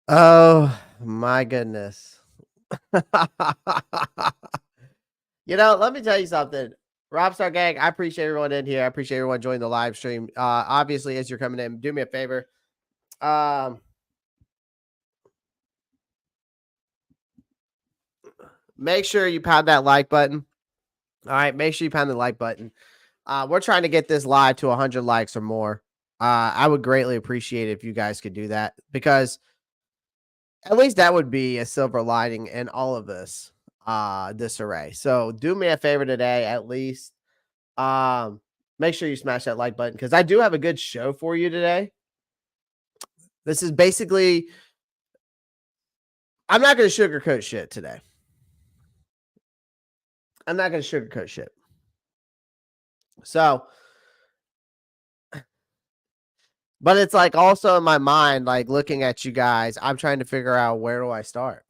Oh my goodness. Let me tell you something. Rockstar Gang, I appreciate everyone in here. I appreciate everyone joining the live stream. Obviously, as you're coming in, do me a favor. Make sure you pound that like button. All right, make sure you pound the like button. We're trying to get this live to 100 likes or more. I would greatly appreciate it if you guys could do that, because at least that would be a silver lining in all of this disarray. So do me a favor today, at least. Make sure you smash that like button, because I do have a good show for you today. This is basically, I'm not going to sugarcoat shit today. I'm not going to sugarcoat shit. So, but it's like also in my mind, like looking at you guys, I'm trying to figure out, where do I start?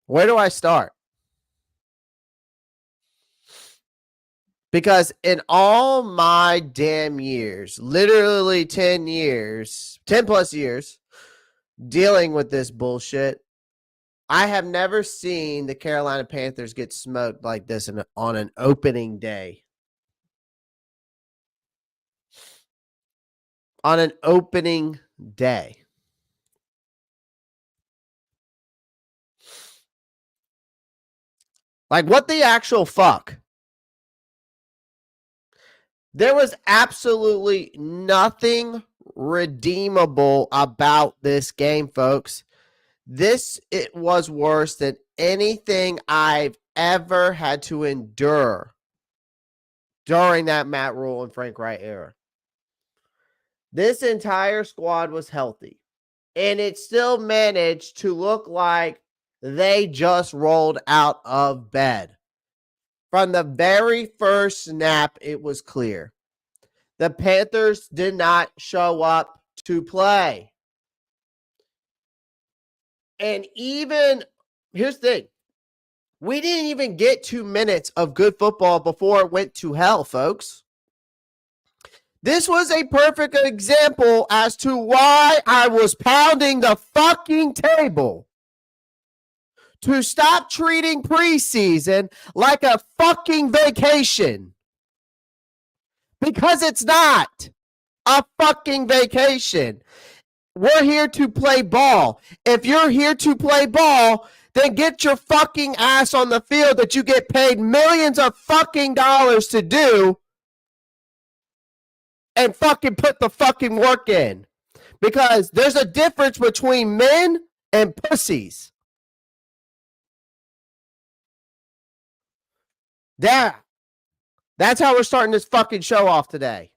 Where do I start? Because in all my damn years, literally 10 plus years dealing with this bullshit, I have never seen the Carolina Panthers get smoked like this on an opening day. On an opening day. Like, what the actual fuck? There was absolutely nothing redeemable about this game, folks. It was worse than anything I've ever had to endure during that Matt Rhule and Frank Reich era. This entire squad was healthy, and it still managed to look like they just rolled out of bed. From the very first snap, it was clear. The Panthers did not show up to play. And even, here's the thing. We didn't even get 2 minutes of good football before it went to hell, folks. This was a perfect example as to why I was pounding the fucking table to stop treating preseason like a fucking vacation. Because it's not a fucking vacation. We're here to play ball. If you're here to play ball, then get your fucking ass on the field that you get paid millions of fucking dollars to do, and fucking put the fucking work in. Because there's a difference between men and pussies. That's how we're starting this fucking show off today.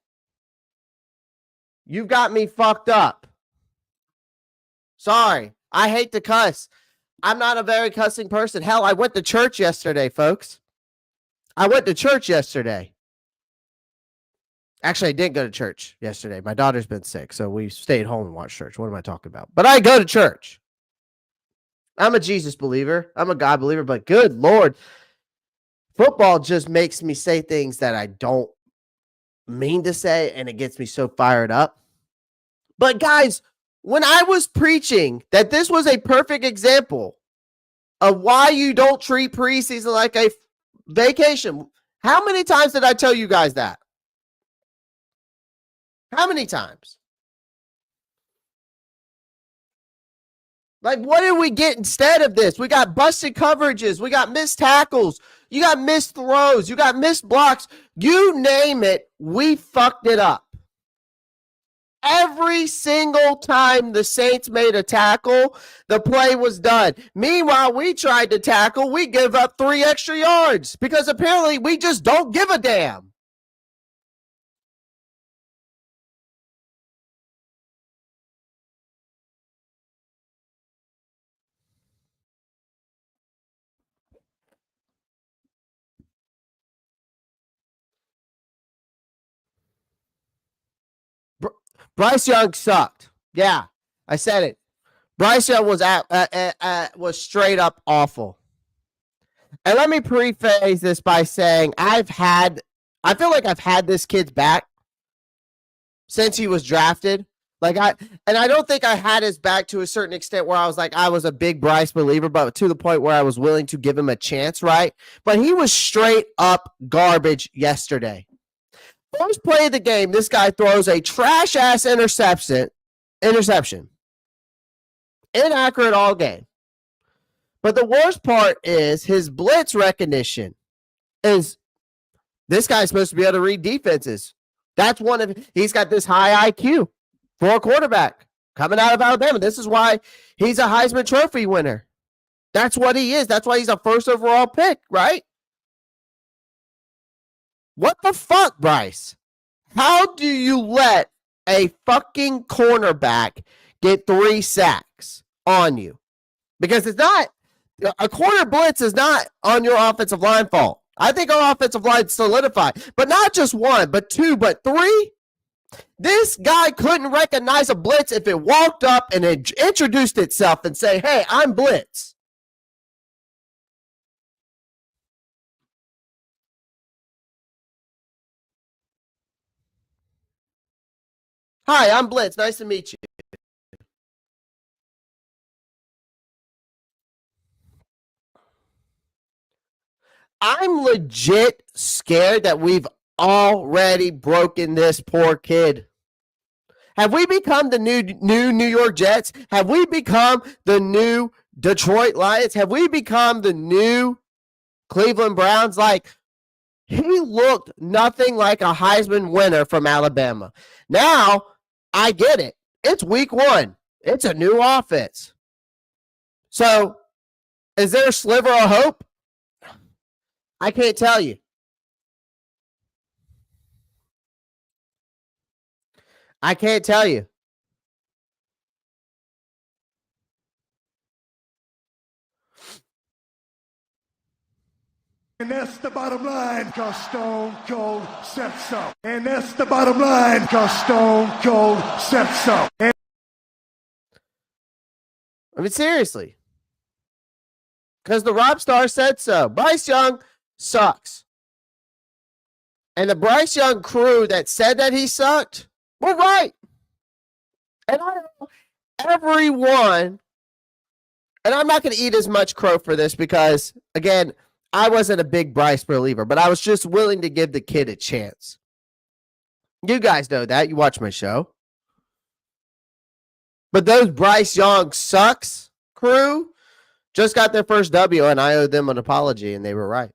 You've got me fucked up. Sorry. I hate to cuss. I'm not a very cussing person. Hell, I went to church yesterday, folks. I went to church yesterday. Actually, I didn't go to church yesterday. My daughter's been sick, so we stayed home and watched church. What am I talking about? But I go to church. I'm a Jesus believer. I'm a God believer, but good Lord, football just makes me say things that I don't mean to say, and it gets me so fired up. But guys, when I was preaching that this was a perfect example of why you don't treat preseason like a vacation, how many times did I tell you guys that? How many times? Like, what did we get instead of this? We got busted coverages. We got missed tackles. You got missed throws. You got missed blocks. You name it, we fucked it up. Every single time the Saints made a tackle, the play was done. Meanwhile, we tried to tackle. We give up 3 extra yards because apparently we just don't give a damn. Bryce Young sucked. Yeah, I said it. Bryce Young was straight up awful. And let me preface this by saying I feel like I've had this kid's back since he was drafted. I don't think I had his back to a certain extent where I was like, I was a big Bryce believer, but to the point where I was willing to give him a chance, right? But he was straight up garbage yesterday. First play of the game, this guy throws a trash ass interception. Inaccurate all game. But the worst part is his blitz recognition is this guy's supposed to be able to read defenses. That's one of, he's got this high IQ for a quarterback coming out of Alabama. This is why he's a Heisman Trophy winner. That's what he is. That's why he's a first overall pick, right? What the fuck, Bryce? How do you let a fucking cornerback get 3 sacks on you? Because it's not, a corner blitz is not on your offensive line fault. I think our offensive line solidified, but not just 1, but 2, but 3. This guy couldn't recognize a blitz if it walked up and it introduced itself and say, hey, I'm blitz. Hi, I'm Blitz. Nice to meet you. I'm legit scared that we've already broken this poor kid. Have we become the new New York Jets? Have we become the new Detroit Lions? Have we become the new Cleveland Browns? Like, he looked nothing like a Heisman winner from Alabama. Now, I get it. It's week 1. It's a new offense. So, is there a sliver of hope? I can't tell you. I can't tell you. And that's the bottom line, because Stone Cold said so. And that's the bottom line, because Stone Cold said so. I mean, seriously. Because the Ropp star said so. Bryce Young sucks. And the Bryce Young crew that said that he sucked were right. And I know everyone, and I'm not going to eat as much crow for this because, again, I wasn't a big Bryce believer, but I was just willing to give the kid a chance. You guys know that. You watch my show. But those Bryce Young sucks crew just got their first W, and I owe them an apology, and they were right.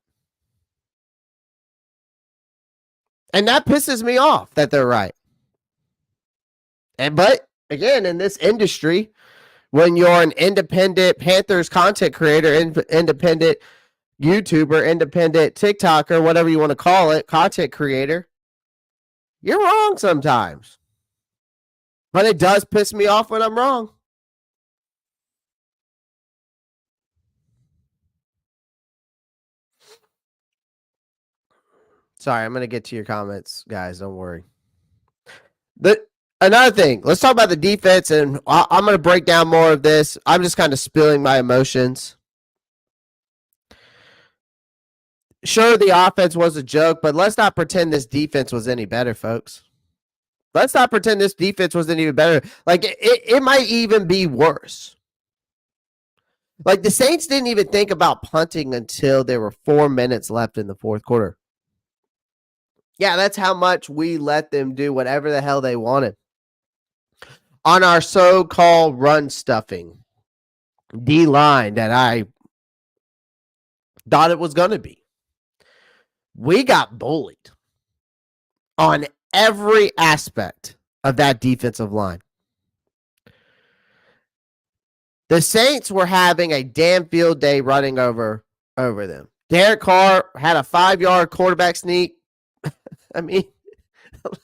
And that pisses me off that they're right. But again, in this industry, when you're an independent Panthers content creator, independent YouTuber, independent TikToker, whatever you want to call it, content creator, you're wrong sometimes. But it does piss me off when I'm wrong. Sorry, I'm going to get to your comments, guys. Don't worry. Another thing, let's talk about the defense, and I'm going to break down more of this. I'm just kind of spilling my emotions. Sure, the offense was a joke, but let's not pretend this defense was any better, folks. Let's not pretend this defense wasn't even better. Like, it might even be worse. Like, the Saints didn't even think about punting until there were 4 minutes left in the fourth quarter. Yeah, that's how much we let them do whatever the hell they wanted. On our so-called run stuffing D-line that I thought it was going to be. We got bullied on every aspect of that defensive line. The Saints were having a damn field day running over them. Derek Carr had a 5-yard quarterback sneak. I mean,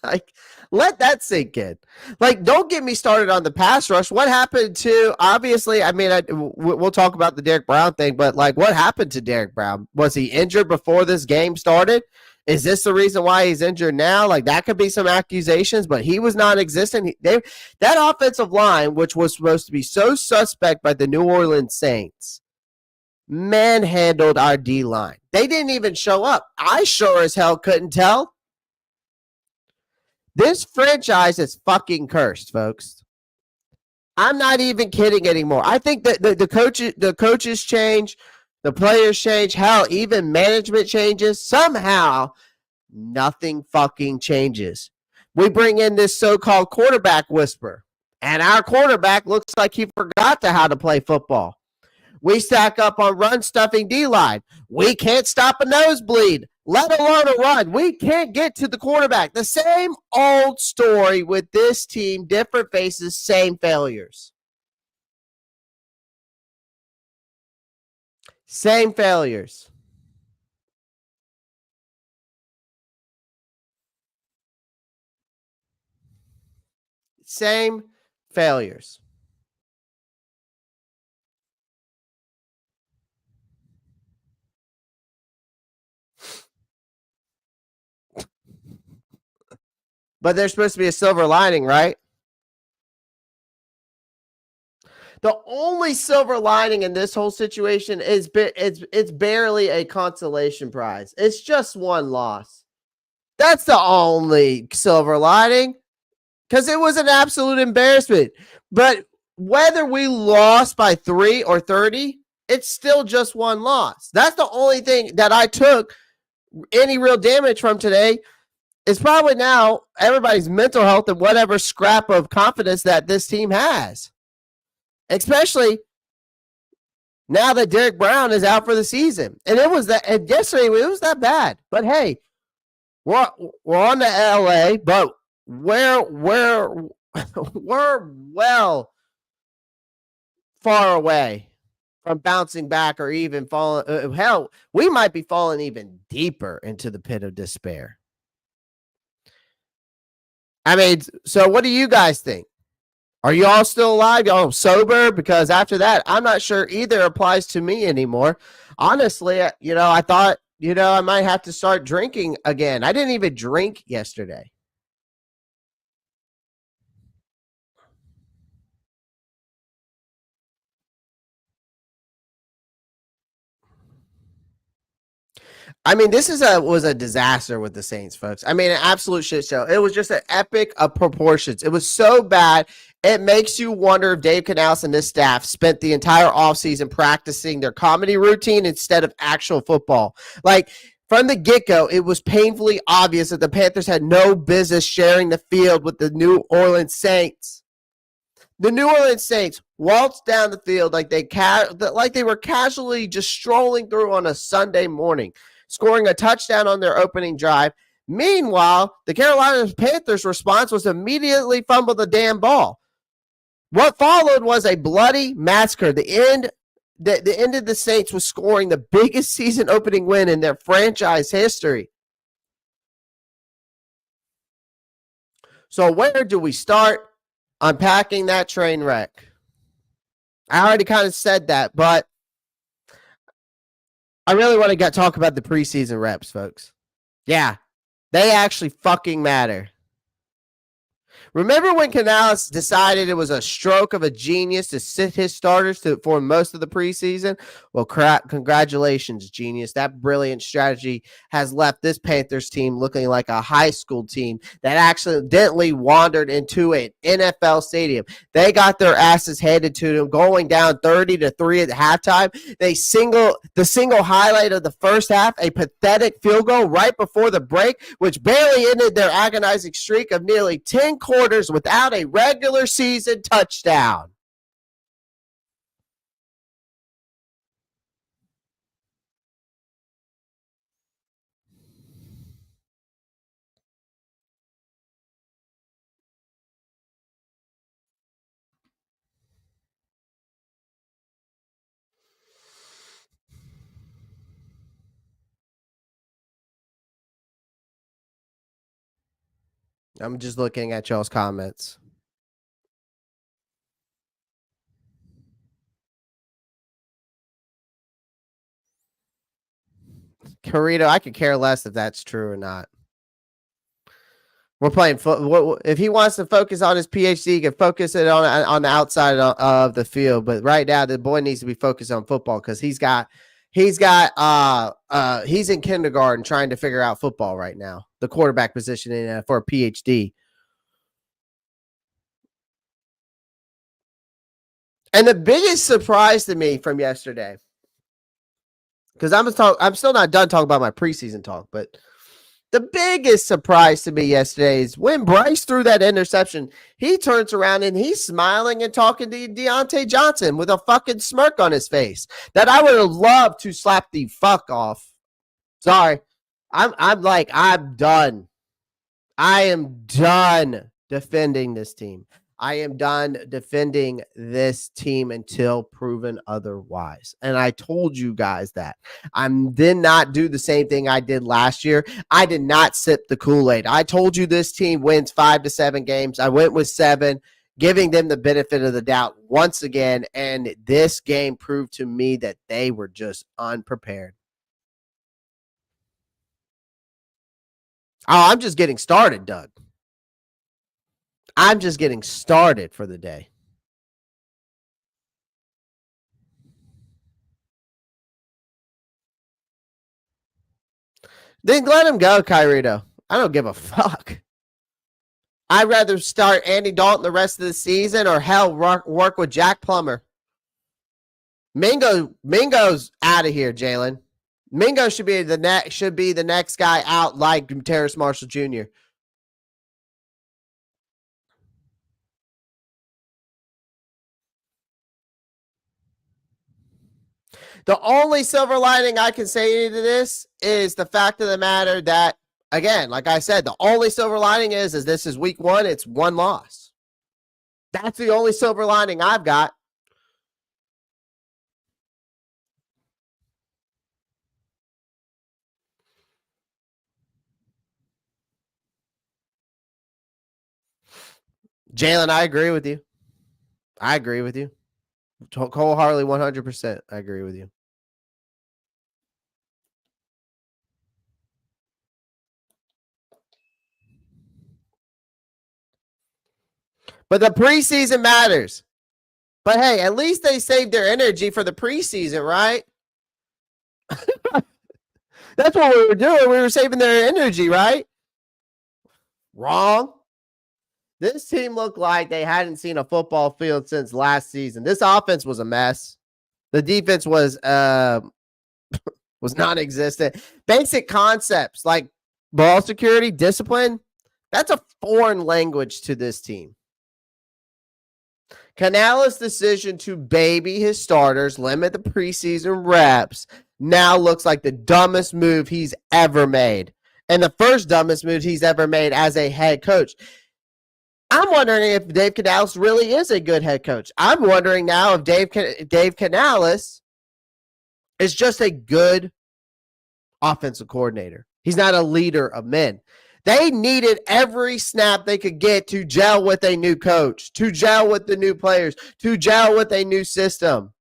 like, let that sink in. Like, don't get me started on the pass rush. What happened to, obviously, I mean, we'll talk about the Derrick Brown thing, but, like, what happened to Derrick Brown? Was he injured before this game started? Is this the reason why he's injured now? Like, that could be some accusations, but he was non-existent. That offensive line, which was supposed to be so suspect by the New Orleans Saints, manhandled our D-line. They didn't even show up. I sure as hell couldn't tell. This franchise is fucking cursed, folks. I'm not even kidding anymore. I think that the coaches change, the players change, hell, even management changes. Somehow, nothing fucking changes. We bring in this so-called quarterback whisperer, and our quarterback looks like he forgot how to play football. We stack up on run-stuffing D-line. We can't stop a nosebleed, let alone a run. We can't get to the quarterback. The same old story with this team, different faces, same failures. Same failures. Same failures. But there's supposed to be a silver lining, right? The only silver lining in this whole situation is it's barely a consolation prize. It's just one loss. That's the only silver lining, because it was an absolute embarrassment. But whether we lost by 3 or 30, it's still just one loss. That's the only thing that I took any real damage from today. It's probably now everybody's mental health and whatever scrap of confidence that this team has. Especially now that Derrick Brown is out for the season. And yesterday it was that bad. But hey, we're on to LA, but we're well far away from bouncing back or even falling. Hell, we might be falling even deeper into the pit of despair. I mean, so what do you guys think? Are you all still alive? Y'all sober? Because after that, I'm not sure either applies to me anymore. Honestly, I thought, I might have to start drinking again. I didn't even drink yesterday. I mean, this was a disaster with the Saints, folks. I mean, an absolute shit show. It was just an epic of proportions. It was so bad, it makes you wonder if Dave Canales and his staff spent the entire offseason practicing their comedy routine instead of actual football. Like, from the get-go, it was painfully obvious that the Panthers had no business sharing the field with the New Orleans Saints. The New Orleans Saints waltzed down the field like they were casually just strolling through on a Sunday morning, scoring a touchdown on their opening drive. Meanwhile, the Carolina Panthers' response was to immediately fumble the damn ball. What followed was a bloody massacre. The end of the Saints was scoring the biggest season opening win in their franchise history. So where do we start unpacking that train wreck? I already kind of said that, but I really want to talk about the preseason reps, folks. Yeah, they actually fucking matter. Remember when Canales decided it was a stroke of a genius to sit his starters for most of the preseason? Well, congratulations, genius. That brilliant strategy has left this Panthers team looking like a high school team that accidentally wandered into an NFL stadium. They got their asses handed to them, going down 30-3 at halftime. The single highlight of the first half, a pathetic field goal right before the break, which barely ended their agonizing streak of nearly 10 quarters without a regular season touchdown. I'm just looking at y'all's comments. Carito, I could care less if that's true or not. We're playing if he wants to focus on his PhD, he can focus it on the outside of the field. But right now, the boy needs to be focused on football because he's in kindergarten trying to figure out football right now, the quarterback position for a PhD. And the biggest surprise to me from yesterday, because I'm still not done talking about my preseason talk, but the biggest surprise to me yesterday is when Bryce threw that interception, he turns around and he's smiling and talking to Deontay Johnson with a fucking smirk on his face that I would have loved to slap the fuck off. Sorry. I'm done. I am done defending this team. I am done defending this team until proven otherwise. And I told you guys that. I did not do the same thing I did last year. I did not sip the Kool-Aid. I told you this team wins 5 to 7 games. I went with 7, giving them the benefit of the doubt once again. And this game proved to me that they were just unprepared. Oh, I'm just getting started, Doug. I'm just getting started for the day. Then let him go, Kyrito. I don't give a fuck. I'd rather start Andy Dalton the rest of the season or hell work with Jack Plummer. Mingo's out of here, Jalen. Mingo should be the next guy out like Terrace Marshall Jr. The only silver lining I can say to this is the fact of the matter that, again, like I said, the only silver lining is this is week 1. It's 1 loss. That's the only silver lining I've got. Jalen, I agree with you. I agree with you. Cole Harley, 100%. I agree with you. But the preseason matters. But hey, at least they saved their energy for the preseason, right? That's what we were doing. We were saving their energy, right? Wrong. This team looked like they hadn't seen a football field since last season. This offense was a mess. The defense was non-existent. Basic concepts like ball security, discipline, that's a foreign language to this team. Canales' decision to baby his starters, limit the preseason reps, now looks like the dumbest move he's ever made. And the first dumbest move he's ever made as a head coach. I'm wondering if Dave Canales really is a good head coach. I'm wondering now if Dave Canales is just a good offensive coordinator. He's not a leader of men. They needed every snap they could get to gel with a new coach, to gel with the new players, to gel with a new system.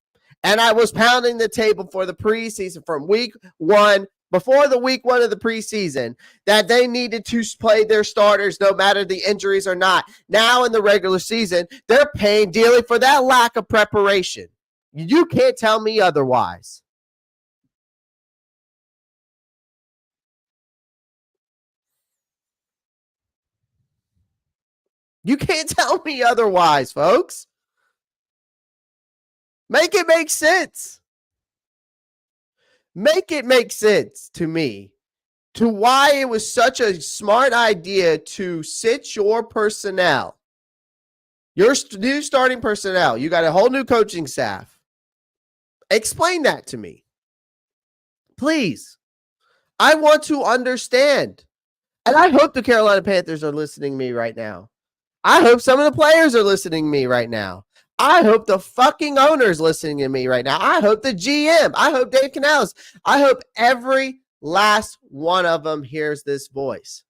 And I was pounding the table for the preseason from week 1, before the week 1 of the preseason, that they needed to play their starters no matter the injuries or not. Now in the regular season, they're paying dearly for that lack of preparation. You can't tell me otherwise. You can't tell me otherwise, folks. Make it make sense. Make it make sense to me to why it was such a smart idea to sit your personnel, your new starting personnel. You got a whole new coaching staff. Explain that to me. Please. I want to understand. And I hope the Carolina Panthers are listening to me right now. I hope some of the players are listening to me right now. I hope the fucking owner's listening to me right now. I hope the GM. I hope Dave Canales. I hope every last one of them hears this voice.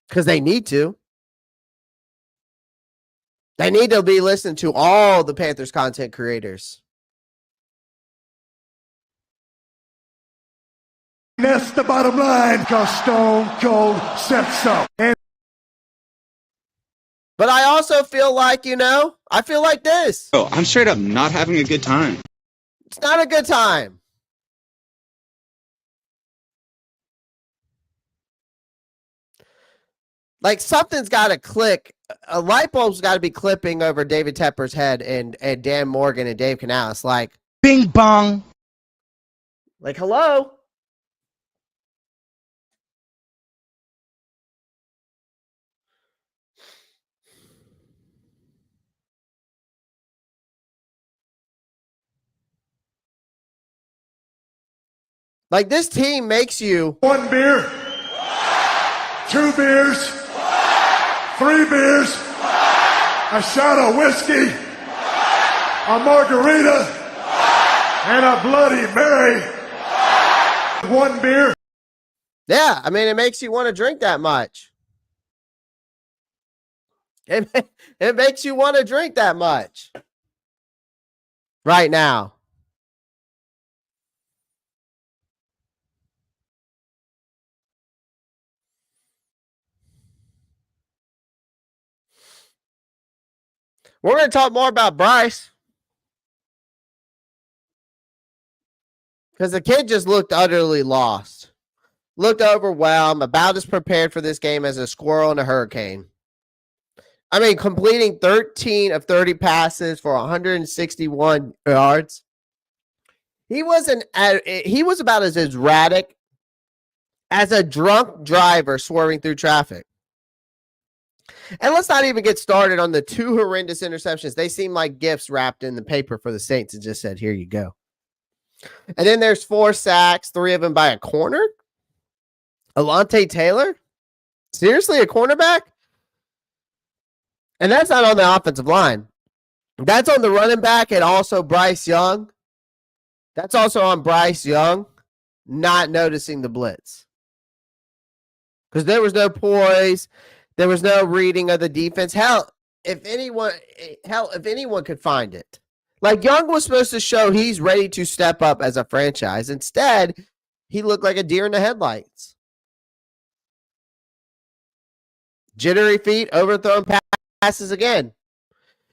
Because they need to. They need to be listening to all the Panthers content creators. That's the bottom line, because Stone Cold said so. But I also feel like, I feel like this. Oh, I'm straight up not having a good time. It's not a good time. Like something's got to click a light bulb's got to be clipping over David Tepper's head and Dan Morgan and Dave Canales. Like, bing bong. Like, hello? Like, this team makes you 1 beer, 2 beers, 3 beers, a shot of whiskey, a margarita, and a Bloody Mary. 1 beer. Yeah, I mean, it makes you want to drink that much. It makes you want to drink that much right now. We're going to talk more about Bryce because the kid just looked utterly lost. Looked overwhelmed, about as prepared for this game as a squirrel in a hurricane. I mean, completing 13 of 30 passes for 161 yards. He was about as erratic as a drunk driver swerving through traffic. And let's not even get started on the 2 horrendous interceptions. They seem like gifts wrapped in the paper for the Saints and just said, here you go. And then there's 4 sacks, 3 of them by a corner. Alontae Taylor? Seriously, a cornerback? And that's not on the offensive line. That's on the running back and also Bryce Young. That's also on Bryce Young not noticing the blitz. Because there was no poise. There was no reading of the defense. Hell, if anyone could find it. Like, Young was supposed to show he's ready to step up as a franchise. Instead, he looked like a deer in the headlights. Jittery feet, overthrown passes again.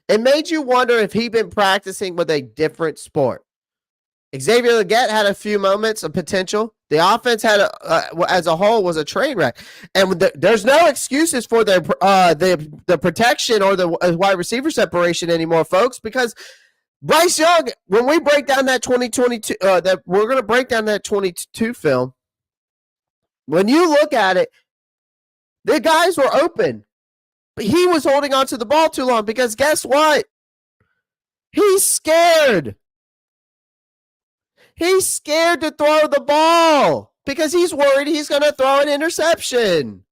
It made you wonder if he'd been practicing with a different sport. Xavier Legette had a few moments of potential. The offense had as a whole was a train wreck, and there's no excuses for the protection or the wide receiver separation anymore, folks. Because Bryce Young, when we break down that 2022, that we're going to break down that 22 film. When you look at it, the guys were open, but he was holding on to the ball too long because guess what? He's scared. He's scared to throw the ball because he's worried he's going to throw an interception.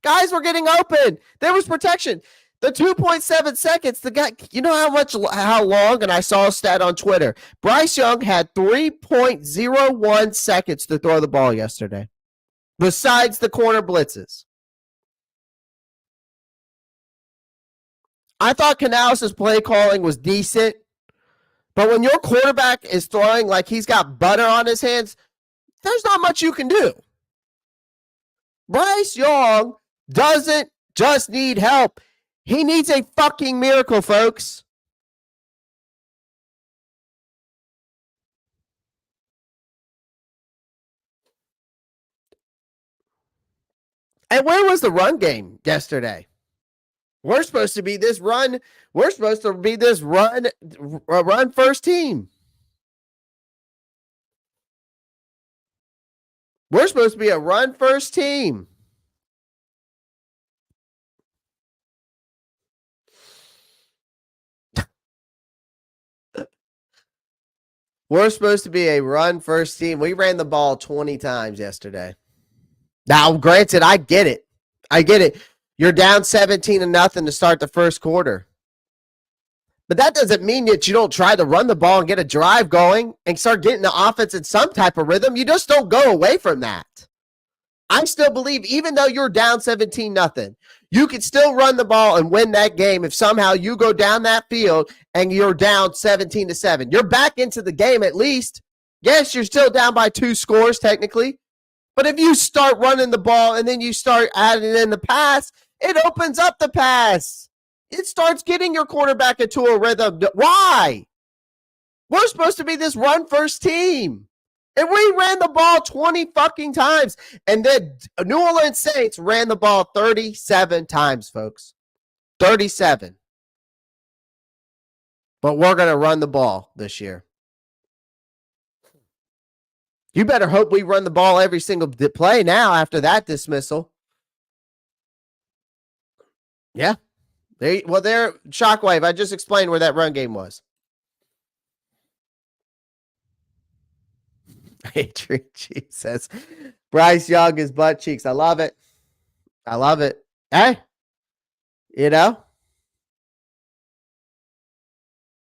Guys were getting open. There was protection. The 2.7 seconds, the guy, you know how long, and I saw a stat on Twitter. Bryce Young had 3.01 seconds to throw the ball yesterday, besides the corner blitzes. I thought Canales' play calling was decent. But when your quarterback is throwing like he's got butter on his hands, there's not much you can do. Bryce Young doesn't just need help. He needs a fucking miracle, folks. And where was the run game yesterday? We're supposed to be this run. We're supposed to be this run first team. We're supposed to be a run first team. We're supposed to be a run first team. We ran the ball 20 times yesterday. Now, granted, I get it. You're down 17-0 to start the first quarter. But that doesn't mean that you don't try to run the ball and get a drive going and start getting the offense in some type of rhythm. You just don't go away from that. I still believe even though you're down 17-0, you can still run the ball and win that game if somehow you go down that field and you're down 17-7. You're back into the game at least. Yes, you're still down by 2 scores technically. But if you start running the ball and then you start adding in the pass, it opens up the pass. It starts getting your quarterback into a rhythm. Why? We're supposed to be this run-first team. And we ran the ball 20 fucking times. And the New Orleans Saints ran the ball 37 times, folks. 37. But we're going to run the ball this year. You better hope we run the ball every single play now after that dismissal. Yeah. There, Shockwave, I just explained where that run game was. Adrian Chief says, Bryce Young is butt cheeks. I love it. I love it. Hey, you know,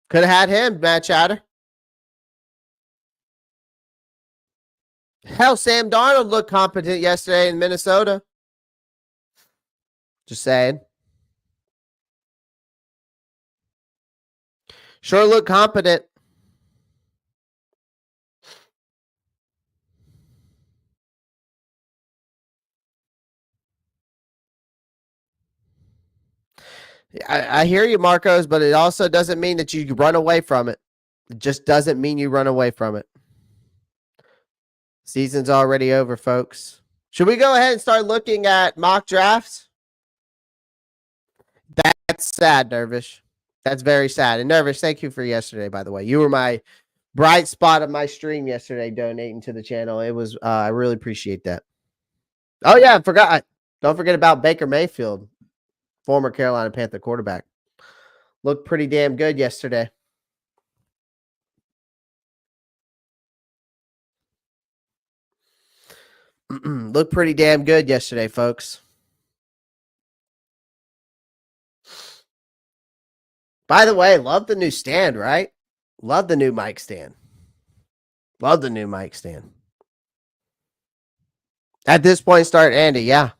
could have had him, Matt Chatter. Hell, Sam Darnold looked competent yesterday in Minnesota. Just saying. Sure looked competent. I hear you, Marcos, but it also doesn't mean that you run away from it. It just doesn't mean you run away from it. Season's already over, folks. Should we go ahead and start looking at mock drafts? That's sad, Nervish. That's very sad. And Nervish, thank you for yesterday, by the way. You were my bright spot of my stream yesterday, donating to the channel. It was, I really appreciate that. Oh, yeah, I forgot. Don't forget about Baker Mayfield, former Carolina Panther quarterback. Looked pretty damn good yesterday. Looked pretty damn good yesterday, folks. By the way, love the new stand, right? Love the new mic stand. Love the new mic stand. At this point, start Andy, yeah.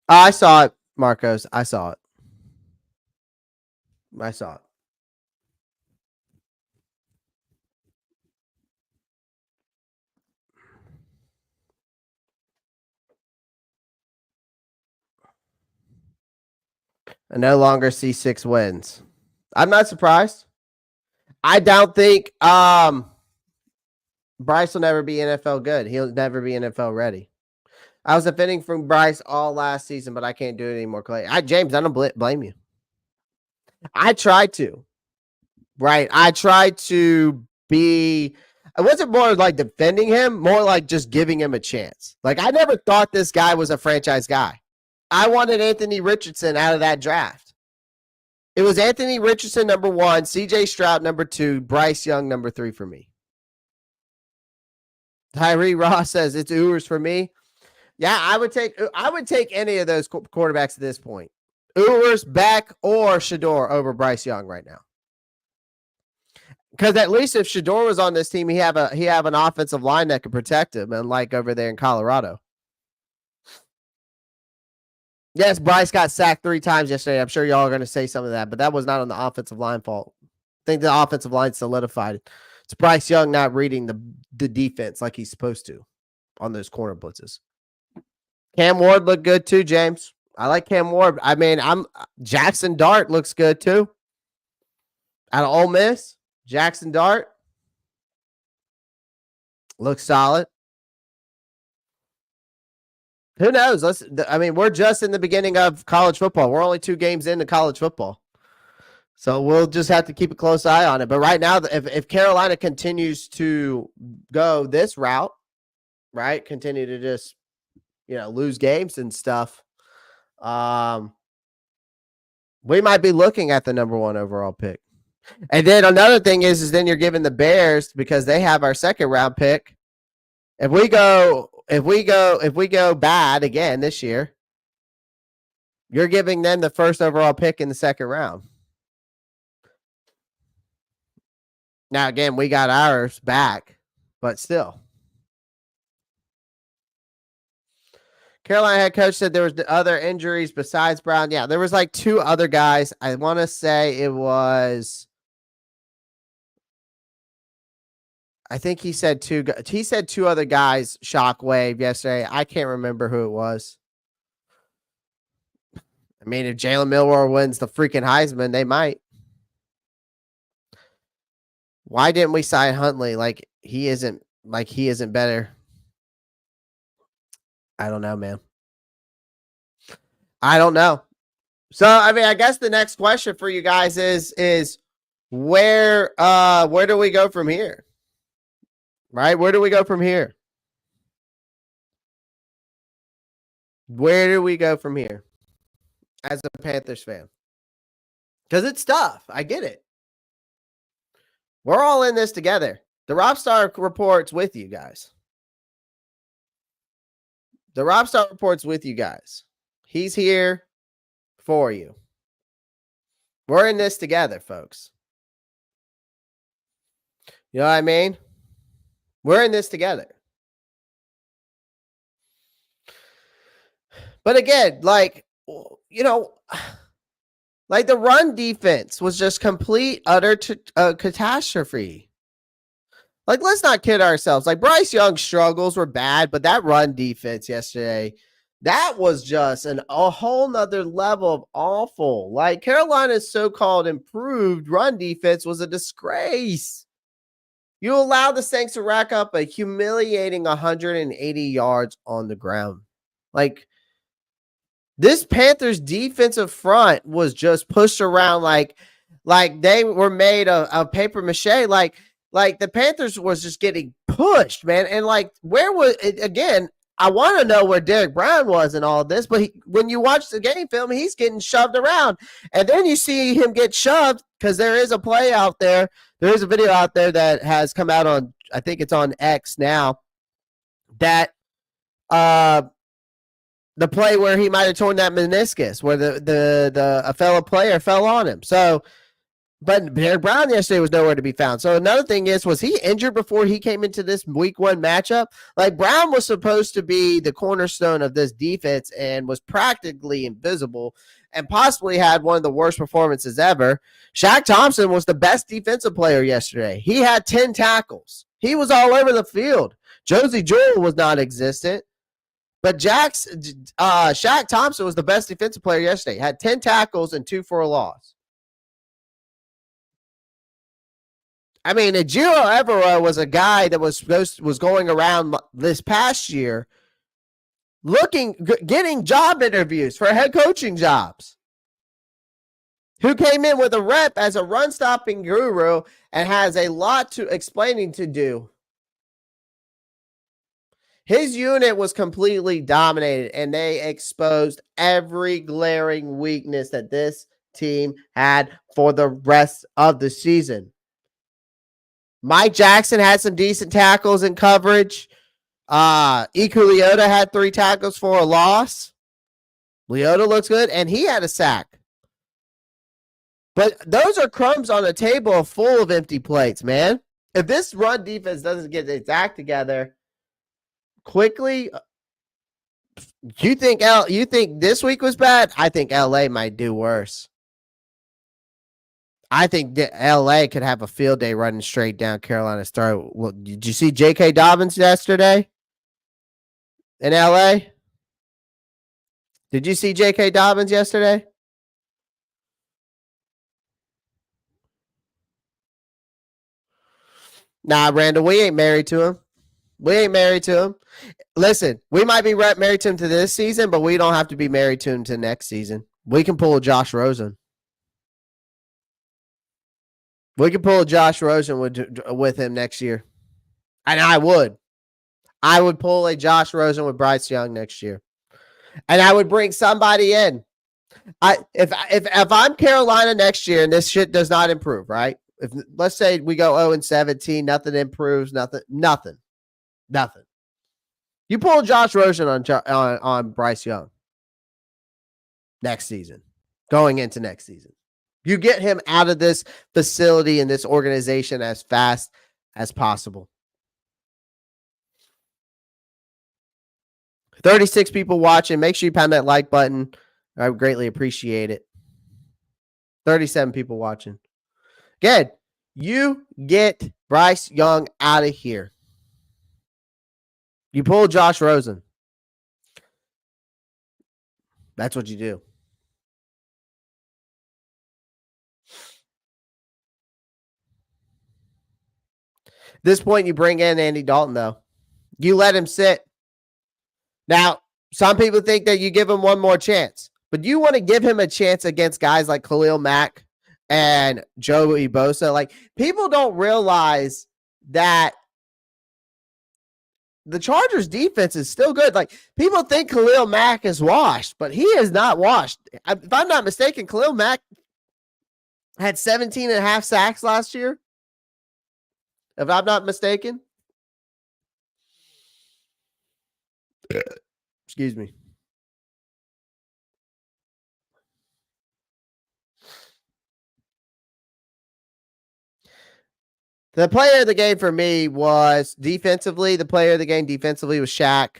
I saw it, Marcos. I saw it. I saw it. I no longer see 6 wins. I'm not surprised. I don't think Bryce will never be NFL good. He'll never be NFL ready. I was defending from Bryce all last season, but I can't do it anymore, Clay. James, I don't blame you. I tried to. Right. I tried to be. I wasn't more like defending him, more like just giving him a chance. Like, I never thought this guy was a franchise guy. I wanted Anthony Richardson out of that draft. It was Anthony Richardson, number 1, CJ Stroud, number 2, Bryce Young, number 3 for me. Tyree Ross says it's Ewers for me. Yeah, I would take any of those quarterbacks at this point. Ewers, Beck, or Shador over Bryce Young right now. Because at least if Shador was on this team, he have an offensive line that could protect him, unlike over there in Colorado. Yes, Bryce got sacked 3 times yesterday. I'm sure y'all are going to say some of that, but that was not on the offensive line fault. I think the offensive line solidified it. It's Bryce Young not reading the defense like he's supposed to on those corner blitzes. Cam Ward looked good too, James. I like Cam Ward. I mean, Jackson Dart looks good too. Out of Ole Miss, Jackson Dart looks solid. Who knows? We're just in the beginning of college football. We're only 2 games into college football. So we'll just have to keep a close eye on it. But right now, if Carolina continues to go this route, right, continue to just, lose games and stuff, we might be looking at the number 1 overall pick. And then another thing is then you're giving the Bears, because they have our 2nd round pick. If we go bad again this year, you're giving them the 1st overall pick in the 2nd round. Now, again, we got ours back, but still. Carolina head coach said there was other injuries besides Brown. Yeah, there was like 2 other guys. I want to say it was, I think he said 2 other guys, Shockwave, yesterday. I can't remember who it was. I mean, if Jalen Milroe wins the freaking Heisman, they might. Why didn't we sign Huntley? Like he isn't better. I don't know, man. I don't know. So, I mean, I guess the next question for you guys is where do we go from here? Right? Where do we go from here? Where do we go from here as a Panthers fan? Because it's tough. I get it. We're all in this together. The Ropp report's with you guys. The Ropp report's with you guys. He's here for you. We're in this together, folks. You know what I mean? We're in this together. But again, like, you know, like the run defense was just complete, utter catastrophe. Like, let's not kid ourselves. Like, Bryce Young's struggles were bad, but that run defense yesterday, that was just a whole nother level of awful. Like, Carolina's so-called improved run defense was a disgrace. You allowed the Saints to rack up a humiliating 180 yards on the ground. Like, this Panthers defensive front was just pushed around like they were made of paper mache. Like the Panthers was just getting pushed, man. And like, where was it again? I want to know where Derrick Brown was in all of this, but when you watch the game film, he's getting shoved around. And then you see him get shoved because there is a play out there. There is a video out there that has come out on, I think it's on X now, that the play where he might have torn that meniscus, where a fellow player fell on him. So, but Derrick Brown yesterday was nowhere to be found. So another thing was he injured before he came into this week 1 matchup? Like, Brown was supposed to be the cornerstone of this defense and was practically invisible and possibly had one of the worst performances ever. Shaq Thompson was the best defensive player yesterday. He had 10 tackles. He was all over the field. Josie Jewell was non-existent. But Shaq Thompson was the best defensive player yesterday. Had 10 tackles and 2 for a loss. I mean, Ejiro Evero was a guy that was going around this past year getting job interviews for head coaching jobs. Who came in with a rep as a run-stopping guru and has a lot to explaining to do. His unit was completely dominated, and they exposed every glaring weakness that this team had for the rest of the season. Mike Jackson had some decent tackles in coverage. Iku Leota had 3 tackles for a loss. Leota looks good, and he had a sack. But those are crumbs on a table full of empty plates, man. If this run defense doesn't get its act together quickly, you think this week was bad? I think LA might do worse. I think that LA could have a field day running straight down Carolina's throat. Well, did you see J.K. Dobbins yesterday in LA? Did you see J.K. Dobbins yesterday? Nah, Randall, we ain't married to him. We ain't married to him. Listen, we might be married to him to this season, but we don't have to be married to him to next season. We can pull a Josh Rosen. We can pull a Josh Rosen with him next year. And I would. I would pull a Josh Rosen with Bryce Young next year. And I would bring somebody in. If I'm Carolina next year and this shit does not improve, right? If let's say we go 0-17, nothing improves, nothing. You pull Josh Rosen on Bryce Young next season, going into next season. You get him out of this facility and this organization as fast as possible. 36 people watching. Make sure you pound that like button. I would greatly appreciate it. 37 people watching. Good. You get Bryce Young out of here. You pull Josh Rosen. That's what you do. This point, you bring in Andy Dalton, though. You let him sit. Now, some people think that you give him one more chance, but you want to give him a chance against guys like Khalil Mack and Joey Bosa. Like, people don't realize that the Chargers defense is still good. Like, people think Khalil Mack is washed, but he is not washed. If I'm not mistaken, Khalil Mack had 17 and a half sacks last year. If I'm not mistaken. Excuse me. The player of the game for me was defensively. The player of the game defensively was Shaq.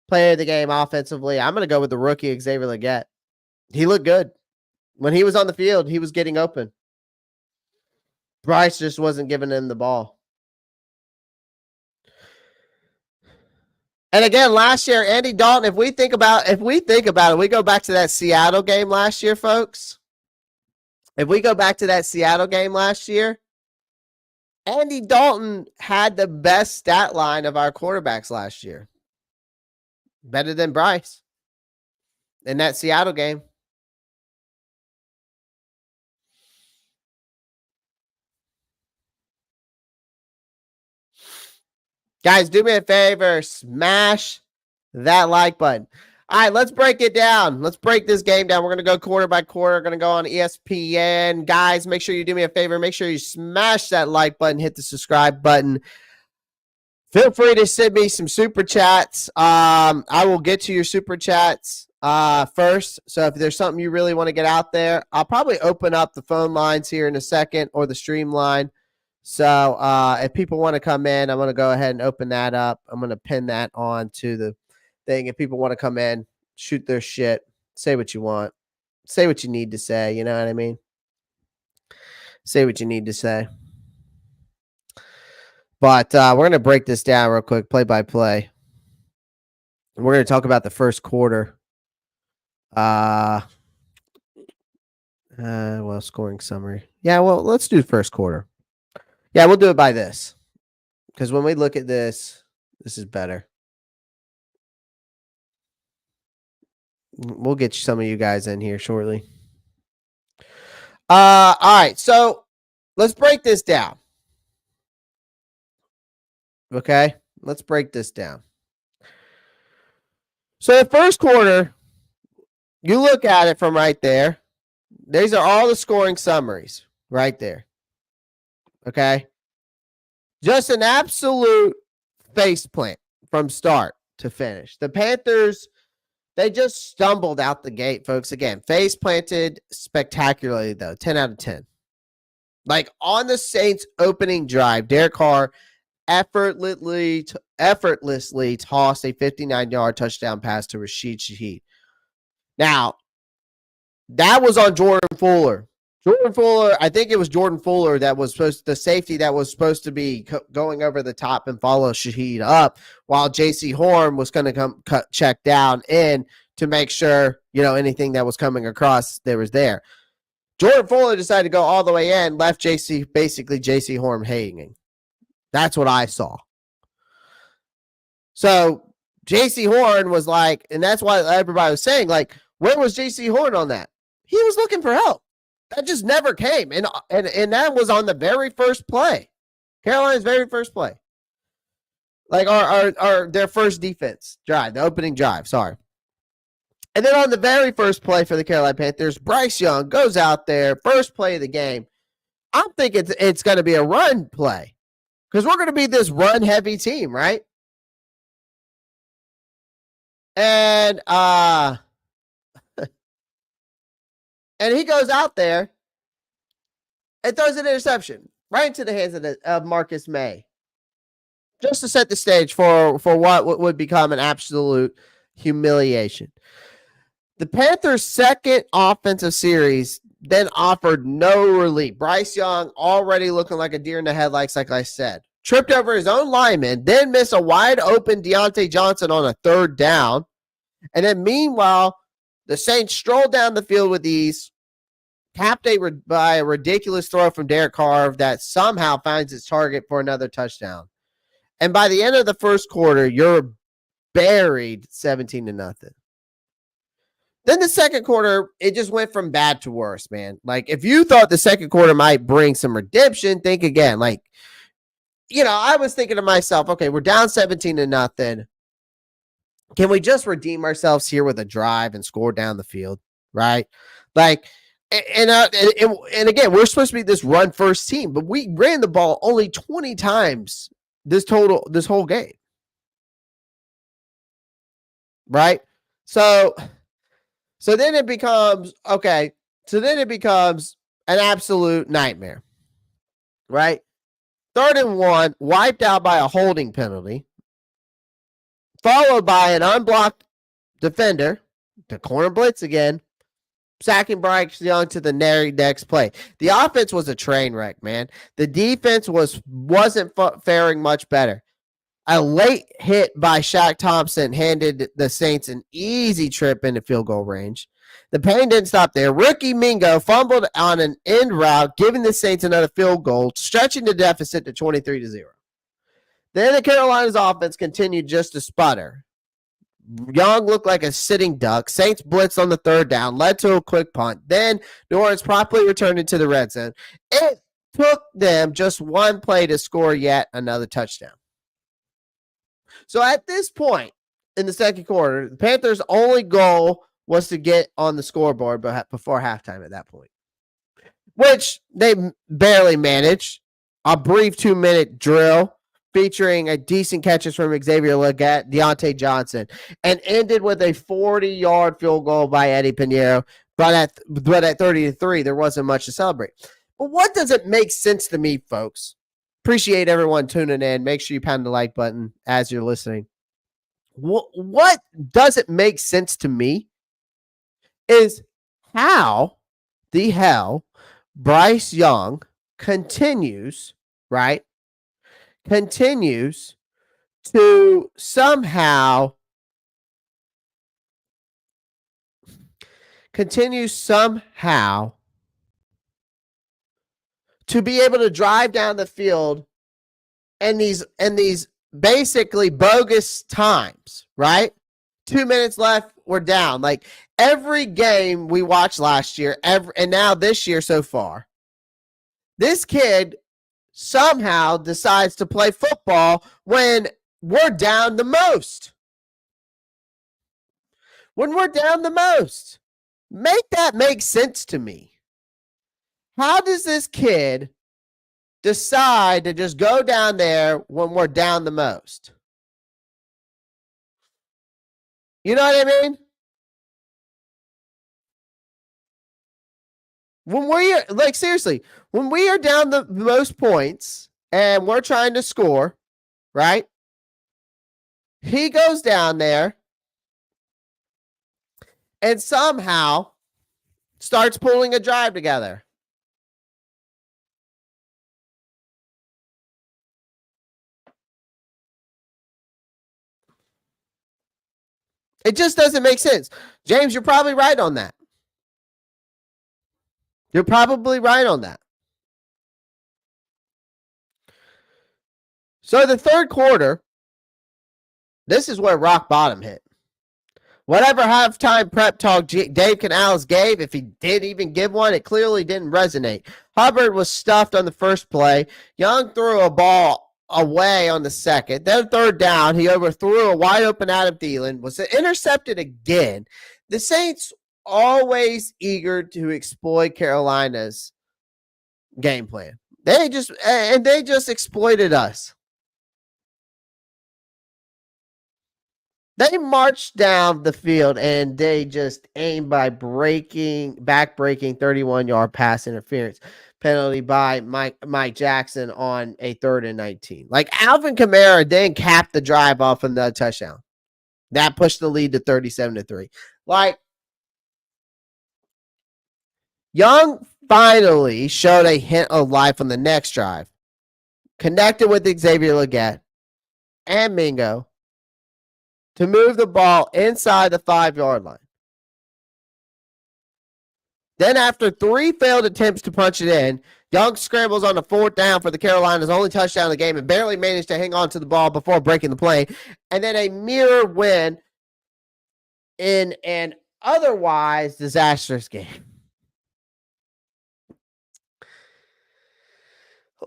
Player of the game offensively, I'm going to go with the rookie Xavier Legette. He looked good. When he was on the field, he was getting open. Bryce just wasn't giving him the ball. And again, last year, Andy Dalton, if we think about it, we go back to that Seattle game last year, folks. If we go back to that Seattle game last year, Andy Dalton had the best stat line of our quarterbacks last year. Better than Bryce in that Seattle game. Guys, do me a favor. Smash that like button. All right, let's break it down. Let's break this game down. We're going to go quarter by quarter. We're going to go on ESPN. Guys, make sure you do me a favor. Make sure you smash that like button. Hit the subscribe button. Feel free to send me some super chats. I will get to your super chats first. So if there's something you really want to get out there, I'll probably open up the phone lines here in a second or the stream line. So if people want to come in, I'm going to go ahead and open that up. I'm going to pin that on to the thing. If people want to come in, shoot their shit, say what you want, say what you need to say. You know what I mean? Say what you need to say. But we're going to break this down real quick, play by play. And we're going to talk about the first quarter. Well, scoring summary. Yeah, well, let's do the first quarter. Yeah, we'll do it by this. Because when we look at this, this is better. We'll get some of you guys in here shortly. All right, so let's break this down. Okay, let's break this down. So the first quarter, you look at it from right there. These are all the scoring summaries right there. Okay. Just an absolute faceplant from start to finish. The Panthers, they just stumbled out the gate, folks. Again, face planted spectacularly, though. 10 out of 10. Like on the Saints opening drive, Derek Carr effortlessly tossed a 59-yard touchdown pass to Rashid Shaheed. Now, that was on Jordan Fuller. I think it was Jordan Fuller that was the safety that was supposed to be going over the top and follow Shaheed up, while J.C. Horn was going to check down in to make sure, anything that was coming across was there. Jordan Fuller decided to go all the way in, left J.C. Horn hanging. That's what I saw. So J.C. Horn was like, and that's why everybody was saying, like, where was J.C. Horn on that? He was looking for help. That just never came. And that was on the very first play. Carolina's very first play. Like their first defense drive, the opening drive, sorry. And then on the very first play for the Carolina Panthers, Bryce Young goes out there, first play of the game. I'm thinking it's going to be a run play because we're going to be this run-heavy team, right? And and he goes out there and throws an interception right into the hands of Marcus May, just to set the stage for what would become an absolute humiliation. The Panthers' second offensive series then offered no relief. Bryce Young, already looking like a deer in the headlights, like I said, tripped over his own lineman, then missed a wide-open Deontay Johnson on a third down. And then meanwhile, the Saints strolled down the field with ease, capped by a ridiculous throw from Derek Carr that somehow finds its target for another touchdown. And by the end of the first quarter, you're buried 17-0. Then the second quarter, it just went from bad to worse, man. Like, if you thought the second quarter might bring some redemption, think again. Like, I was thinking to myself, okay, we're down 17-0. Can we just redeem ourselves here with a drive and score down the field, right? Like, and again, we're supposed to be this run first team, but we ran the ball only 20 times this whole game, right? So then it becomes, okay, so then it becomes an absolute nightmare, right? 3rd and 1, wiped out by a holding penalty, followed by an unblocked defender, the corner blitz again, sacking Bryce Young to the next play. The offense was a train wreck, man. The defense wasn't faring much better. A late hit by Shaq Thompson handed the Saints an easy trip into field goal range. The pain didn't stop there. Rookie Mingo fumbled on an end route, giving the Saints another field goal, stretching the deficit to 23-0. Then the Carolinas offense continued just to sputter. Young looked like a sitting duck. Saints blitzed on the 3rd down, led to a quick punt. Then New Orleans promptly returned into the red zone. It took them just one play to score yet another touchdown. So at this point in the second quarter, the Panthers' only goal was to get on the scoreboard before halftime at that point, which they barely managed. A brief 2-minute drill featuring a decent catches from Xavier Legette, Deontay Johnson, and ended with a 40-yard field goal by Eddie Pinheiro. But at 30-3, there wasn't much to celebrate. But what does it make sense to me, folks? Appreciate everyone tuning in. Make sure you pound the like button as you're listening. What does it make sense to me is how the hell Bryce Young continues to somehow to be able to drive down the field in these basically bogus times, right? 2 minutes left, we're down. Like every game we watched last year, and now this year so far, this kid somehow decides to play football when we're down the most. When we're down the most. Make that make sense to me. How does this kid decide to just go down there when we're down the most? You know what I mean? When we are down the most points and we're trying to score, right? He goes down there and somehow starts pulling a drive together. It just doesn't make sense. James, you're probably right on that. You're probably right on that. So the third quarter, this is where rock bottom hit. Whatever halftime prep talk Dave Canales gave, if he did even give one, it clearly didn't resonate. Hubbard was stuffed on the first play. Young threw a ball away on the second. Then 3rd down, he overthrew a wide open Adam Thielen, was intercepted again. The Saints always eager to exploit Carolina's game plan. They just exploited us. They marched down the field and they just aimed by backbreaking 31-yard pass interference penalty by Mike Jackson on a 3rd and 19. Like Alvin Kamara then capped the drive off on the touchdown. That pushed the lead to 37-3. Like Young finally showed a hint of life on the next drive. Connected with Xavier Legette and Mingo to move the ball inside the 5-yard line. Then after 3 failed attempts to punch it in, Young scrambles on the 4th down for the Carolinas' only touchdown of the game and barely managed to hang on to the ball before breaking the play. And then a mirror win in an otherwise disastrous game.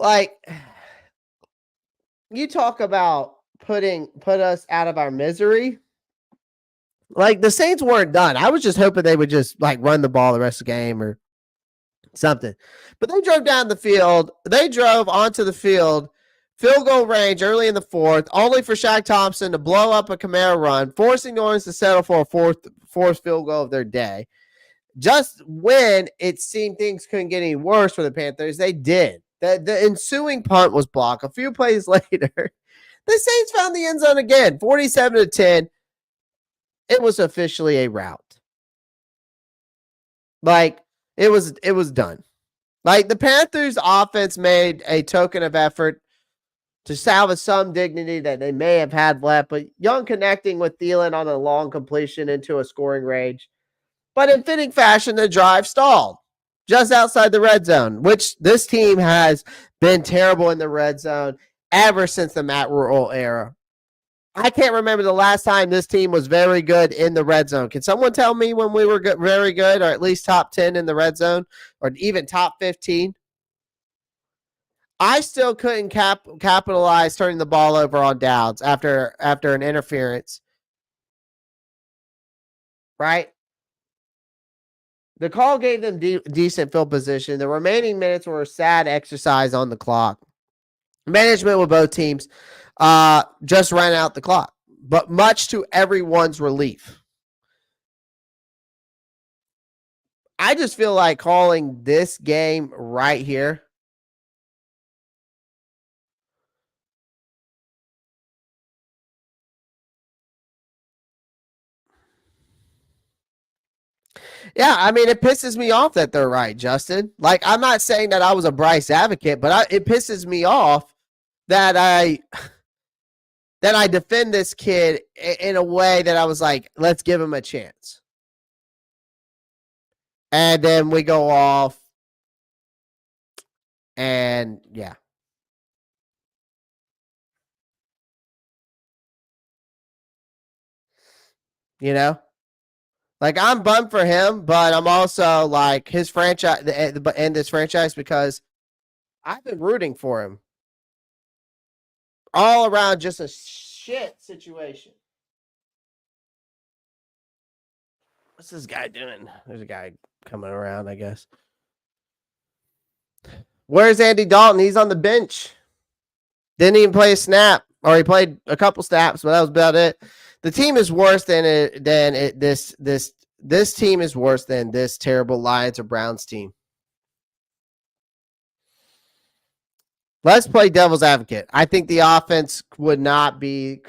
Like, you talk about put us out of our misery. Like, the Saints weren't done. I was just hoping they would just like run the ball the rest of the game or something. But they drove down the field. They drove onto the field, field goal range early in the 4th, only for Shaq Thompson to blow up a Camaro run, forcing New Orleans to settle for a fourth field goal of their day. Just when it seemed things couldn't get any worse for the Panthers, they did. The ensuing punt was blocked. A few plays later, the Saints found the end zone again, 47-10. It was officially a rout. Like, it was done. Like, the Panthers offense made a token of effort to salvage some dignity that they may have had left, but Young connecting with Thielen on a long completion into a scoring range. But in fitting fashion, the drive stalled just outside the red zone, which this team has been terrible in the red zone ever since the Matt Rhule era. I can't remember the last time this team was very good in the red zone. Can someone tell me when we were very good, or at least top 10 in the red zone, or even top 15? I still couldn't capitalize turning the ball over on downs after an interference. Right? The call gave them decent field position. The remaining minutes were a sad exercise on the clock. Management with both teams just ran out the clock, but much to everyone's relief. I just feel like calling this game right here Yeah, I mean, it pisses me off that they're right, Justin. Like, I'm not saying that I was a Bryce advocate, but it pisses me off that I defend this kid in a way that I was like, let's give him a chance. And then we go off and yeah. You know? Like, I'm bummed for him, but I'm also like his franchise and this franchise because I've been rooting for him. All around just a shit situation. What's this guy doing? There's a guy coming around, I guess. Where's Andy Dalton? He's on the bench. Didn't even play a snap, or he played a couple snaps, but that was about it. The team is worse this team is worse than this terrible Lions or Browns team. Let's play devil's advocate. I think the offense would not be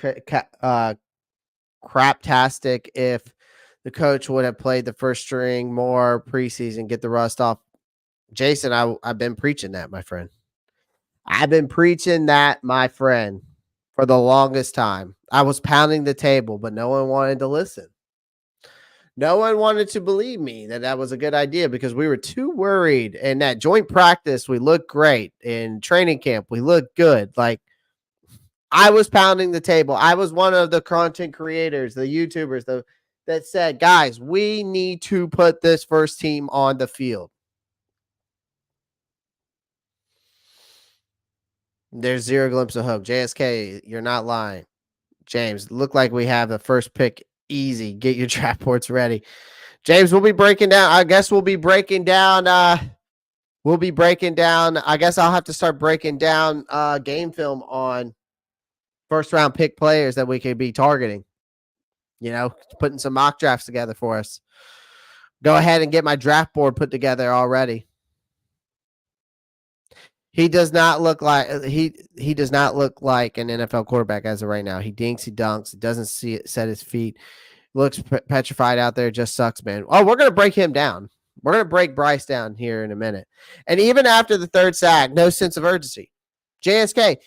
craptastic if the coach would have played the first string more preseason, get the rust off. Jason, I've been preaching that, my friend. I've been preaching that, my friend, for the longest time. I was pounding the table, but no one wanted to listen. No one wanted to believe me that was a good idea because we were too worried. And that joint practice, we looked great. In training camp, we looked good. Like, I was pounding the table. I was one of the content creators, the YouTubers that said, guys, we need to put this first team on the field. There's zero glimpse of hope. JSK, you're not lying. James, look like we have the first pick easy. Get your draft boards ready. James, we'll be breaking down. I guess we'll be breaking down. I guess I'll have to start breaking down game film on first round pick players that we could be targeting. You know, putting some mock drafts together for us. Go ahead and get my draft board put together already. He does not look like he does not look like an NFL quarterback as of right now. He dinks, he dunks, doesn't set his feet. Looks petrified out there. Just sucks, man. Oh, we're gonna break him down. We're gonna break Bryce down here in a minute. And even after the third sack, no sense of urgency. JSK,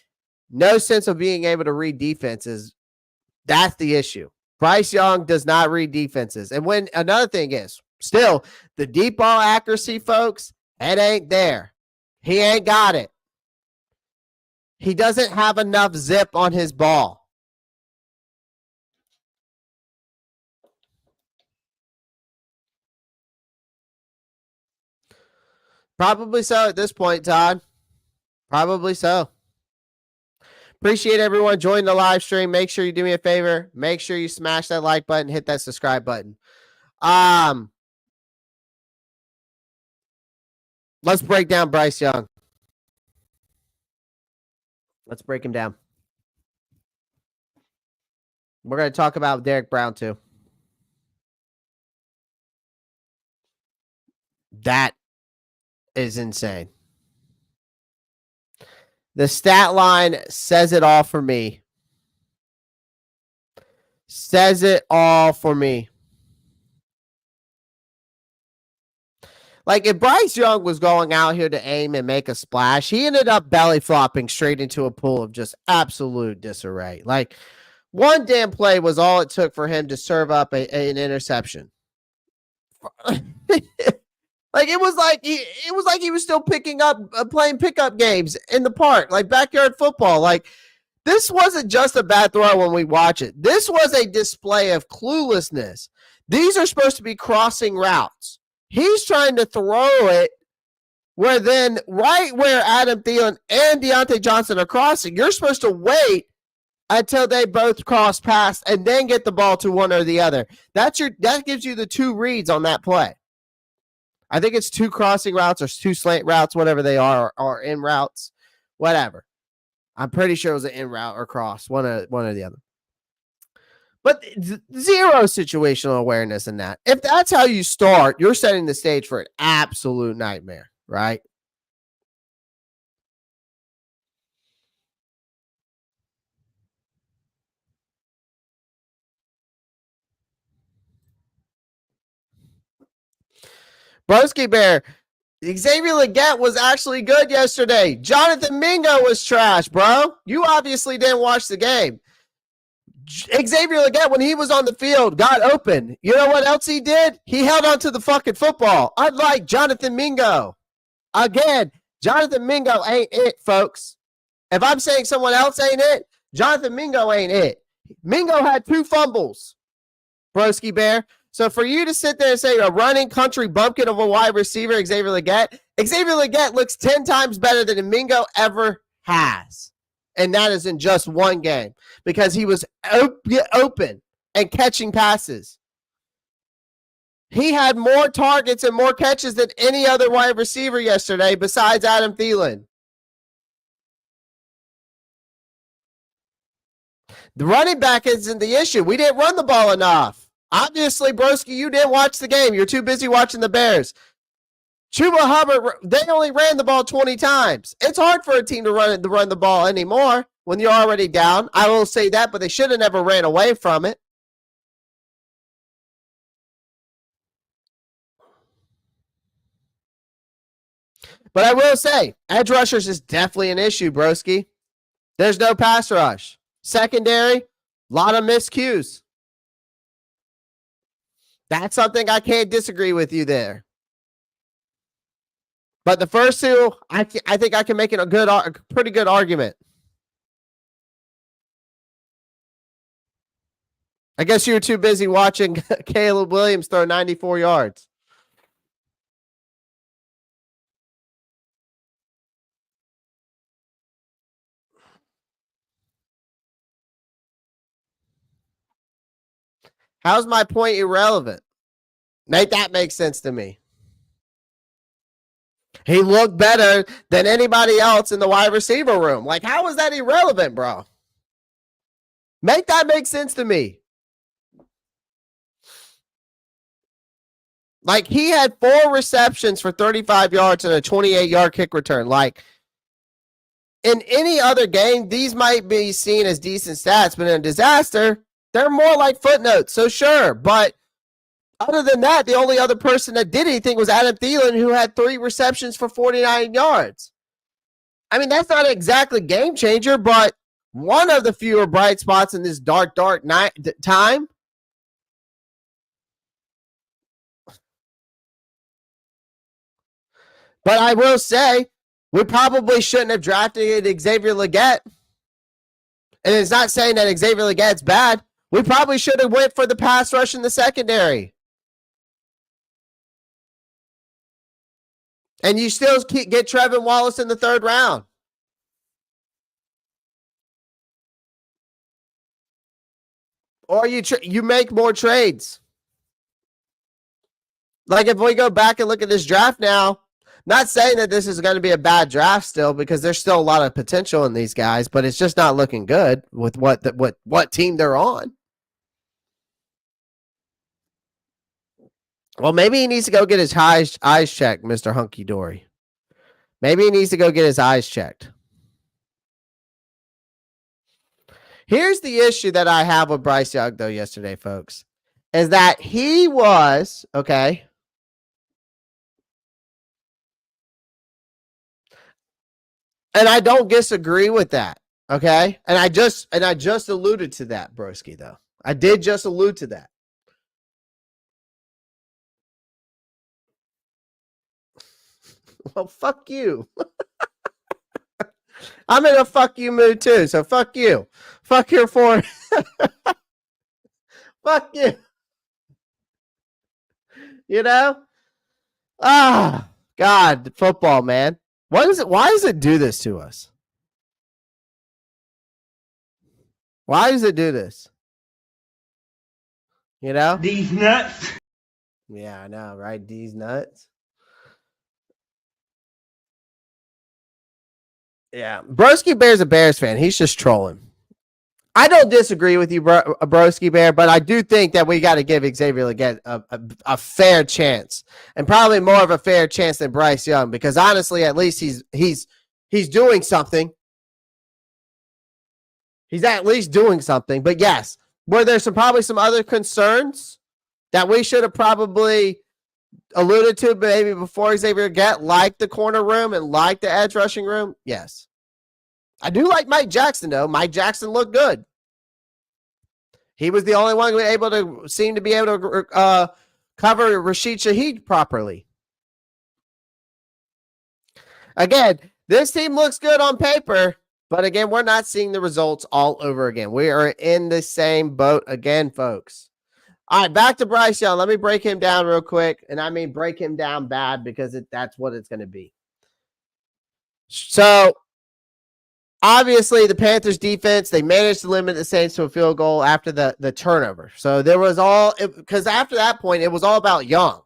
no sense of being able to read defenses. That's the issue. Bryce Young does not read defenses. And when another thing is, Still, the deep ball accuracy, folks, it ain't there. He ain't got it. He doesn't have enough zip on his ball. Probably so at this point, Todd. Probably so. Appreciate everyone joining the live stream. Make sure you do me a favor. Make sure you smash that like button, hit that subscribe button. Let's break down Bryce Young. Let's break him down. We're going to talk about Derrick Brown too. That is insane. The stat line says it all for me. Says it all for me. Like, if Bryce Young was going out here to aim and make a splash, he ended up belly flopping straight into a pool of just absolute disarray. Like, one damn play was all it took for him to serve up an interception. Like, it was like he was still playing pickup games in the park, like backyard football. Like, this wasn't just a bad throw when we watch it. This was a display of cluelessness. These are supposed to be crossing routes. He's trying to throw it where then right where Adam Thielen and Deontay Johnson are crossing, you're supposed to wait until they both cross past and then get the ball to one or the other. That gives you the two reads on that play. I think it's two crossing routes or two slant routes, whatever they are, or in routes, whatever. I'm pretty sure it was an in route or cross, one or the other. But zero situational awareness in that. If that's how you start, you're setting the stage for an absolute nightmare, right? Broski Bear, Xavier Legette was actually good yesterday. Jonathan Mingo was trash, bro. You obviously didn't watch the game. Xavier Legette, when he was on the field, got open. You know what else he did? He held on to the fucking football, unlike Jonathan Mingo. Again, Jonathan Mingo ain't it, folks. If I'm saying someone else ain't it, Jonathan Mingo ain't it. Mingo had 2 fumbles, Broski Bear. So for you to sit there and say a running country bumpkin of a wide receiver, Xavier Legette looks 10 times better than Mingo ever has. And that is in just one game because he was open and catching passes. He had more targets and more catches than any other wide receiver yesterday besides Adam Thielen. The running back isn't the issue. We didn't run the ball enough. Obviously, Broski, you didn't watch the game. You're too busy watching the Bears. Chuba Hubbard, they only ran the ball 20 times. It's hard for a team to run the ball anymore when you're already down. I will say that, but they should have never ran away from it. But I will say, edge rushers is definitely an issue, Broski. There's no pass rush. Secondary, a lot of miscues. That's something I can't disagree with you there. But the first two, I think I can make it a pretty good argument. I guess you were too busy watching Caleb Williams throw 94 yards. How's my point irrelevant? Nate, that makes sense to me. He looked better than anybody else in the wide receiver room. Like, how is that irrelevant, bro? Make that make sense to me. Like, he had 4 receptions for 35 yards and a 28-yard kick return. Like, in any other game, these might be seen as decent stats, but in a disaster, they're more like footnotes. So, sure, but other than that, the only other person that did anything was Adam Thielen, who had 3 receptions for 49 yards. I mean, that's not exactly game changer, but one of the fewer bright spots in this dark night time. But I will say, we probably shouldn't have drafted Xavier Legette. And it's not saying that Xavier Legette's bad. We probably should have went for the pass rush in the secondary. And you still get Trevin Wallace in the 3rd round. Or you make more trades. Like if we go back and look at this draft now, not saying that this is going to be a bad draft still, because there's still a lot of potential in these guys, but it's just not looking good with what team they're on. Well, maybe he needs to go get his eyes checked, Mr. Hunky Dory. Maybe he needs to go get his eyes checked. Here's the issue that I have with Bryce Young, though, yesterday, folks, is that he was, okay, and I don't disagree with that, okay? And I just alluded to that, broski, though. I did just allude to that. Well, fuck you. I'm in a fuck you mood too, so fuck you. Fuck your foreign. Fuck you. You know? Ah, God, football, man. What is it? Why does it do this to us? Why does it do this? You know? These nuts. Yeah, I know, right? These nuts. Yeah. Broski Bear's a Bears fan. He's just trolling. I don't disagree with you, Broski Bear, but I do think that we got to give Xavier Legette a fair chance, and probably more of a fair chance than Bryce Young, because honestly, at least he's doing something. He's at least doing something. But yes, were there probably some other concerns that we should have probably alluded to maybe before Xavier Legette, like the corner room and like the edge rushing room? Yes. I do like Mike Jackson, though. Mike Jackson looked good. He was the only one who seemed to be able to cover Rashid Shaheed properly. Again, this team looks good on paper, but again, we're not seeing the results all over again. We are in the same boat again, folks. All right, back to Bryce Young. Let me break him down real quick, and I mean break him down bad, because that's what it's going to be. So, obviously, the Panthers defense, they managed to limit the Saints to a field goal after the turnover. So there was because after that point, it was all about Young.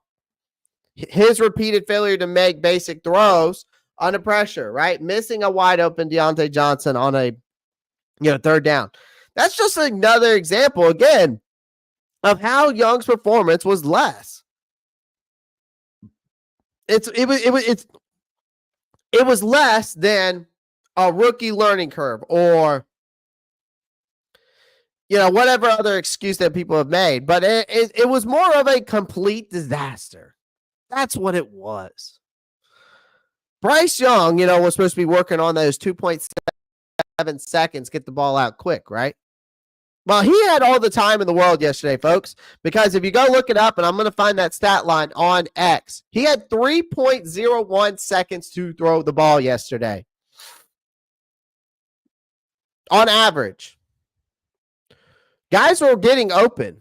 His repeated failure to make basic throws under pressure, right? Missing a wide open Deontay Johnson on a 3rd down. That's just another example, again, of how Young's performance was less. It was less than a rookie learning curve, or whatever other excuse that people have made, but it was more of a complete disaster. That's what it was. Bryce Young, was supposed to be working on those 2.7 seconds, get the ball out quick, right? Well, he had all the time in the world yesterday, folks, because if you go look it up, and I'm going to find that stat line on X, he had 3.01 seconds to throw the ball yesterday. On average. Guys were getting open.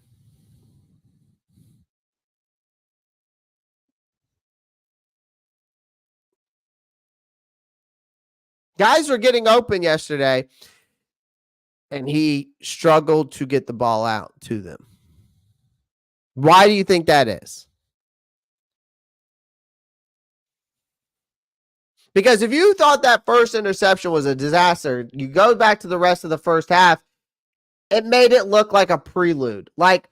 Guys were getting open yesterday, and he struggled to get the ball out to them. Why do you think that is? Because if you thought that first interception was a disaster, you go back to the rest of the first half, it made it look like a prelude. Like,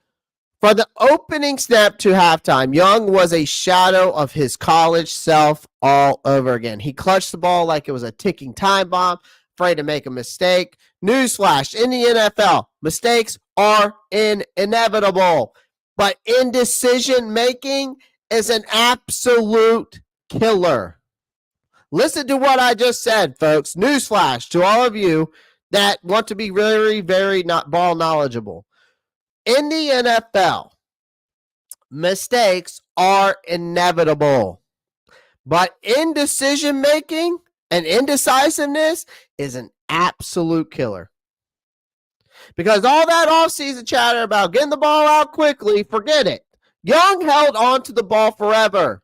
for the opening snap to halftime, Young was a shadow of his college self all over again. He clutched the ball like it was a ticking time bomb, afraid to make a mistake. Newsflash, in the NFL, mistakes are inevitable. But indecision-making is an absolute killer. Listen to what I just said, folks. Newsflash to all of you that want to be very, very not ball knowledgeable. In the NFL, mistakes are inevitable. But indecision making and indecisiveness is an absolute killer. Because all that offseason chatter about getting the ball out quickly, forget it. Young held on to the ball forever.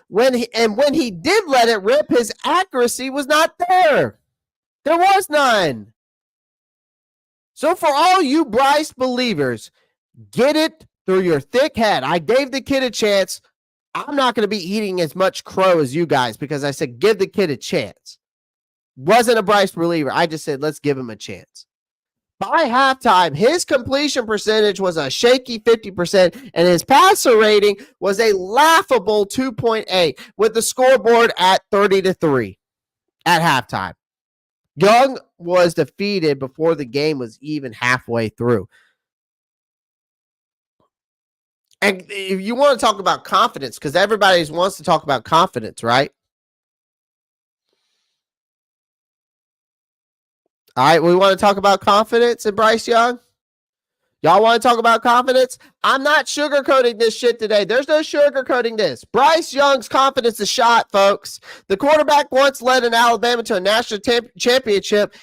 When he did let it rip, his accuracy was not there. There was none. So for all you Bryce believers, get it through your thick head. I gave the kid a chance. I'm not going to be eating as much crow as you guys because I said give the kid a chance. Wasn't a Bryce believer. I just said let's give him a chance. By halftime, his completion percentage was a shaky 50%, and his passer rating was a laughable 2.8 with the scoreboard at 30-3 at halftime. Young was defeated before the game was even halfway through. And if you want to talk about confidence, because everybody wants to talk about confidence, right? All right, we want to talk about confidence in Bryce Young? Y'all want to talk about confidence? I'm not sugarcoating this shit today. There's no sugarcoating this. Bryce Young's confidence is shot, folks. The quarterback once led in Alabama to a national championship.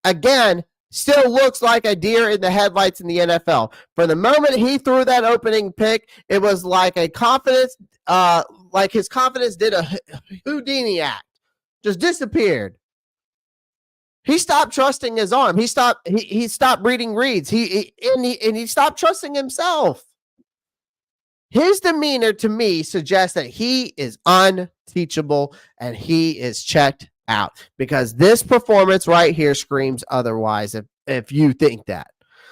Again, still looks like a deer in the headlights in the NFL. For the moment he threw that opening pick, it was like a confidence, like his confidence did a Houdini act. Just disappeared. He stopped trusting his arm. He stopped reading reads. He stopped trusting himself. His demeanor to me suggests that he is unteachable and he is checked out because this performance right here screams otherwise. If you think that,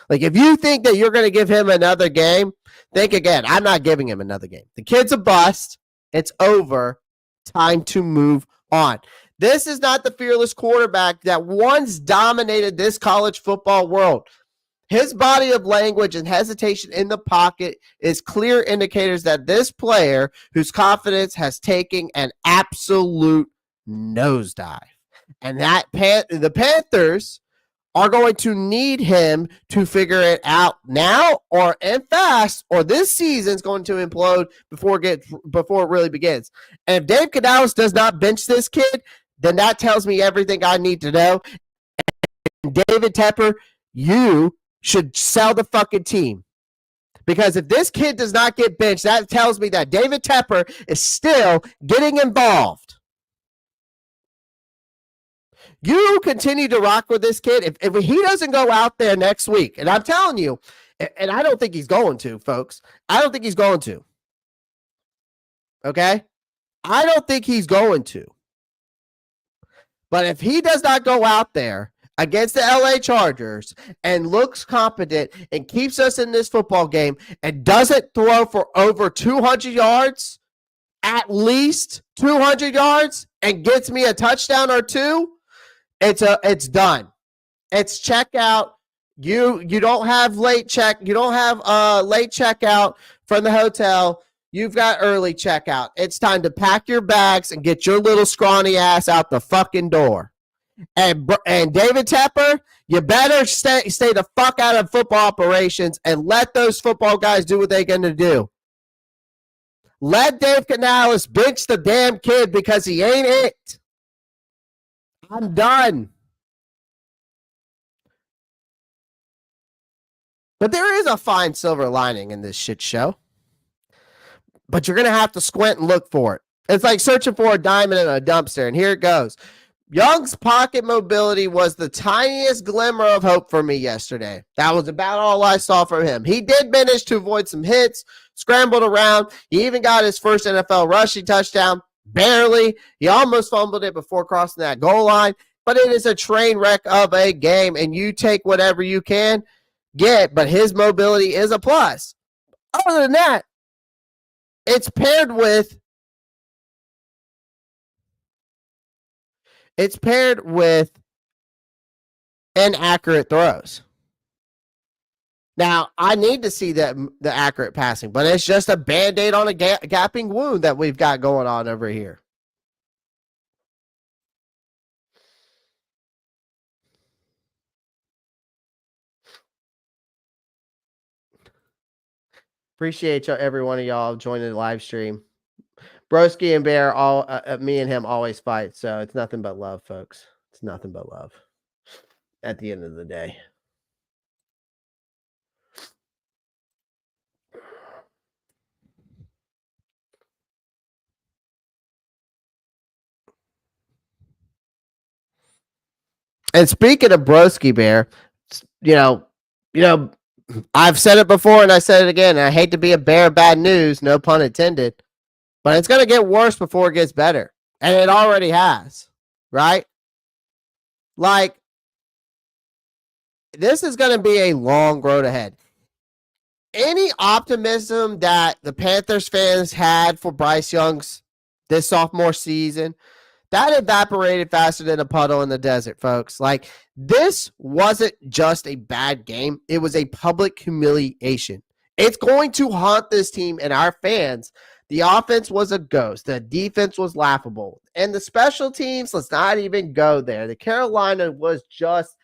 like if you think that you're going to give him another game, think again. I'm not giving him another game. The kid's a bust. It's over. Time to move on. This is not the fearless quarterback that once dominated this college football world. His body of language and hesitation in the pocket is clear indicators that this player whose confidence has taken an absolute nosedive. And that the Panthers are going to need him to figure it out now or and fast, or this season's going to implode before it really begins. And if Dave Canales does not bench this kid, then that tells me everything I need to know. And David Tepper, you should sell the fucking team. Because if this kid does not get benched, that tells me that David Tepper is still getting involved. You continue to rock with this kid. If he doesn't go out there next week, and I'm telling you, and I don't think he's going to, folks. I don't think he's going to. Okay? I don't think he's going to. But if he does not go out there against the LA Chargers and looks competent and keeps us in this football game and doesn't throw for over 200 yards, at least 200 yards, and gets me a touchdown or two, it's done. It's checkout. You don't have late check. You don't have late checkout from the hotel. You've got early checkout. It's time to pack your bags and get your little scrawny ass out the fucking door. And David Tepper, you better stay the fuck out of football operations and let those football guys do what they're going to do. Let Dave Canales bench the damn kid because he ain't it. I'm done. But there is a fine silver lining in this shit show. But you're going to have to squint and look for it. It's like searching for a diamond in a dumpster, and here it goes. Young's pocket mobility was the tiniest glimmer of hope for me yesterday. That was about all I saw from him. He did manage to avoid some hits, scrambled around. He even got his first NFL rushing touchdown, barely. He almost fumbled it before crossing that goal line, but it is a train wreck of a game, and you take whatever you can get, but his mobility is a plus. Other than that, it's paired with inaccurate throws. Now, I need to see the accurate passing, but it's just a Band-Aid on a gaping wound that we've got going on over here. Appreciate every one of y'all joining the live stream. Broski and Bear, me and him always fight. So it's nothing but love, folks. It's nothing but love at the end of the day. And speaking of Broski Bear, you know, I've said it before and I said it again. I hate to be a bear of bad news, no pun intended, but it's going to get worse before it gets better. And it already has, right? Like, this is going to be a long road ahead. Any optimism that the Panthers fans had for Bryce Young's this sophomore season, that evaporated faster than a puddle in the desert, folks. Like, this wasn't just a bad game. It was a public humiliation. It's going to haunt this team and our fans. The offense was a ghost. The defense was laughable. And the special teams, let's not even go there. The Carolina was just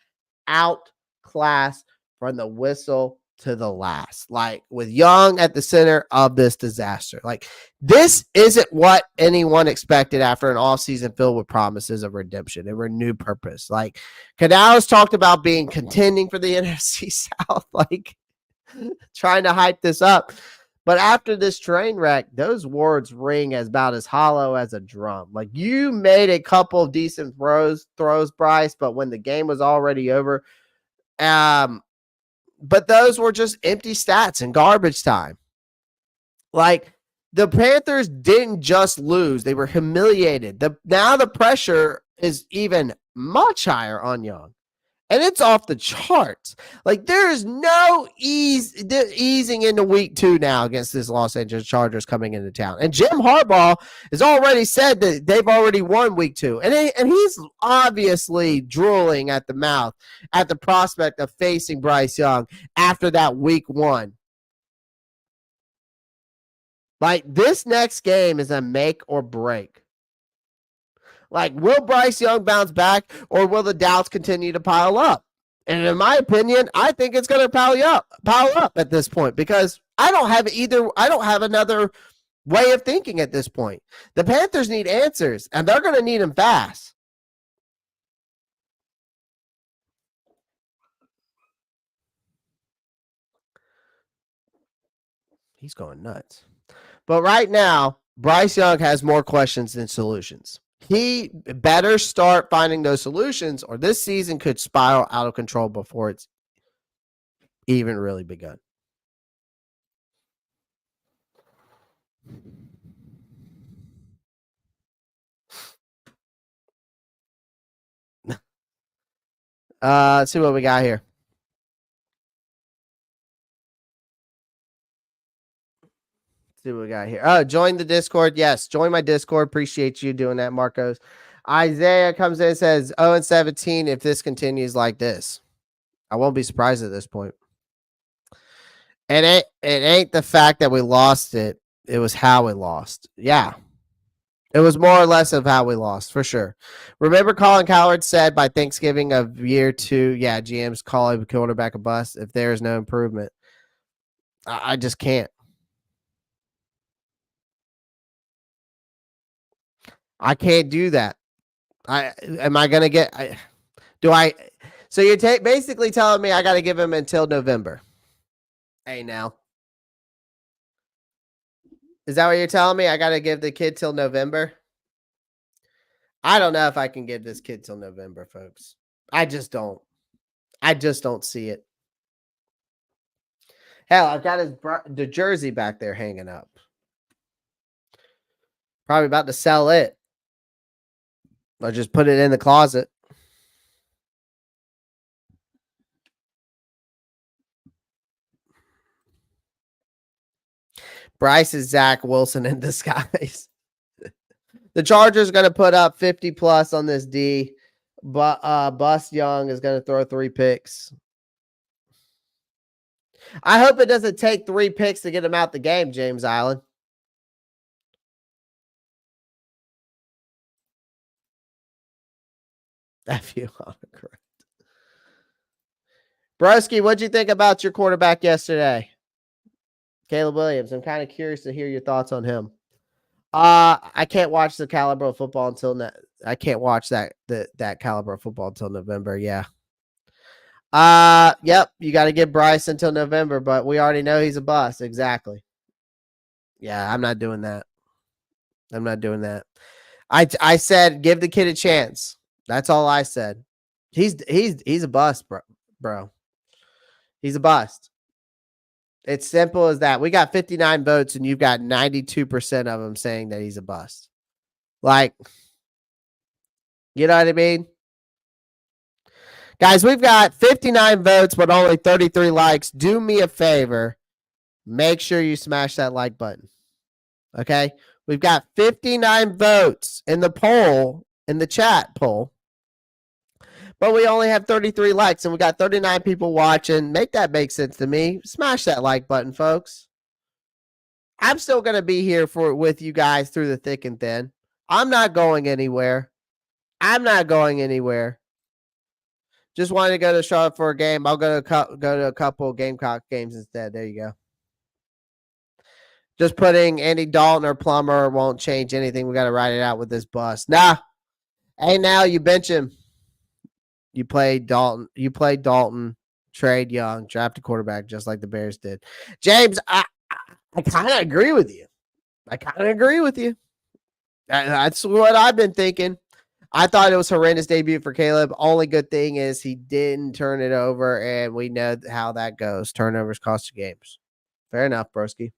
outclassed from the whistle to the last, like with Young at the center of this disaster. Like, this isn't what anyone expected after an offseason filled with promises of redemption and renewed purpose. Like, Canales talked about being contending for the NFC South, like trying to hype this up. But after this train wreck, those words ring as about as hollow as a drum. Like, you made a couple of decent throws, Bryce, but when the game was already over, but those were just empty stats and garbage time. Like, the Panthers didn't just lose. They were humiliated. Now the pressure is even much higher on Young. And it's off the charts. Like, there is no easing into week 2 now against this Los Angeles Chargers coming into town. And Jim Harbaugh has already said that they've already won week 2. And he's obviously drooling at the mouth at the prospect of facing Bryce Young after that week 1. Like, this next game is a make or break. Like, will Bryce Young bounce back, or will the doubts continue to pile up? And in my opinion, I think it's going to pile up at this point, because I don't have another way of thinking at this point. The Panthers need answers, and they're going to need them fast. He's going nuts. But right now, Bryce Young has more questions than solutions. He better start finding those solutions, or this season could spiral out of control before it's even really begun. Let's see what we got here. See what we got here. Oh, join the Discord. Yes, join my Discord. Appreciate you doing that, Marcos. Isaiah comes in and says 0-17 if this continues like this. I won't be surprised at this point. And it ain't the fact that we lost it. It was how we lost. Yeah. It was more or less of how we lost, for sure. Remember Colin Cowherd said by Thanksgiving of year 2, yeah, GM's call a quarterback a bust if there is no improvement. I just can't. I can't do that. Am I going to get so you're basically telling me I got to give him until November. Hey, now. Is that what you're telling me? I got to give the kid till November? I don't know if I can give this kid till November, folks. I just don't see it. Hell, I've got the jersey back there hanging up. Probably about to sell it. Or just put it in the closet. Bryce is Zach Wilson in disguise. The Chargers are going to put up 50 plus on this D. But Bus Young is going to throw 3 picks. I hope it doesn't take 3 picks to get him out the game, James Island. F you autocorrect. Broski, what'd you think about your quarterback yesterday? Caleb Williams. I'm kind of curious to hear your thoughts on him. I can't watch the caliber of football until I can't watch that caliber of football until November. Yeah. Yep. You got to get Bryce until November, but we already know he's a bust. Exactly. Yeah, I'm not doing that. I'm not doing that. I said give the kid a chance. That's all I said. He's a bust, bro. He's a bust. It's simple as that. We got 59 votes and you've got 92% of them saying that he's a bust. Like, you know what I mean? Guys, we've got 59 votes, but only 33 likes. Do me a favor. Make sure you smash that like button. Okay? We've got 59 votes in the poll, in the chat poll. But we only have 33 likes, and we got 39 people watching. Make that make sense to me. Smash that like button, folks. I'm still going to be here with you guys through the thick and thin. I'm not going anywhere. I'm not going anywhere. Just wanted to go to Charlotte for a game. I'll go to a couple Gamecock games instead. There you go. Just putting Andy Dalton or Plummer won't change anything. We got to ride it out with this bus. Nah. Hey, now you bench him. You play Dalton. You play Dalton, trade Young, draft a quarterback just like the Bears did. James, I kind of agree with you. That's what I've been thinking. I thought it was a horrendous debut for Caleb. Only good thing is he didn't turn it over, and we know how that goes. Turnovers cost you games. Fair enough, broski.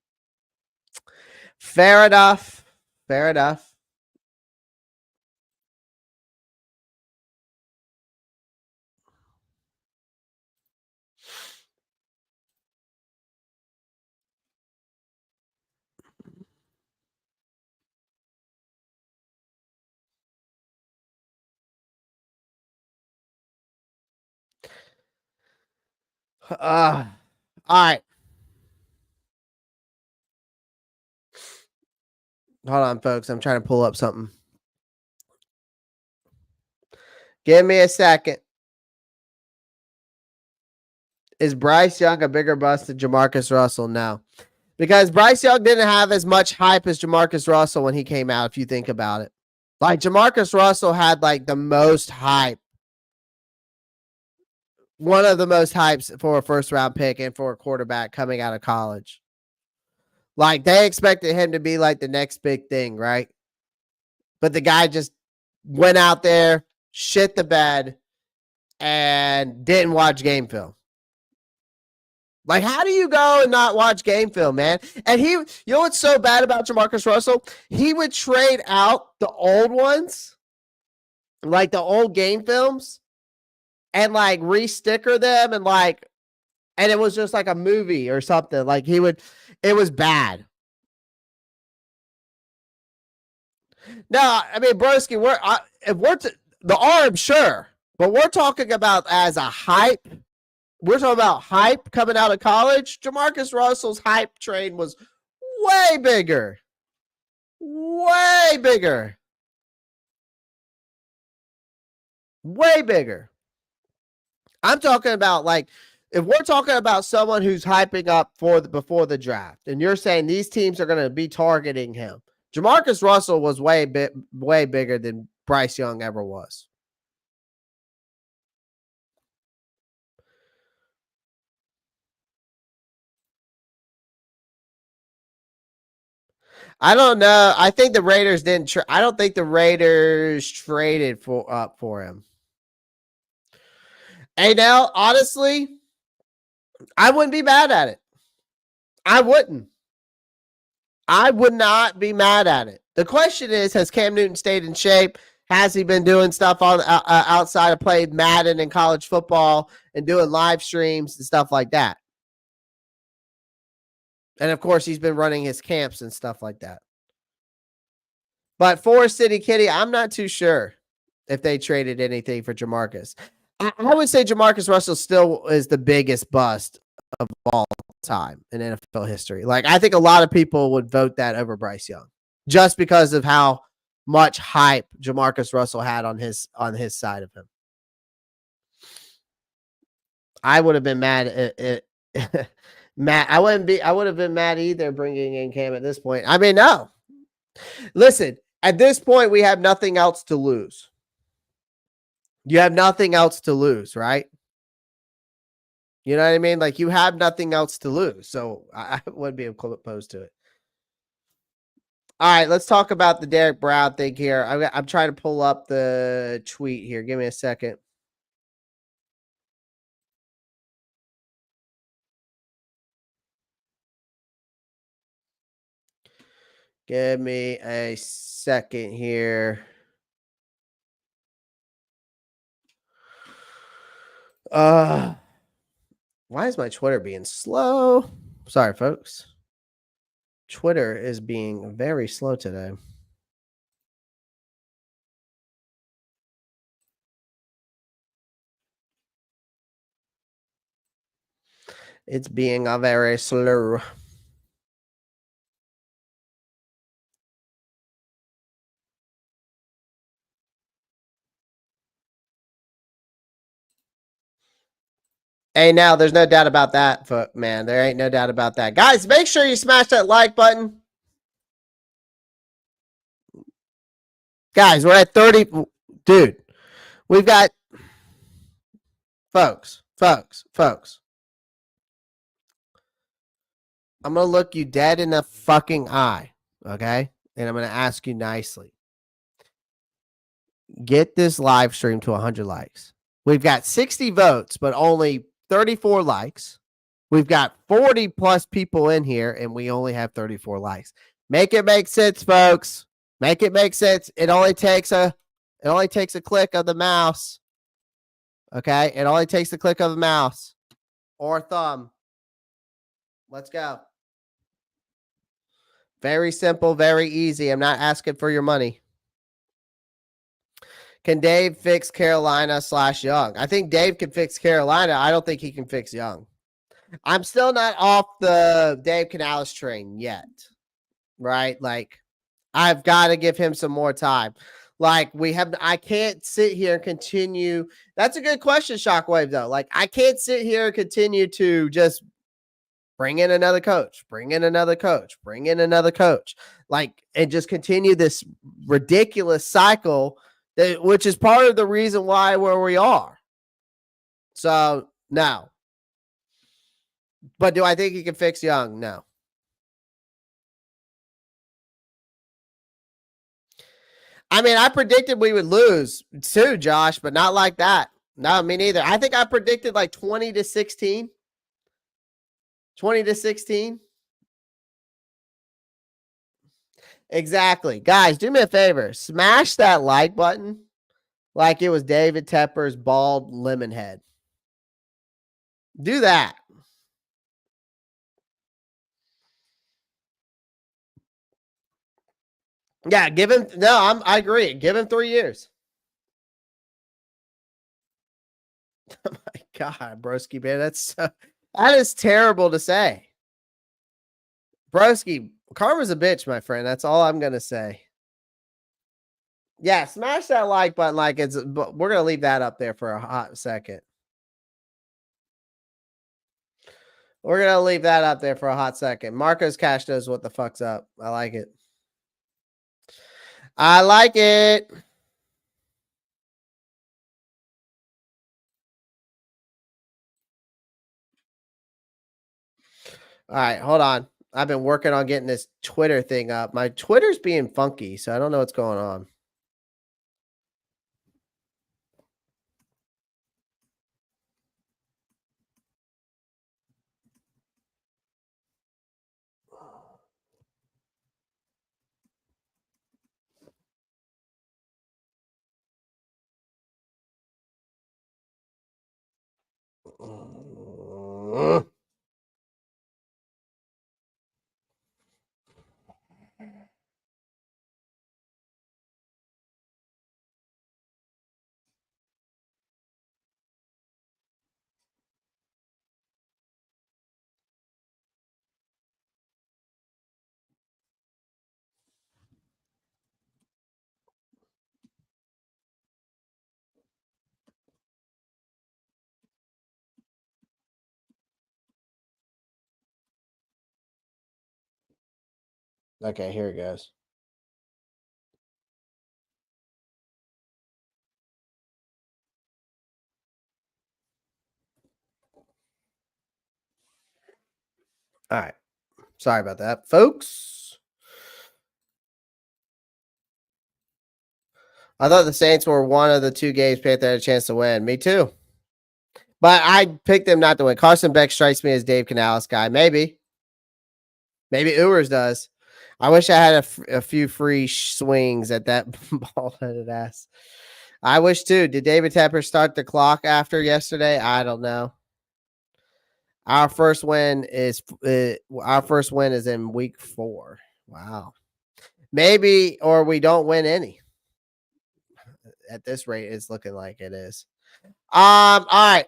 Fair enough. All right. Hold on, folks. I'm trying to pull up something. Give me a second. Is Bryce Young a bigger bust than Jamarcus Russell? No. Because Bryce Young didn't have as much hype as Jamarcus Russell when he came out, if you think about it. Like, Jamarcus Russell had, like, the most hype. One of the most hypes for a first-round pick and for a quarterback coming out of college. Like, they expected him to be, like, the next big thing, right? But the guy just went out there, shit the bed, and didn't watch game film. Like, how do you go and not watch game film, man? And you know what's so bad about Jamarcus Russell? He would trade out the old ones, like the old game films, and like re-sticker them and it was just like a movie or something. Like it was bad. No, I mean, broski, the arm, sure, but we're talking about as a hype. We're talking about hype coming out of college. Jamarcus Russell's hype train was way bigger. Way bigger. Way bigger. I'm talking about, like, if we're talking about someone who's hyping up before the draft, and you're saying these teams are going to be targeting him, Jamarcus Russell was way bigger than Bryce Young ever was. I don't know. I think the Raiders didn't. I don't think the Raiders traded for him. Hey, now, honestly, I wouldn't be mad at it. I wouldn't. I would not be mad at it. The question is, has Cam Newton stayed in shape? Has he been doing stuff on outside of playing Madden and college football and doing live streams and stuff like that? And, of course, he's been running his camps and stuff like that. But for City Kitty, I'm not too sure if they traded anything for Jamarcus. I would say Jamarcus Russell still is the biggest bust of all time in NFL history. Like, I think a lot of people would vote that over Bryce Young just because of how much hype Jamarcus Russell had on his side of him. I would have been mad at Matt. I would have been mad either bringing in Cam at this point. I mean, no. Listen, at this point, we have nothing else to lose. You have nothing else to lose, right? You know what I mean? Like, you have nothing else to lose. So I wouldn't be opposed to it. All right, let's talk about the Derrick Brown thing here. I'm trying to pull up the tweet here. Give me a second. Give me a second here. Why is my Twitter being slow? Sorry, folks. Twitter is being very slow today. It's being a very slow. Hey, now there's no doubt about that, man. There ain't no doubt about that. Guys, make sure you smash that like button. Guys, we're at 30. Dude, we've got folks. I'm going to look you dead in the fucking eye, okay? And I'm going to ask you nicely. Get this live stream to 100 likes. We've got 60 votes, but only 34 likes. We've got 40 plus people in here, and we only have 34 likes. Make it make sense, folks. Make it make sense. It only takes a click of the mouse. Okay? It only takes a click of the mouse or thumb. Let's go. Very simple, very easy. I'm not asking for your money. Can Dave fix Carolina / Young? I think Dave can fix Carolina. I don't think he can fix Young. I'm still not off the Dave Canales train yet. Right? Like, I've got to give him some more time. Like, I can't sit here and continue. That's a good question, Shockwave, though. Like, I can't sit here and continue to just bring in another coach, bring in another coach, bring in another coach, like, and just continue this ridiculous cycle, which is part of the reason why where we are. So, no. But do I think he can fix Young? No. I mean, I predicted we would lose too, Josh, but not like that. No, me neither. I think I predicted like 20-16. 20-16. Exactly. Guys, do me a favor. Smash that like button like it was David Tepper's bald lemon head. Do that. Yeah, give him. No, I agree. Give him 3 years. Oh my God, broski, man, that is terrible to say. Broski, karma's a bitch, my friend. That's all I'm gonna say. Yeah, smash that like button like it's. But we're gonna leave that up there for a hot second. We're gonna leave that up there for a hot second. Marcos Cash knows what the fuck's up. I like it. I like it. All right, hold on. I've been working on getting this Twitter thing up. My Twitter's being funky, so I don't know what's going on. Okay, here it goes. All right. Sorry about that, folks. I thought the Saints were one of the two games Panther had a chance to win. Me too. But I picked them not to win. Carson Beck strikes me as Dave Canales guy. Maybe. Maybe Ewers does. I wish I had a few free swings at that ball-headed ass. I wish too. Did David Tepper start the clock after yesterday? I don't know. Our first win is in week 4. Wow. Maybe, or we don't win any. At this rate, it's looking like it is. All right.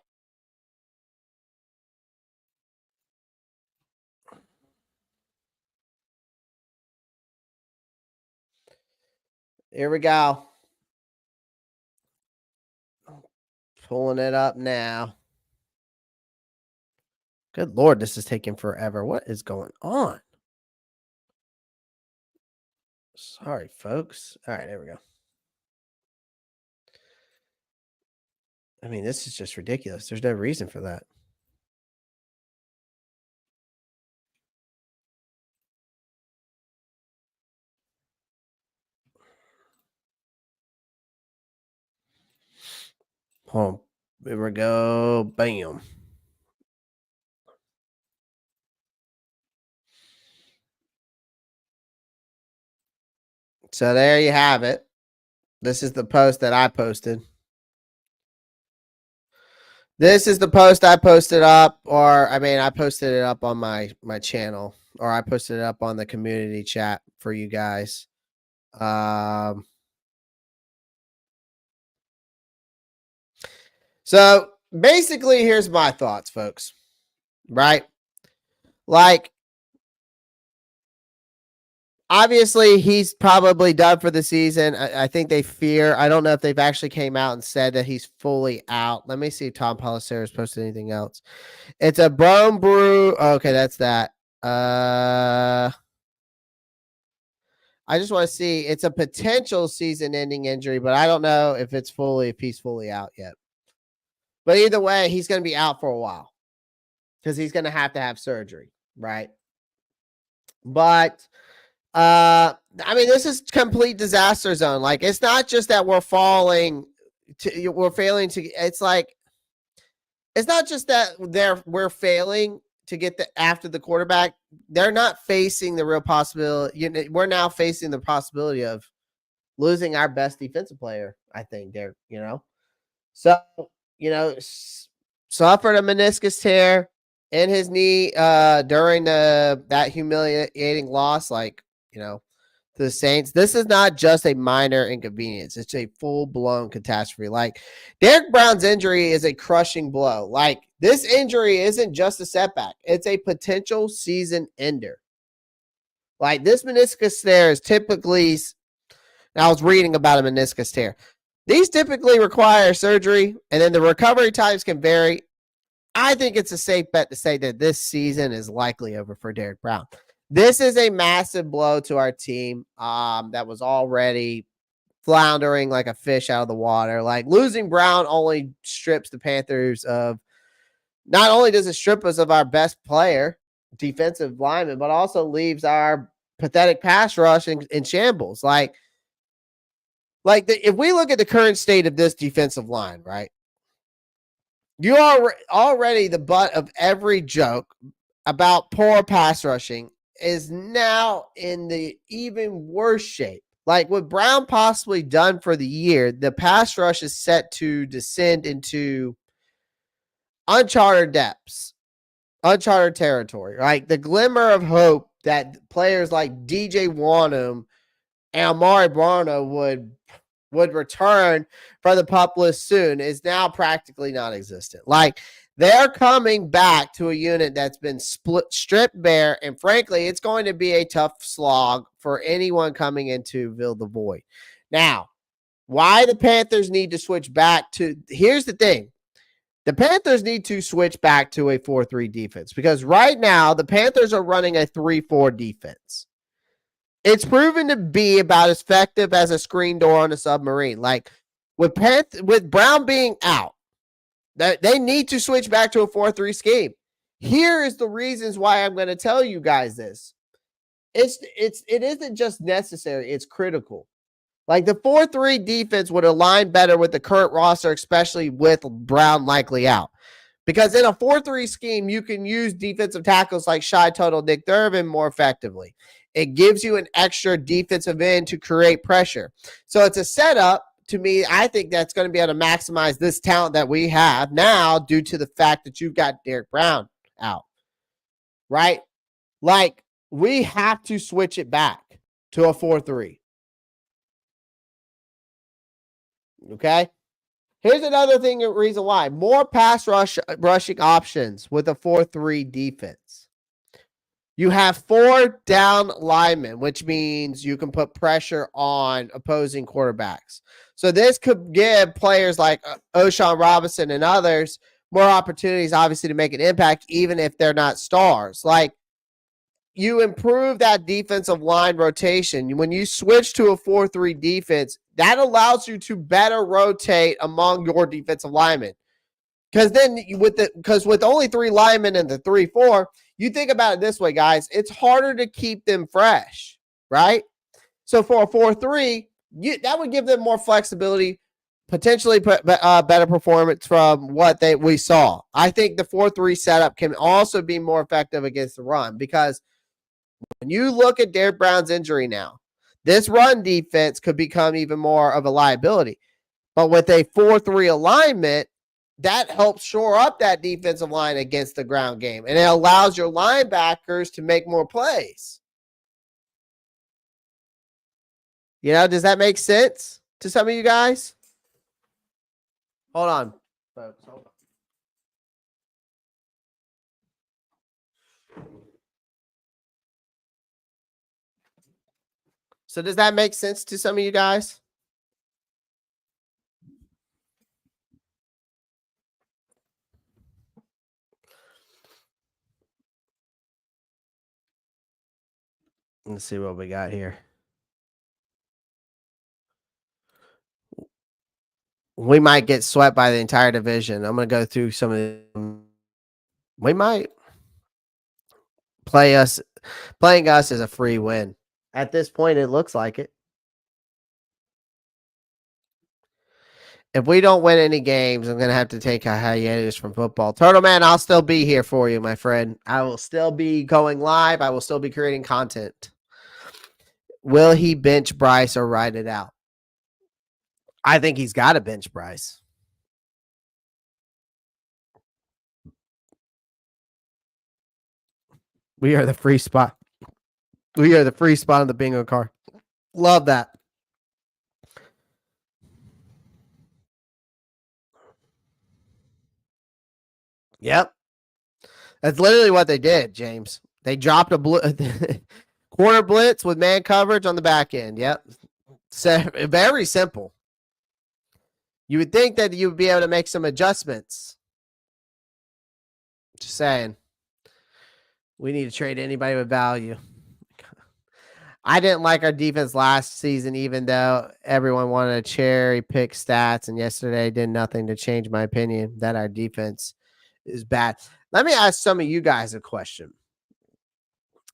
Here we go. Pulling it up now. Good Lord, this is taking forever. What is going on? Sorry, folks. All right, there we go. I mean, this is just ridiculous. There's no reason for that. Hold on. Here we go. Bam. So there you have it. This is the post that I posted. This is the post I posted up, or I posted it up on my channel, or I posted it up on the community chat for you guys. So basically, here's my thoughts, folks. Right? Like, obviously, he's probably done for the season. I think they fear. I don't know if they've actually came out and said that he's fully out. Let me see if Tom Pelisseri's posted anything else. It's a bone brew. Okay, that's that. I just want to see. It's a potential season-ending injury, but I don't know if he's fully out yet. But either way, he's going to be out for a while because he's going to have surgery, right? But this is complete disaster zone. Like, it's not just that we're failing to. It's like, it's not just that we're failing to get after the quarterback. They're not facing the real possibility. We're now facing the possibility of losing our best defensive player. I think so. Suffered a meniscus tear in his knee during that humiliating loss, to the Saints. This is not just a minor inconvenience. It's a full-blown catastrophe. Like, Derrick Brown's injury is a crushing blow. Like, this injury isn't just a setback. It's a potential season ender. Like, this meniscus tear is typically, I was reading about a meniscus tear. These typically require surgery, and then the recovery times can vary. I think it's a safe bet to say that this season is likely over for Derrick Brown. This is a massive blow to our team that was already floundering like a fish out of the water. Like, losing Brown only strips the Panthers of, not only does it strip us of our best player, defensive lineman, but also leaves our pathetic pass rush in shambles. If we look at the current state of this defensive line, right? You are already the butt of every joke about poor pass rushing is now in the even worse shape. Like, what Brown possibly done for the year, the pass rush is set to descend into uncharted depths, uncharted territory. Like, the glimmer of hope that players like DJ Wanham and Amari Barno would return from the pup list soon is now practically non-existent. Like, they're coming back to a unit that's been stripped bare, and frankly, it's going to be a tough slog for anyone coming in to fill the void. Now, why the Panthers need to switch back to – here's the thing. The Panthers need to switch back to a 4-3 defense because right now the Panthers are running a 3-4 defense. It's proven to be about as effective as a screen door on a submarine. Like, with Brown being out, that they need to switch back to a 4-3 scheme. Here is the reasons why I'm going to tell you guys this. It isn't just necessary, it's critical. Like the 4-3 defense would align better with the current roster, especially with Brown likely out. Because in a 4-3 scheme, you can use defensive tackles like Shy Total, Nick Durbin more effectively. It gives you an extra defensive end to create pressure. So it's a setup. To me, I think that's going to be able to maximize this talent that we have now due to the fact that you've got Derrick Brown out, right? Like, we have to switch it back to a 4-3. Okay? Here's another reason why. More pass rushing options with a 4-3 defense. You have 4 down linemen, which means you can put pressure on opposing quarterbacks. So this could give players like O'Shawn Robinson and others more opportunities, obviously, to make an impact, even if they're not stars. Like, you improve that defensive line rotation. When you switch to a 4-3 defense, that allows you to better rotate among your defensive linemen. Because then with only 3 linemen in the 3-4, you think about it this way, guys. It's harder to keep them fresh, right? So for a 4-3, that would give them more flexibility, potentially better performance from what we saw. I think the 4-3 setup can also be more effective against the run because when you look at Derrick Brown's injury now, this run defense could become even more of a liability. But with a 4-3 alignment, that helps shore up that defensive line against the ground game. And it allows your linebackers to make more plays. You know, does that make sense to some of you guys? Hold on, folks. Hold on. So does that make sense to some of you guys? Let's see what we got here. We might get swept by the entire division. I'm going to go through some of them. We might. Playing us is a free win. At this point, it looks like it. If we don't win any games, I'm going to have to take a hiatus from football. Turtle Man, I'll still be here for you, my friend. I will still be going live. I will still be creating content. Will he bench Bryce or ride it out? I think he's got to bench Bryce. We are the free spot. We are the free spot on the bingo card. Love that. Yep. That's literally what they did, James. They dropped a corner blitz with man coverage on the back end. Yep. So very simple. You would think that you would be able to make some adjustments. Just saying. We need to trade anybody with value. I didn't like our defense last season, even though everyone wanted to cherry pick stats. And yesterday did nothing to change my opinion that our defense is bad. Let me ask some of you guys a question.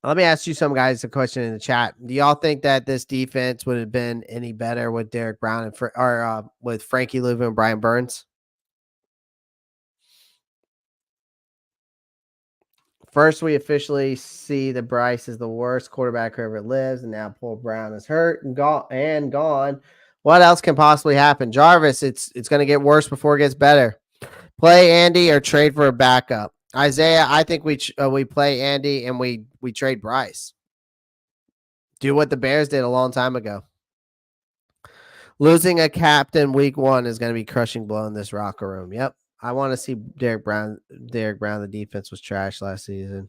Let me ask you some guys a question in the chat. Do y'all think that this defense would have been any better with Derrick Brown or with Frankie Louvu and Brian Burns? First, we officially see that Bryce is the worst quarterback who ever lives, and now poor Brown is hurt and gone. What else can possibly happen? Jarvis, it's going to get worse before it gets better. Play Andy or trade for a backup. Isaiah, I think we play Andy and we trade Bryce. Do what the Bears did a long time ago. Losing a captain week 1 is going to be crushing blow in this locker room. Yep. I want to see Derrick Brown. The defense was trash last season.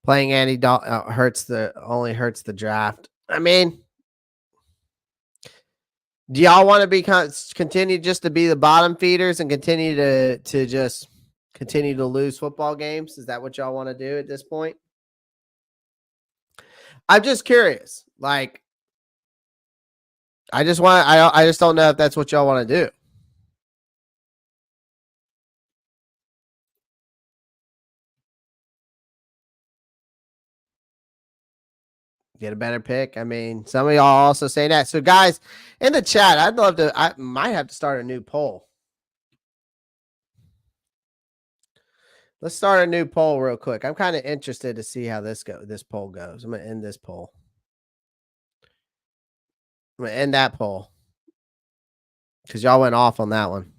Playing Andy only hurts the draft. I mean, do y'all want to continue just to be the bottom feeders and continue to just continue to lose football games? Is that what y'all want to do at this point? I'm just curious. Like, I just don't know if that's what y'all want to do. Get a better pick. I mean, some of y'all also saying that. So, guys, in the chat, I might have to start a new poll. Let's start a new poll real quick. I'm kind of interested to see how this poll goes. I'm going to end this poll. I'm going to end that poll because y'all went off on that one.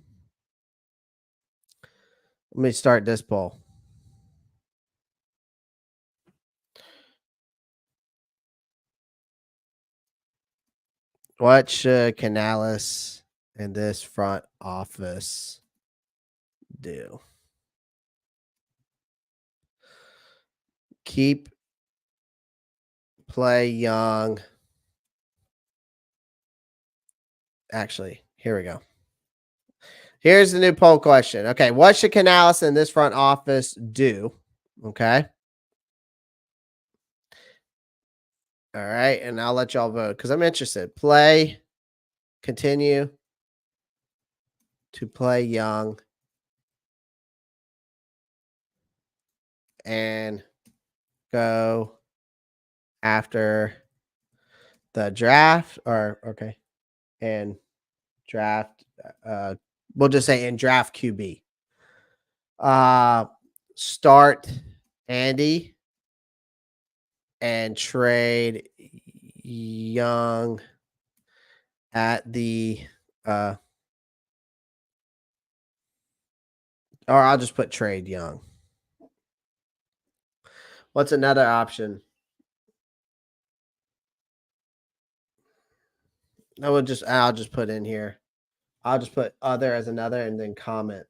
Let me start this poll. What should Canales and this front office do? Keep play Young. Actually, here we go. Here's the new poll question. Okay, what should Canales and this front office do? Okay. All right, and I'll let y'all vote because I'm interested. Play, continue to play Young, and go after the draft, or okay, and draft. We'll just say in draft QB. Start Andy and trade Young at the or I'll just put trade Young. What's another option? I'll just put in here. I'll just put other as another and then comment.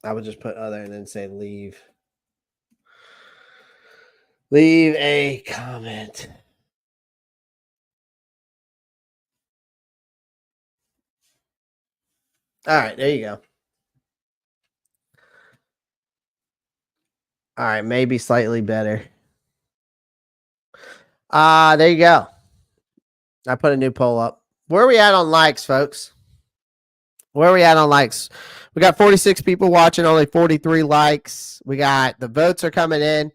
I would just put other and then say leave. Leave a comment. All right, there you go. All right, maybe slightly better. There you go. I put a new poll up. Where are we at on likes, folks? Where are we at on likes? We got 46 people watching, only 43 likes. We got the votes are coming in.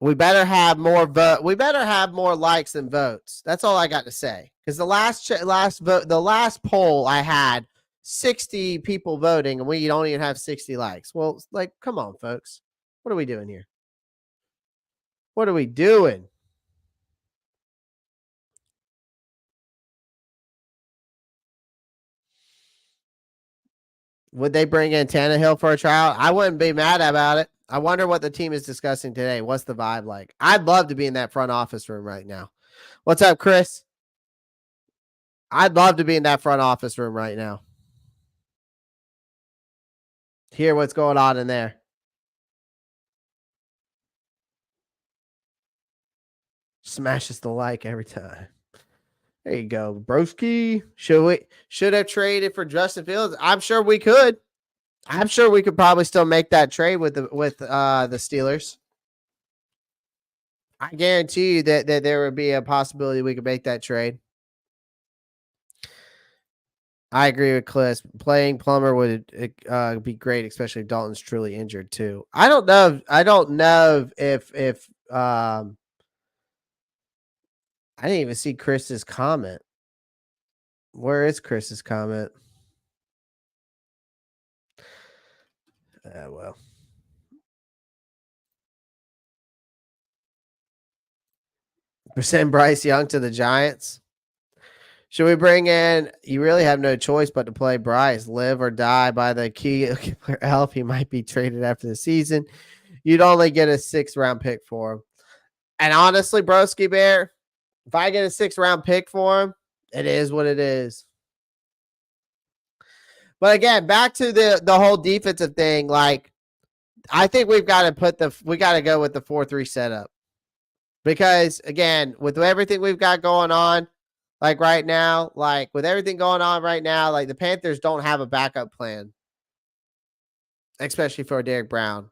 We better have more vote. We better have more likes than votes. That's all I got to say. Because the last poll I had 60 people voting, and we don't even have 60 likes. Well, like, come on, folks. What are we doing here? What are we doing? Would they bring in Tannehill for a trial? I wouldn't be mad about it. I wonder what the team is discussing today. What's the vibe like? I'd love to be in that front office room right now. What's up, Chris? I'd love to be in that front office room right now. Hear what's going on in there. Smashes the like every time. There you go, broski. Should have traded for Justin Fields? I'm sure we could. I'm sure we could probably still make that trade with the Steelers. I guarantee you that there would be a possibility we could make that trade. I agree with Cliff. Playing Plummer would be great, especially if Dalton's truly injured too. I don't know if I didn't even see Chris's comment. Where is Chris's comment? Well. Send Bryce Young to the Giants. Should we bring in? You really have no choice but to play Bryce. Live or die by the key help. He might be traded after the season. You'd only get a 6th round pick for him. And honestly, Broski Bear, if I get a 6th round pick for him, it is what it is. But again, back to the whole defensive thing. Like, I think we've got to go with the 4-3 setup. Because again, with everything we've got going on, like right now, like the Panthers don't have a backup plan, especially for Derrick Brown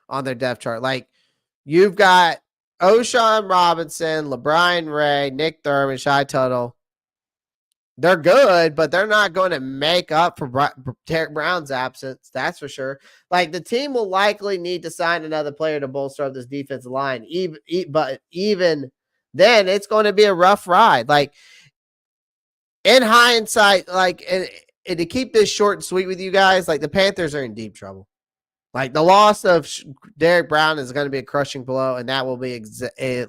on their depth chart. Like, you've got O'Shawn Robinson, LeBron Ray, Nick Thurman, Shy Tuttle, They're good, but they're not going to make up for Derrick Brown's absence. That's for sure. Like, the team will likely need to sign another player to bolster up this defensive line. But even then, it's going to be a rough ride. Like, in hindsight, like, and to keep this short and sweet with you guys, like, the Panthers are in deep trouble. Like, the loss of Derrick Brown is going to be a crushing blow, and that will be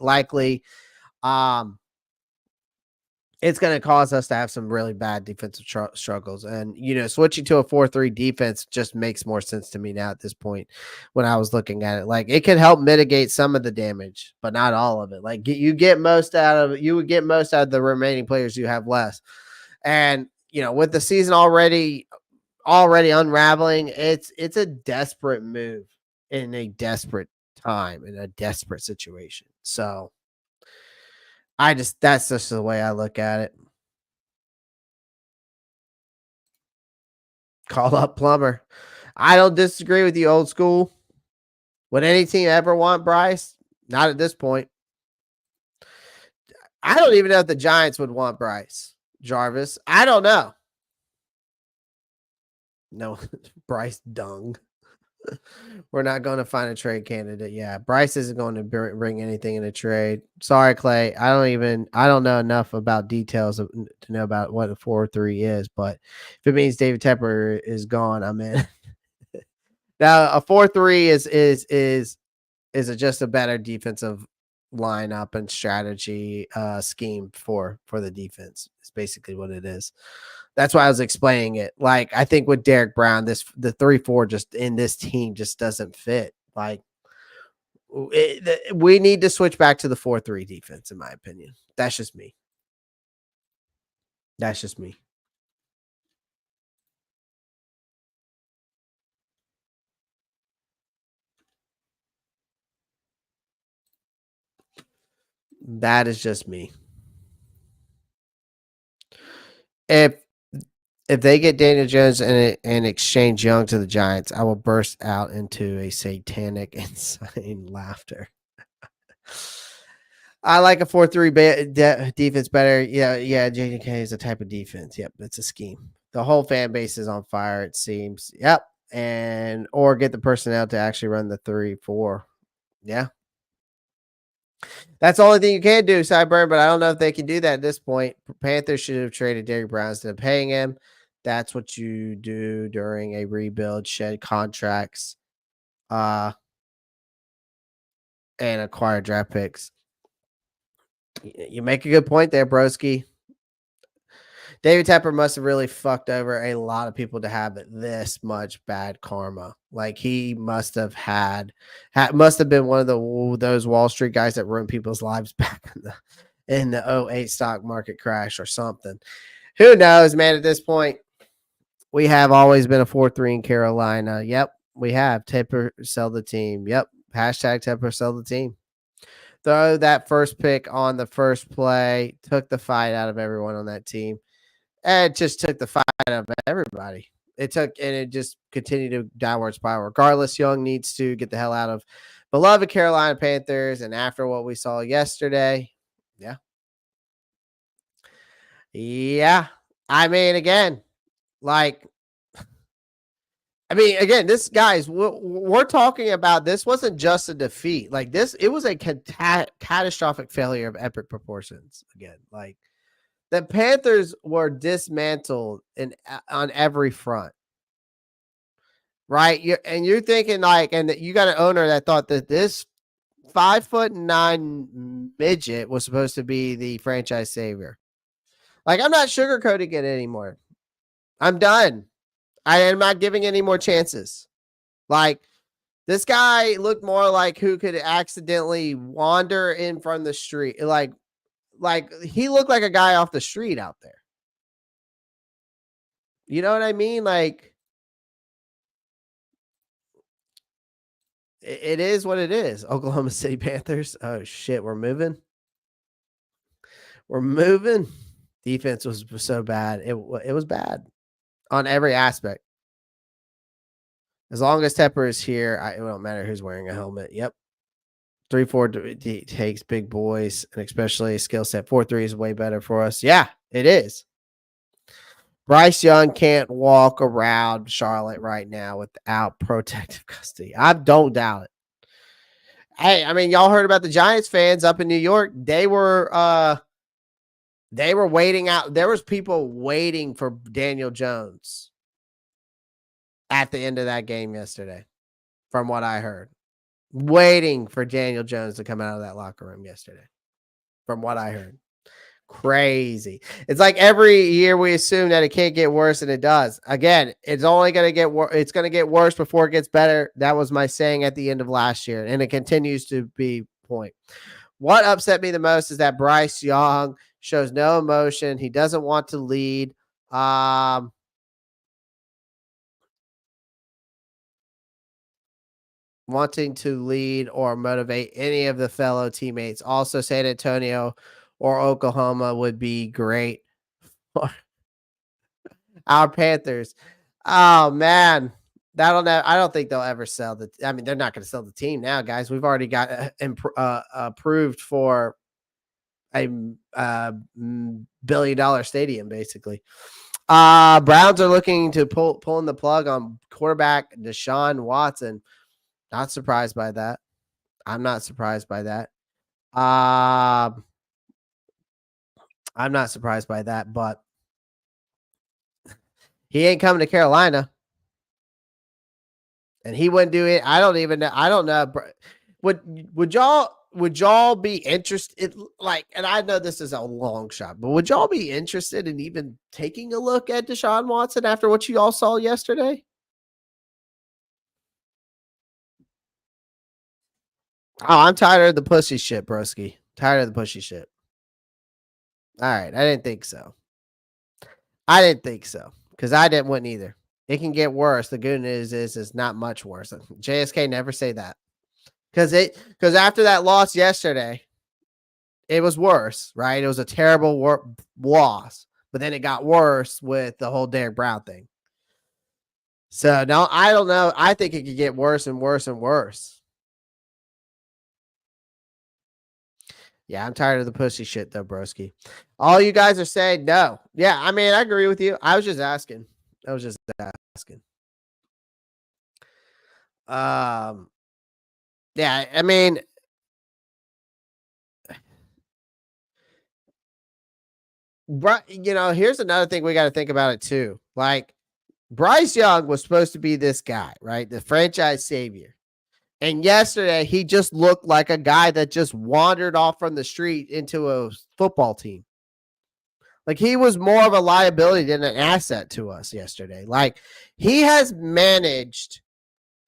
likely. It's going to cause us to have some really bad defensive struggles. And, switching to a 4-3 defense just makes more sense to me now at this point when I was looking at it. Like, it could help mitigate some of the damage, but not all of it. Like, you would get most out of the remaining players you have less. And, with the season already unraveling, it's a desperate move in a desperate time, in a desperate situation. So, that's just the way I look at it. Call up Plumber. I don't disagree with you, old school. Would any team ever want Bryce? Not at this point. I don't even know if the Giants would want Bryce Jarvis. I don't know. No, Bryce Dung. We're not going to find a trade candidate. Yeah, Bryce isn't going to bring anything in a trade. Sorry, Clay. I don't know enough about details to know about what a 4-3 is, but if it means David Tepper is gone, I'm in. Now, a 4-3 is just a better defensive lineup and strategy scheme for the defense. It's basically what it is. That's why I was explaining it. Like, I think with Derrick Brown, the 3-4 just in this team just doesn't fit. Like, we need to switch back to the 4-3 defense, in my opinion. That's just me. That's just me. That is just me. If they get Daniel Jones and exchange Young to the Giants, I will burst out into a satanic, insane laughter. I like a 4-3 defense better. Yeah. JDK is a type of defense. Yep, it's a scheme. The whole fan base is on fire, it seems. Yep, or get the personnel to actually run the 3-4. Yeah. That's the only thing you can do, Cyburn, but I don't know if they can do that at this point. Panthers should have traded Derrick Brown instead of paying him. That's what you do during a rebuild, shed contracts, and acquire draft picks. You make a good point there, broski. David Tepper must have really fucked over a lot of people to have this much bad karma. Like, he must have must have been one of those Wall Street guys that ruined people's lives back in the 2008 stock market crash or something. Who knows, man? At this point, we have always been a 4-3 in Carolina. Yep, we have. Tepper sell the team. Yep, hashtag Tepper sell the team. Throw that first pick on the first play. Took the fight out of everyone on that team. And it just took the fight out of everybody. It just continued to downward spiral. Regardless, Young needs to get the hell out of beloved Carolina Panthers. And after what we saw yesterday, yeah. I mean, again, this, guys, we're talking about, this wasn't just a defeat. Like, it was a catastrophic failure of epic proportions. Again, like, the Panthers were dismantled on every front, right? You're thinking, like, and you got an owner that thought that this 5'9" midget was supposed to be the franchise savior. Like, I'm not sugarcoating it anymore. I'm done. I am not giving any more chances. Like, this guy looked more like who could accidentally wander in from the street. Like, he looked like a guy off the street out there. You know what I mean? Like, it is what it is. Oklahoma City Panthers. Oh shit, we're moving. Defense was so bad. It was bad on every aspect. As long as Tepper is here, it don't matter who's wearing a helmet. Yep. 3-4 takes big boys, and especially skill set. 4-3 is way better for us. Yeah, it is. Bryce Young can't walk around Charlotte right now without protective custody. I don't doubt it. Hey, I mean, y'all heard about the Giants fans up in New York. They were waiting out. There was people waiting for Daniel Jones at the end of that game yesterday, from what I heard. Waiting for Daniel Jones to come out of that locker room yesterday, from what I heard. Crazy. It's like every year we assume that it can't get worse, and it does. Again, it's only going to get worse. It's going to get worse before it gets better. That was my saying at the end of last year, and it continues to be point. What upset me the most is that Bryce Young shows no emotion. He doesn't want to lead. Wanting to lead or motivate any of the fellow teammates. Also, San Antonio or Oklahoma would be great. Our Panthers. Oh man, I don't think they'll ever sell the. I mean, they're not going to sell the team now, guys. We've already got approved for a billion-dollar stadium, basically. Browns are looking to pulling the plug on quarterback Deshaun Watson. Not surprised by that. I'm not surprised by that. I'm not surprised by that, but he ain't coming to Carolina. And he wouldn't do it. I don't even know. I don't know. Would y'all be interested? Like, and I know this is a long shot, but would y'all be interested in even taking a look at Deshaun Watson after what you all saw yesterday? Oh, I'm tired of the pussy shit, broski. Tired of the pussy shit. All right. I didn't think so. Because I wouldn't either. It can get worse. The good news is it's not much worse. JSK never say that. Because after that loss yesterday, it was worse, right? It was a terrible loss. But then it got worse with the whole Derrick Brown thing. So, no, I don't know. I think it could get worse and worse and worse. Yeah, I'm tired of the pussy shit, though, broski. All you guys are saying no. Yeah, I mean, I agree with you. I was just asking. Yeah, I mean, here's another thing we got to think about it too. Like, Bryce Young was supposed to be this guy, right? The franchise savior. And yesterday, he just looked like a guy that just wandered off from the street into a football team. Like, he was more of a liability than an asset to us yesterday. Like, he has managed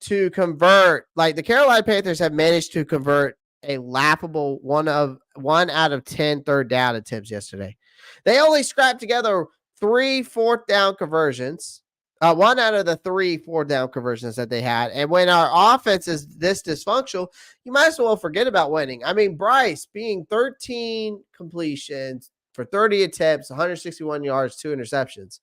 to convert, like the Carolina Panthers have managed to convert a laughable 1 out of 10 third down attempts yesterday. They only scrapped together 3 fourth down conversions. 1 out of the 3 fourth down conversions that they had. And when our offense is this dysfunctional, you might as well forget about winning. I mean, Bryce being 13 completions for 30 attempts, 161 yards, 2 interceptions.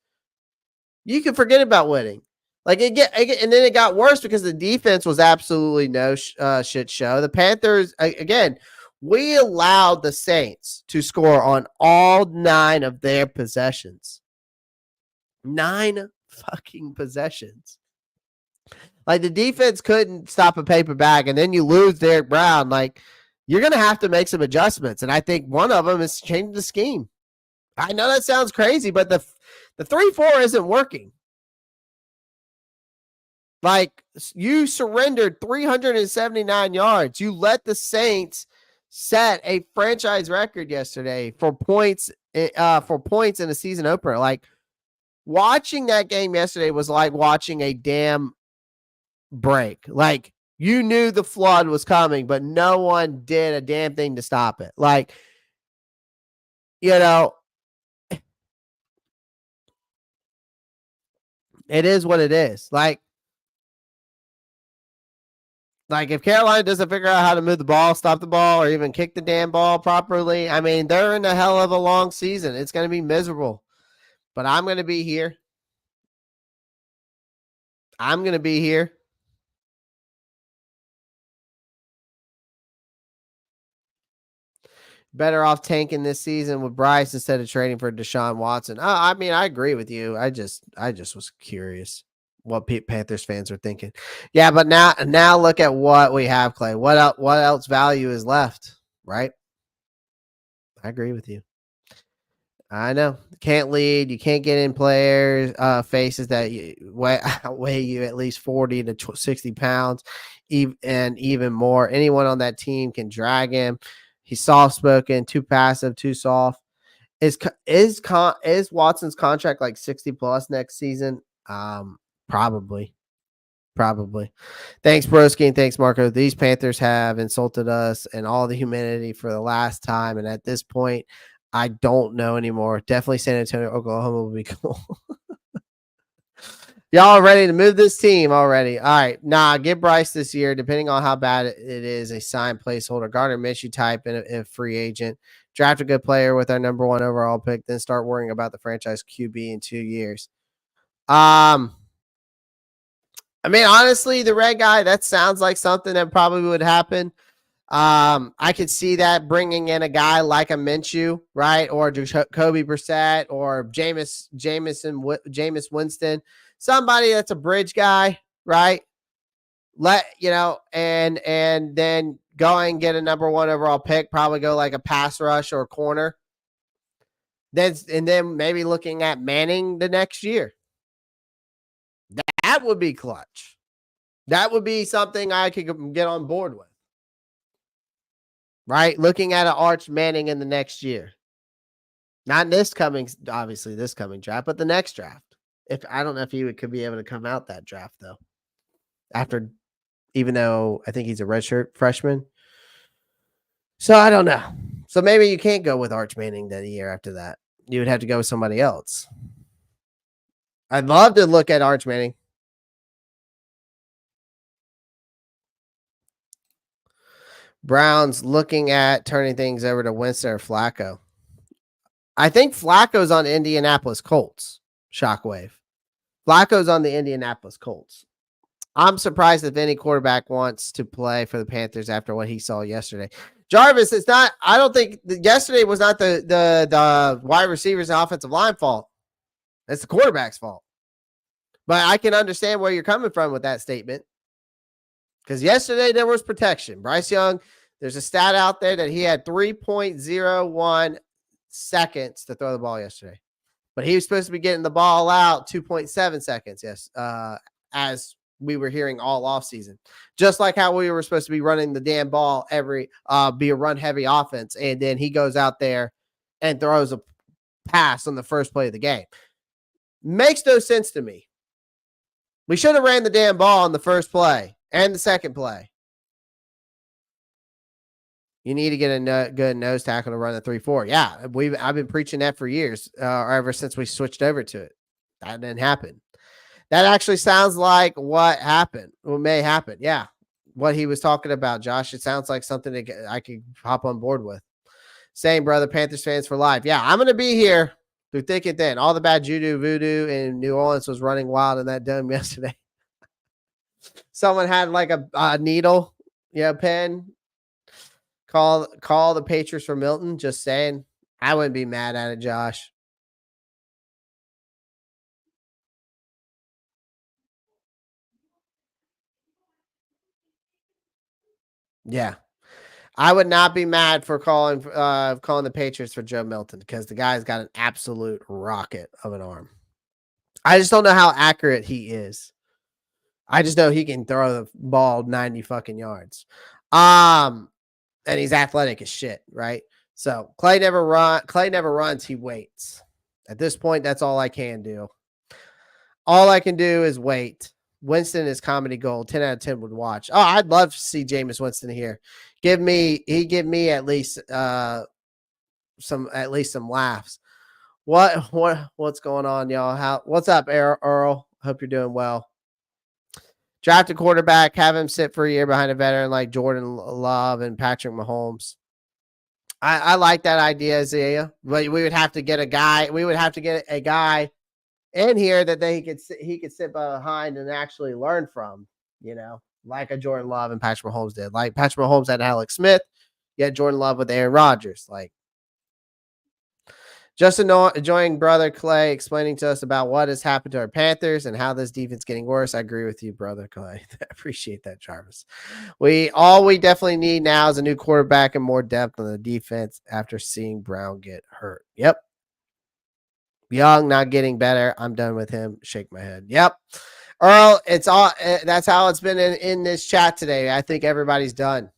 You can forget about winning. Like and then it got worse because the defense was absolutely no shit show. The Panthers, again, we allowed the Saints to score on all 9 of their possessions. 9 fucking possessions. Like, the defense couldn't stop a paper bag, and then you lose Derrick Brown. Like, you're going to have to make some adjustments, and I think one of them is changing the scheme. I know that sounds crazy, but the 3-4 isn't working. Like, you surrendered 379 yards. You let the Saints set a franchise record yesterday for points in a season opener. Like, watching that game yesterday was like watching a damn break. Like, you knew the flood was coming, but no one did a damn thing to stop it. Like, it is what it is. Like, if Carolina doesn't figure out how to move the ball, stop the ball, or even kick the damn ball properly, I mean, they're in a hell of a long season. It's going to be miserable. But I'm going to be here. better off tanking this season with Bryce instead of trading for Deshaun Watson. I mean, I agree with you. I just was curious what Panthers fans are thinking. Yeah, but now look at what we have, Clay. What else value is left, right? I agree with you. I know. Can't lead. You can't get in players, faces that weigh you at least 40 to 60 pounds, and even more. Anyone on that team can drag him. He's soft-spoken, too passive, too soft. Is Watson's contract like 60 plus next season? Probably. Thanks, Broski, and thanks, Marco. These Panthers have insulted us and all the humanity for the last time, and at this point, I don't know anymore. Definitely San Antonio, Oklahoma would be cool. Y'all ready to move this team already? All right. Nah, get Bryce this year, depending on how bad it is, a signed placeholder. Gardner Minshew type and a free agent. Draft a good player with our number 1 overall pick, then start worrying about the franchise QB in 2 years. I mean, honestly, the red guy, that sounds like something that probably would happen. I could see that bringing in a guy like a Minshew, right? Or Jacoby Brissett or Jameis Winston, somebody that's a bridge guy, right? And then go and get a number 1 overall pick, probably go like a pass rush or a corner. And then maybe looking at Manning the next year. That would be clutch. That would be something I could get on board with. Right? Looking at an Arch Manning in the next year. Not this coming draft, but the next draft. I don't know if he could be able to come out that draft, though. Even though I think he's a redshirt freshman. So I don't know. So maybe you can't go with Arch Manning the year after that. You would have to go with somebody else. I'd love to look at Arch Manning. Browns looking at turning things over to Winston or Flacco. I think Flacco's on Indianapolis Colts. Shockwave. Flacco's on the Indianapolis Colts. I'm surprised if any quarterback wants to play for the Panthers after what he saw yesterday. Jarvis, it's not. I don't think yesterday was not the wide receivers and offensive line fault. It's the quarterback's fault. But I can understand where you're coming from with that statement. Because yesterday there was protection. Bryce Young, there's a stat out there that he had 3.01 seconds to throw the ball yesterday. But he was supposed to be getting the ball out 2.7 seconds, yes, as we were hearing all offseason. Just like how we were supposed to be running the damn ball be a run-heavy offense, and then he goes out there and throws a pass on the first play of the game. Makes no sense to me. We should have ran the damn ball on the first play and the second play. You need to get a good nose tackle to run the 3-4. Yeah, I've been preaching that for years, or ever since we switched over to it. That didn't happen. That actually sounds like what happened. What may happen. Yeah, what he was talking about, Josh. It sounds like something that I could hop on board with. Same, brother. Panthers fans for life. Yeah, I'm going to be here through thick and thin. All the bad voodoo in New Orleans was running wild in that dome yesterday. Someone had like a needle, pen. Call the Patriots for Milton. Just saying. I wouldn't be mad at it, Josh. Yeah. I would not be mad for calling the Patriots for Joe Milton because the guy's got an absolute rocket of an arm. I just don't know how accurate he is. I just know he can throw the ball 90 fucking yards. And he's athletic as shit, right? So Clay never runs, he waits. At this point, that's all I can do. All I can do is wait. Winston is comedy gold. 10 out of 10 would watch. Oh, I'd love to see Jameis Winston here. Give me at least some laughs. What's going on, y'all? What's up, Earl? Hope you're doing well. Draft a quarterback, have him sit for a year behind a veteran like Jordan Love and Patrick Mahomes. I like that idea, Isaiah. But we would have to get a guy. We would have to get a guy in here that he could sit behind and actually learn from, like a Jordan Love and Patrick Mahomes did. Like Patrick Mahomes had Alex Smith. You had Jordan Love with Aaron Rodgers. Like, just enjoying brother Clay explaining to us about what has happened to our Panthers and how this defense is getting worse. I agree with you, brother Clay. I appreciate that, Jarvis. We definitely need now is a new quarterback and more depth on the defense after seeing Brown get hurt. Yep. Young not getting better. I'm done with him. Shake my head. Yep. Earl, it's all that's how it's been in this chat today. I think everybody's done.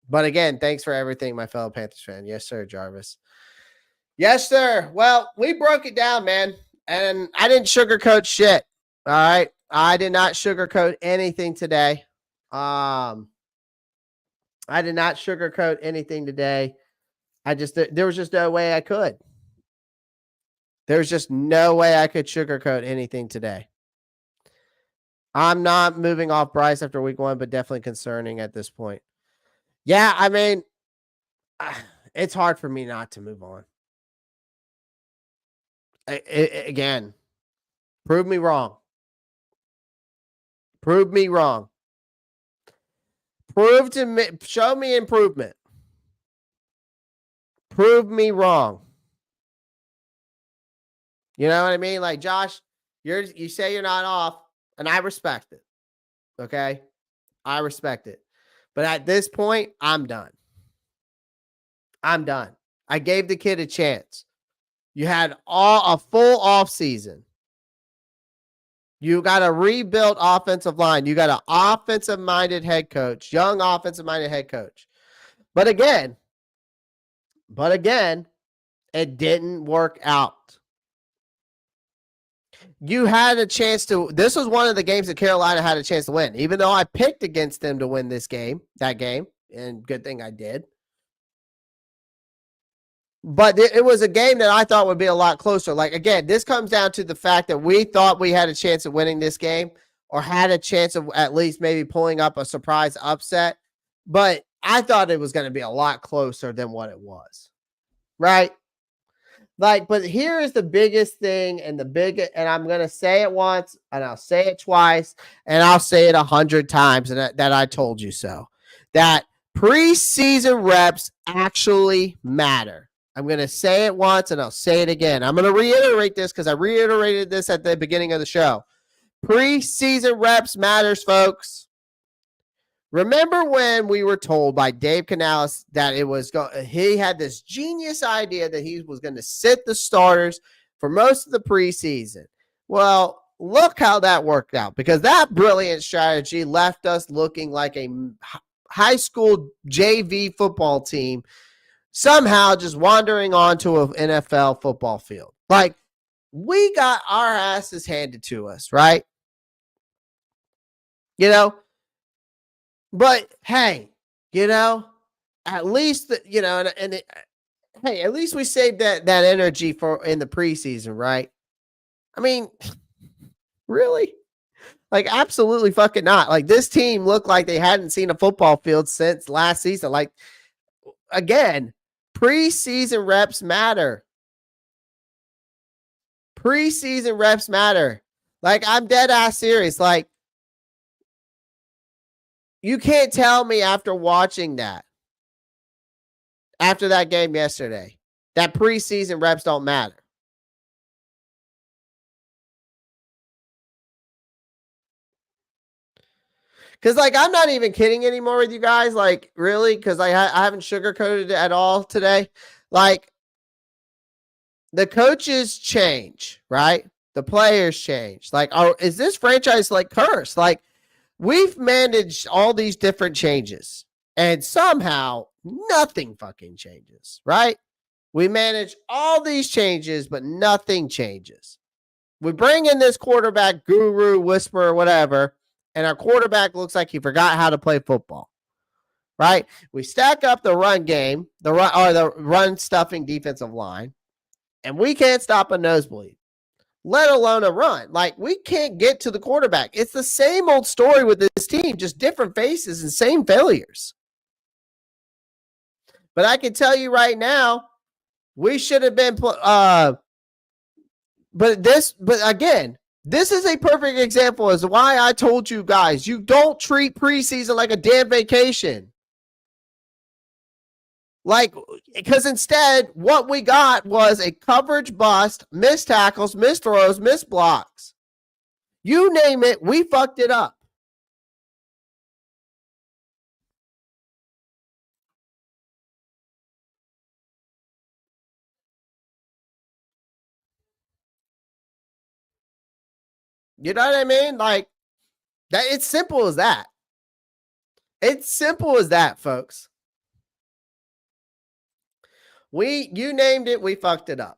But again, thanks for everything, my fellow Panthers fan. Yes, sir, Jarvis. Yes, sir. Well, we broke it down, man. And I didn't sugarcoat shit. All right. I did not sugarcoat anything today. I did not sugarcoat anything today. There was just no way I could. There's just no way I could sugarcoat anything today. I'm not moving off Bryce after week 1, but definitely concerning at this point. Yeah, I mean, it's hard for me not to move on. Again, prove me wrong. Prove me wrong. Show me improvement. Prove me wrong. You know what I mean? Like, Josh, you say you're not off, and I respect it. Okay? I respect it. But at this point, I'm done. I'm done. I gave the kid a chance. You had a full off season. You got a rebuilt offensive line. You got an offensive-minded head coach, young offensive-minded head coach. But again, it didn't work out. You had a chance to. This was one of the games that Carolina had a chance to win, even though I picked against them to win that game, and good thing I did. But it was a game that I thought would be a lot closer. Like, again, this comes down to the fact that we thought we had a chance of winning this game or had a chance of at least maybe pulling up a surprise upset. But I thought it was going to be a lot closer than what it was. Right? Like, but here is the biggest thing and I'm going to say it once and I'll say it twice and I'll say it 100 times and that I told you so. That preseason reps actually matter. I'm going to say it once and I'll say it again. I'm going to reiterate this because I reiterated this at the beginning of the show. Preseason reps matters, folks. Remember when we were told by Dave Canales that he had this genius idea that he was going to sit the starters for most of the preseason? Well, look how that worked out, because that brilliant strategy left us looking like a high school JV football team somehow just wandering onto an NFL football field. Like, we got our asses handed to us, right? You know? But, hey, you know, at least, you know, hey, at least we saved that energy for in the preseason, right? I mean, really? Like, absolutely fucking not. Like, this team looked like they hadn't seen a football field since last season. Like, again, preseason reps matter. Preseason reps matter. Like, I'm dead ass serious. Like, you can't tell me after watching that, after that game yesterday, that preseason reps don't matter. Because, like, I'm not even kidding anymore with you guys. Like, really? Because I haven't sugarcoated it at all today. Like, the coaches change, right? The players change. Like, is this franchise, like, cursed? Like, we've managed all these different changes, and somehow nothing fucking changes, right? We manage all these changes, but nothing changes. We bring in this quarterback guru, whisperer, whatever, and our quarterback looks like he forgot how to play football, right? We stack up the run game, the run stuffing defensive line, and we can't stop a nosebleed, let alone a run. Like, we can't get to the quarterback. It's the same old story with this team, just different faces and same failures. But I can tell you right now, we should have been but again, this is a perfect example as to why I told you guys, you don't treat preseason like a damn vacation. Like, because instead, what we got was a coverage bust, missed tackles, missed throws, missed blocks. You name it, we fucked it up. You know what I mean? Like, that. It's simple as that. It's simple as that, folks. You named it, we fucked it up.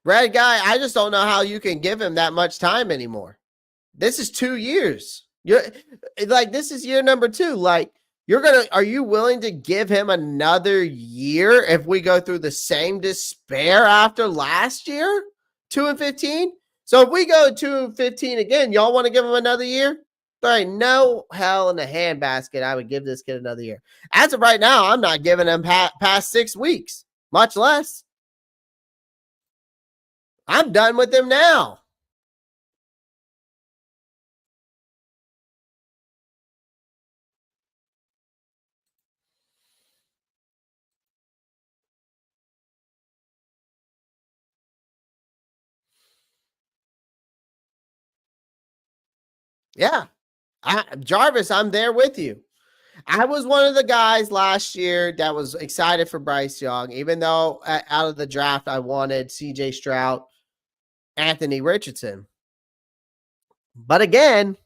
Red guy, I just don't know how you can give him that much time anymore. This is 2 years. You're like, this is year number 2. Like, are you willing to give him another year if we go through the same despair after last year? 2-15? So if we go 2-15 again, y'all want to give him another year? There ain't no hell in the handbasket I would give this kid another year. As of right now, I'm not giving him past 6 weeks, much less. I'm done with him now. Yeah. Jarvis, I'm there with you. I was one of the guys last year that was excited for Bryce Young, even though out of the draft I wanted CJ Stroud, Anthony Richardson. But again,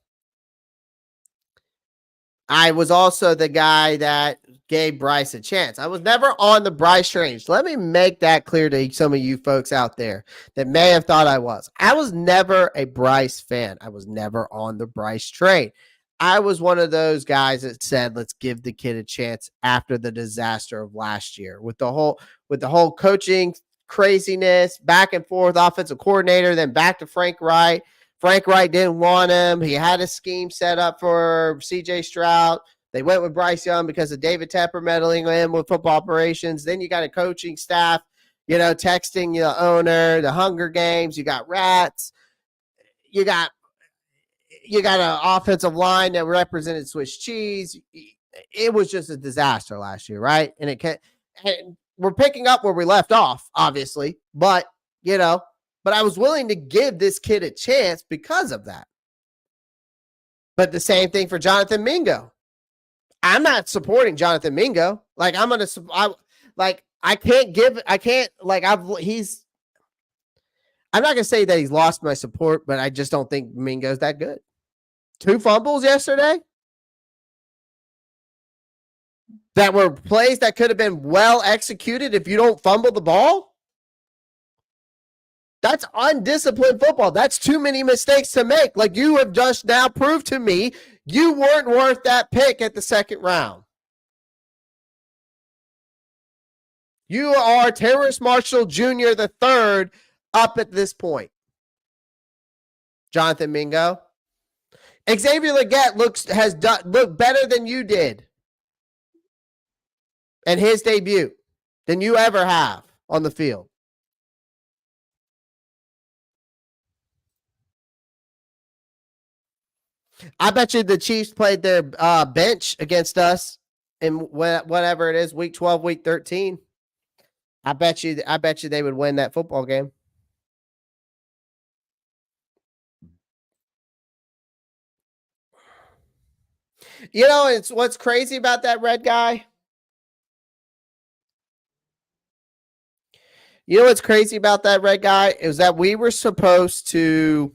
I was also the guy that gave Bryce a chance. I was never on the Bryce train. So let me make that clear to some of you folks out there that may have thought I was. I was never a Bryce fan. I was never on the Bryce train. I was one of those guys that said, let's give the kid a chance after the disaster of last year with the whole coaching craziness, back and forth, offensive coordinator, then back to Frank Reich. Frank Reich didn't want him. He had a scheme set up for CJ Stroud. They went with Bryce Young because of David Tepper meddling in with football operations. Then you got a coaching staff, texting the owner, the Hunger Games. You got rats. You got an offensive line that represented Swiss cheese. It was just a disaster last year, right? And we're picking up where we left off, obviously, but but I was willing to give this kid a chance because of that. But the same thing for Jonathan Mingo. I'm not supporting Jonathan Mingo. Like, I'm not going to say that he's lost my support, but I just don't think Mingo's that good. 2 fumbles yesterday that were plays that could have been well executed if you don't fumble the ball. That's undisciplined football. That's too many mistakes to make. Like, you have just now proved to me you weren't worth that pick at the second round. You are Terrace Marshall Jr. the third up at this point. Jonathan Mingo. Xavier Legette looked better than you did in his debut than you ever have on the field. I bet you the Chiefs played their bench against us in whatever it is, week 12, week 13. I bet you they would win that football game. It's what's crazy about that red guy. What's crazy about that red guy is that we were supposed to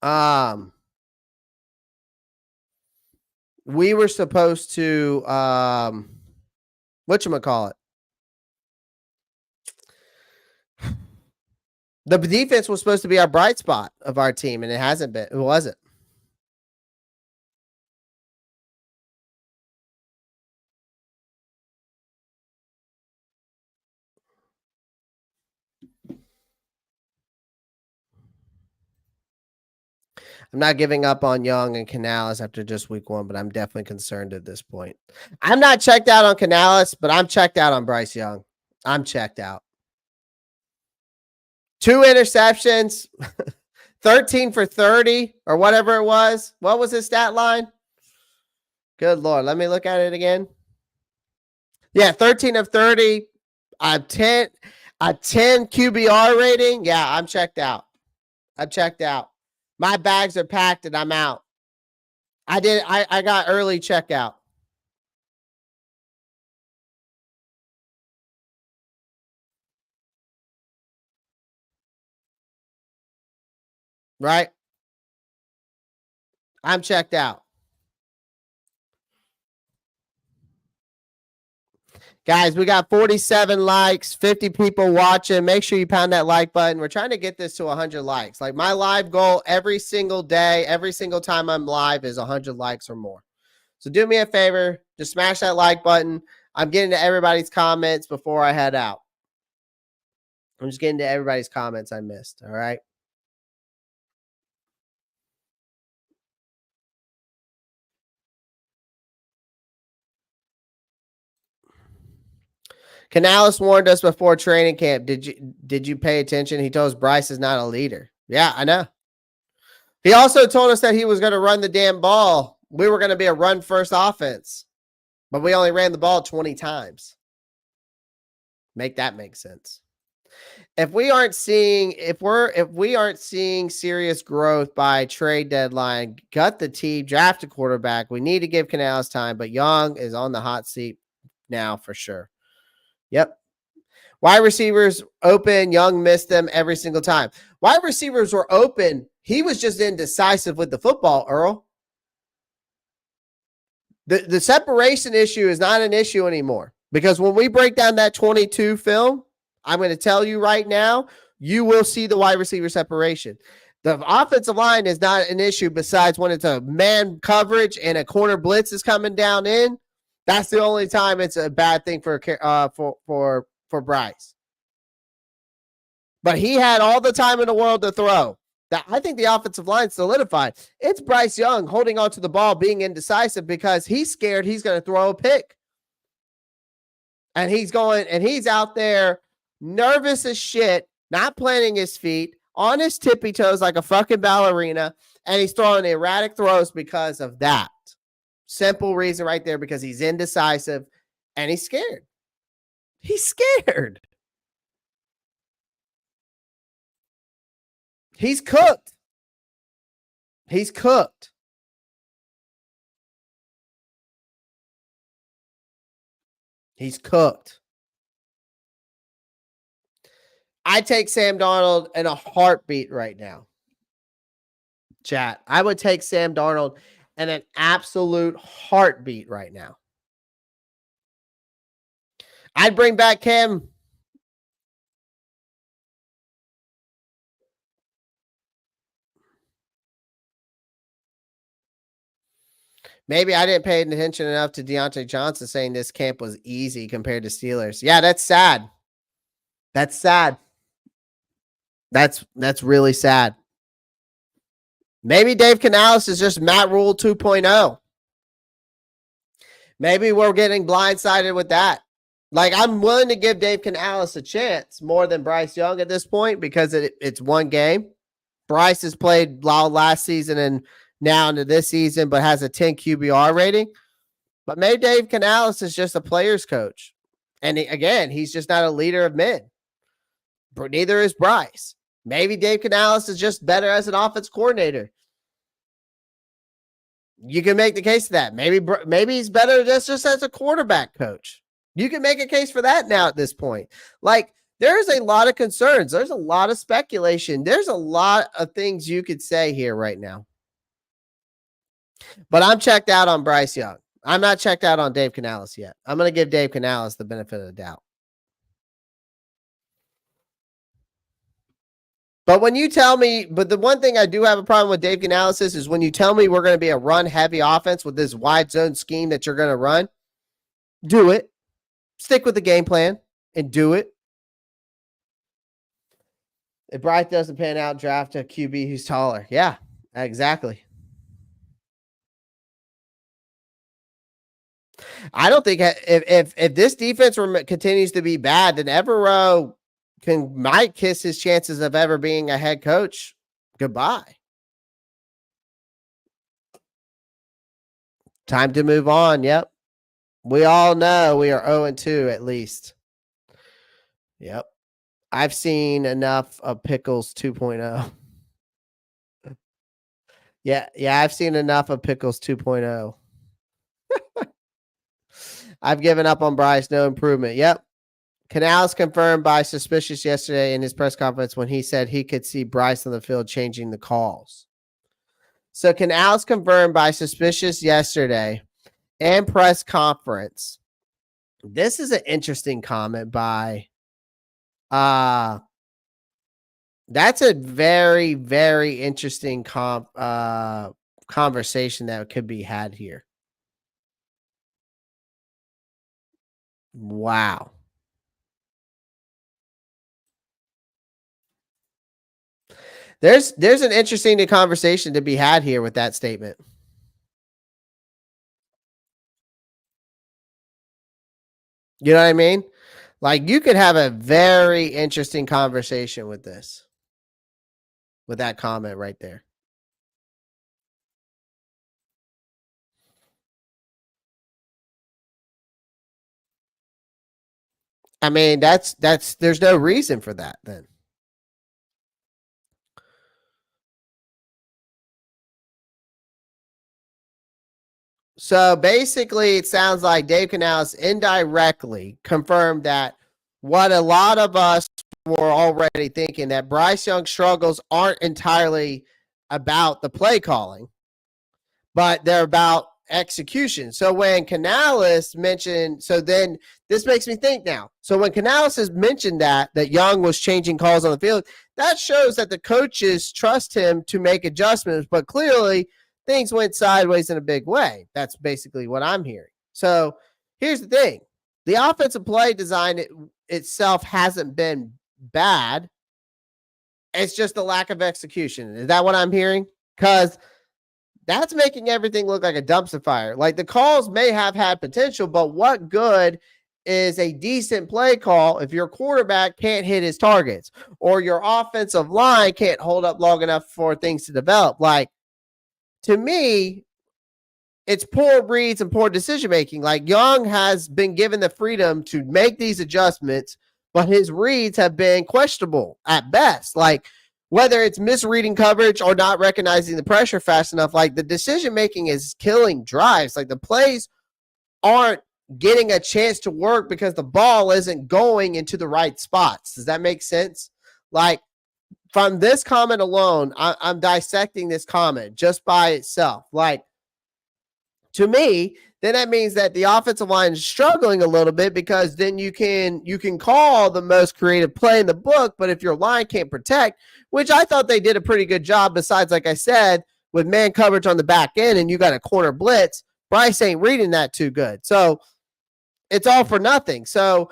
whatchamacallit. The defense was supposed to be our bright spot of our team, and it hasn't been. It wasn't. I'm not giving up on Young and Canales after just week 1, but I'm definitely concerned at this point. I'm not checked out on Canales, but I'm checked out on Bryce Young. I'm checked out. 2 interceptions, 13 for 30 or whatever it was. What was his stat line? Good Lord. Let me look at it again. Yeah, 13 of 30, a 10 QBR rating. Yeah, I'm checked out. I'm checked out. My bags are packed and I'm out. I got early checkout. Right? I'm checked out. Guys, we got 47 likes, 50 people watching. Make sure you pound that like button. We're trying to get this to 100 likes. Like my live goal every single day, every single time I'm live is 100 likes or more. So do me a favor, just smash that like button. I'm getting to everybody's comments before I head out. I'm just getting to everybody's comments I missed, all right? Canales warned us before training camp. Did you pay attention? He told us Bryce is not a leader. Yeah, I know. He also told us that he was going to run the damn ball. We were going to be a run-first offense, but we only ran the ball 20 times. Make that make sense. If we aren't seeing serious growth by trade deadline, gut the team, draft a quarterback. We need to give Canales time, but Young is on the hot seat now for sure. Yep. Wide receivers open. Young missed them every single time. Wide receivers were open. He was just indecisive with the football, Earl. The separation issue is not an issue anymore because when we break down that 22 film, I'm going to tell you right now, you will see the wide receiver separation. The offensive line is not an issue besides when it's a man coverage and a corner blitz is coming down in. That's the only time it's a bad thing for Bryce. But he had all the time in the world to throw. I think the offensive line solidified. It's Bryce Young holding onto the ball, being indecisive because he's scared he's going to throw a pick. And he's out there nervous as shit, not planting his feet, on his tippy toes like a fucking ballerina, and he's throwing erratic throws because of that. Simple reason right there, because he's indecisive and he's scared. He's scared. He's cooked. He's cooked. He's cooked. I take Sam Darnold in a heartbeat right now. Chat. I would take Sam Darnold in an absolute heartbeat right now. I'd bring back Cam. Maybe I didn't pay attention enough to Deontay Johnson saying this camp was easy compared to Steelers. Yeah, that's sad. That's sad. That's really sad. Maybe Dave Canales is just Matt Rhule 2.0. Maybe we're getting blindsided with that. Like, I'm willing to give Dave Canales a chance more than Bryce Young at this point because it's one game. Bryce has played last season and now into this season, but has a 10 QBR rating. But maybe Dave Canales is just a player's coach. And he's just not a leader of men. Neither is Bryce. Maybe Dave Canales is just better as an offense coordinator. You can make the case for that. Maybe he's better just as a quarterback coach. You can make a case for that now at this point. Like, there's a lot of concerns. There's a lot of speculation. There's a lot of things you could say here right now. But I'm checked out on Bryce Young. I'm not checked out on Dave Canales yet. I'm going to give Dave Canales the benefit of the doubt. But when you tell me, but the one thing I do have a problem with Dave Canales is when you tell me we're going to be a run-heavy offense with this wide zone scheme that you're going to run, do it. Stick with the game plan and do it. If Bryce doesn't pan out, draft a QB who's taller. Yeah, exactly. I don't think if this defense continues to be bad, then Evero might kiss his chances of ever being a head coach goodbye. Time to move on. Yep. We all know we are 0-2 at least. Yep. I've seen enough of Pickles 2.0. Yeah, I've seen enough of Pickles 2.0. I've given up on Bryce. No improvement. Yep. Canales confirmed by Suspicious yesterday in his press conference when he said he could see Bryce on the field changing the calls. So Canales confirmed by Suspicious yesterday and press conference. This is an interesting comment by that's a very, very interesting conversation that could be had here. Wow. There's an interesting conversation to be had here with that statement. You know what I mean? Like, you could have a very interesting conversation with this. With that comment right there. I mean, that's there's no reason for that then. So basically, it sounds like Dave Canales indirectly confirmed that what a lot of us were already thinking, that Bryce Young struggles aren't entirely about the play calling, but they're about execution. So when Canales mentioned, so then this makes me think now. So when Canales has mentioned that Young was changing calls on the field, that shows that the coaches trust him to make adjustments, but clearly things went sideways in a big way. That's basically what I'm hearing. So here's the thing. The offensive play design itself hasn't been bad. It's just the lack of execution. Is that what I'm hearing? Because that's making everything look like a dumpster fire. Like, the calls may have had potential, but what good is a decent play call if your quarterback can't hit his targets or your offensive line can't hold up long enough for things to develop? Like, to me, it's poor reads and poor decision-making. Like, Young has been given the freedom to make these adjustments, but his reads have been questionable at best. Like, whether it's misreading coverage or not recognizing the pressure fast enough, like, the decision-making is killing drives. Like, the plays aren't getting a chance to work because the ball isn't going into the right spots. Does that make sense? Like, from this comment alone, I'm dissecting this comment just by itself. Like, to me, then that means that the offensive line is struggling a little bit, because then you can call the most creative play in the book, but if your line can't protect, which I thought they did a pretty good job, besides, like I said, with man coverage on the back end and you got a corner blitz, Bryce ain't reading that too good. So it's all for nothing. So,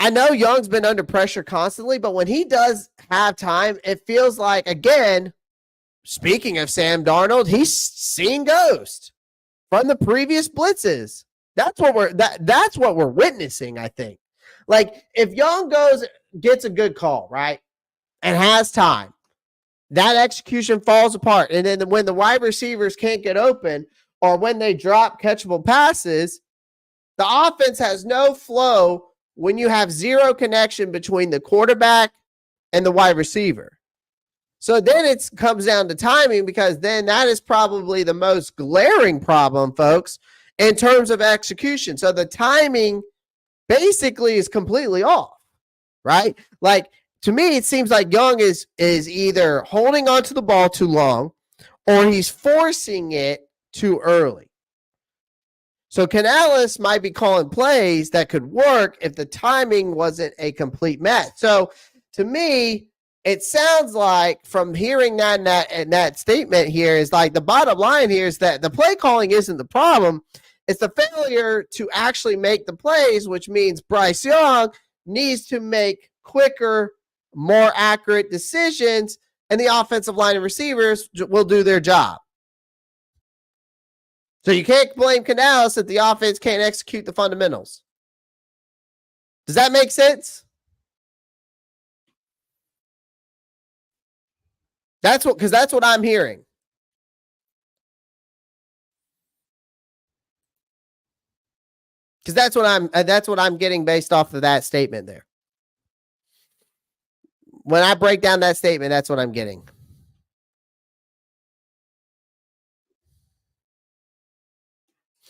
I know Young's been under pressure constantly, but when he does have time, it feels like, again, speaking of Sam Darnold, he's seen ghost from the previous blitzes. That's what we're witnessing, I think. Like, if Young gets a good call, right, and has time, that execution falls apart. And then when the wide receivers can't get open, or when they drop catchable passes, the offense has no flow when you have zero connection between the quarterback and the wide receiver. So then it comes down to timing, because then that is probably the most glaring problem, folks, in terms of execution. So the timing basically is completely off, right? Like, to me, it seems like Young is either holding onto the ball too long or he's forcing it too early. So Canales might be calling plays that could work if the timing wasn't a complete mess. So to me, it sounds like, from hearing that statement here, is like, the bottom line here is that the play calling isn't the problem. It's the failure to actually make the plays, which means Bryce Young needs to make quicker, more accurate decisions, and the offensive line and receivers will do their job. So you can't blame Canales that the offense can't execute the fundamentals. Does that make sense? Because that's what I'm hearing. Because that's what I'm getting based off of that statement there. When I break down that statement, that's what I'm getting.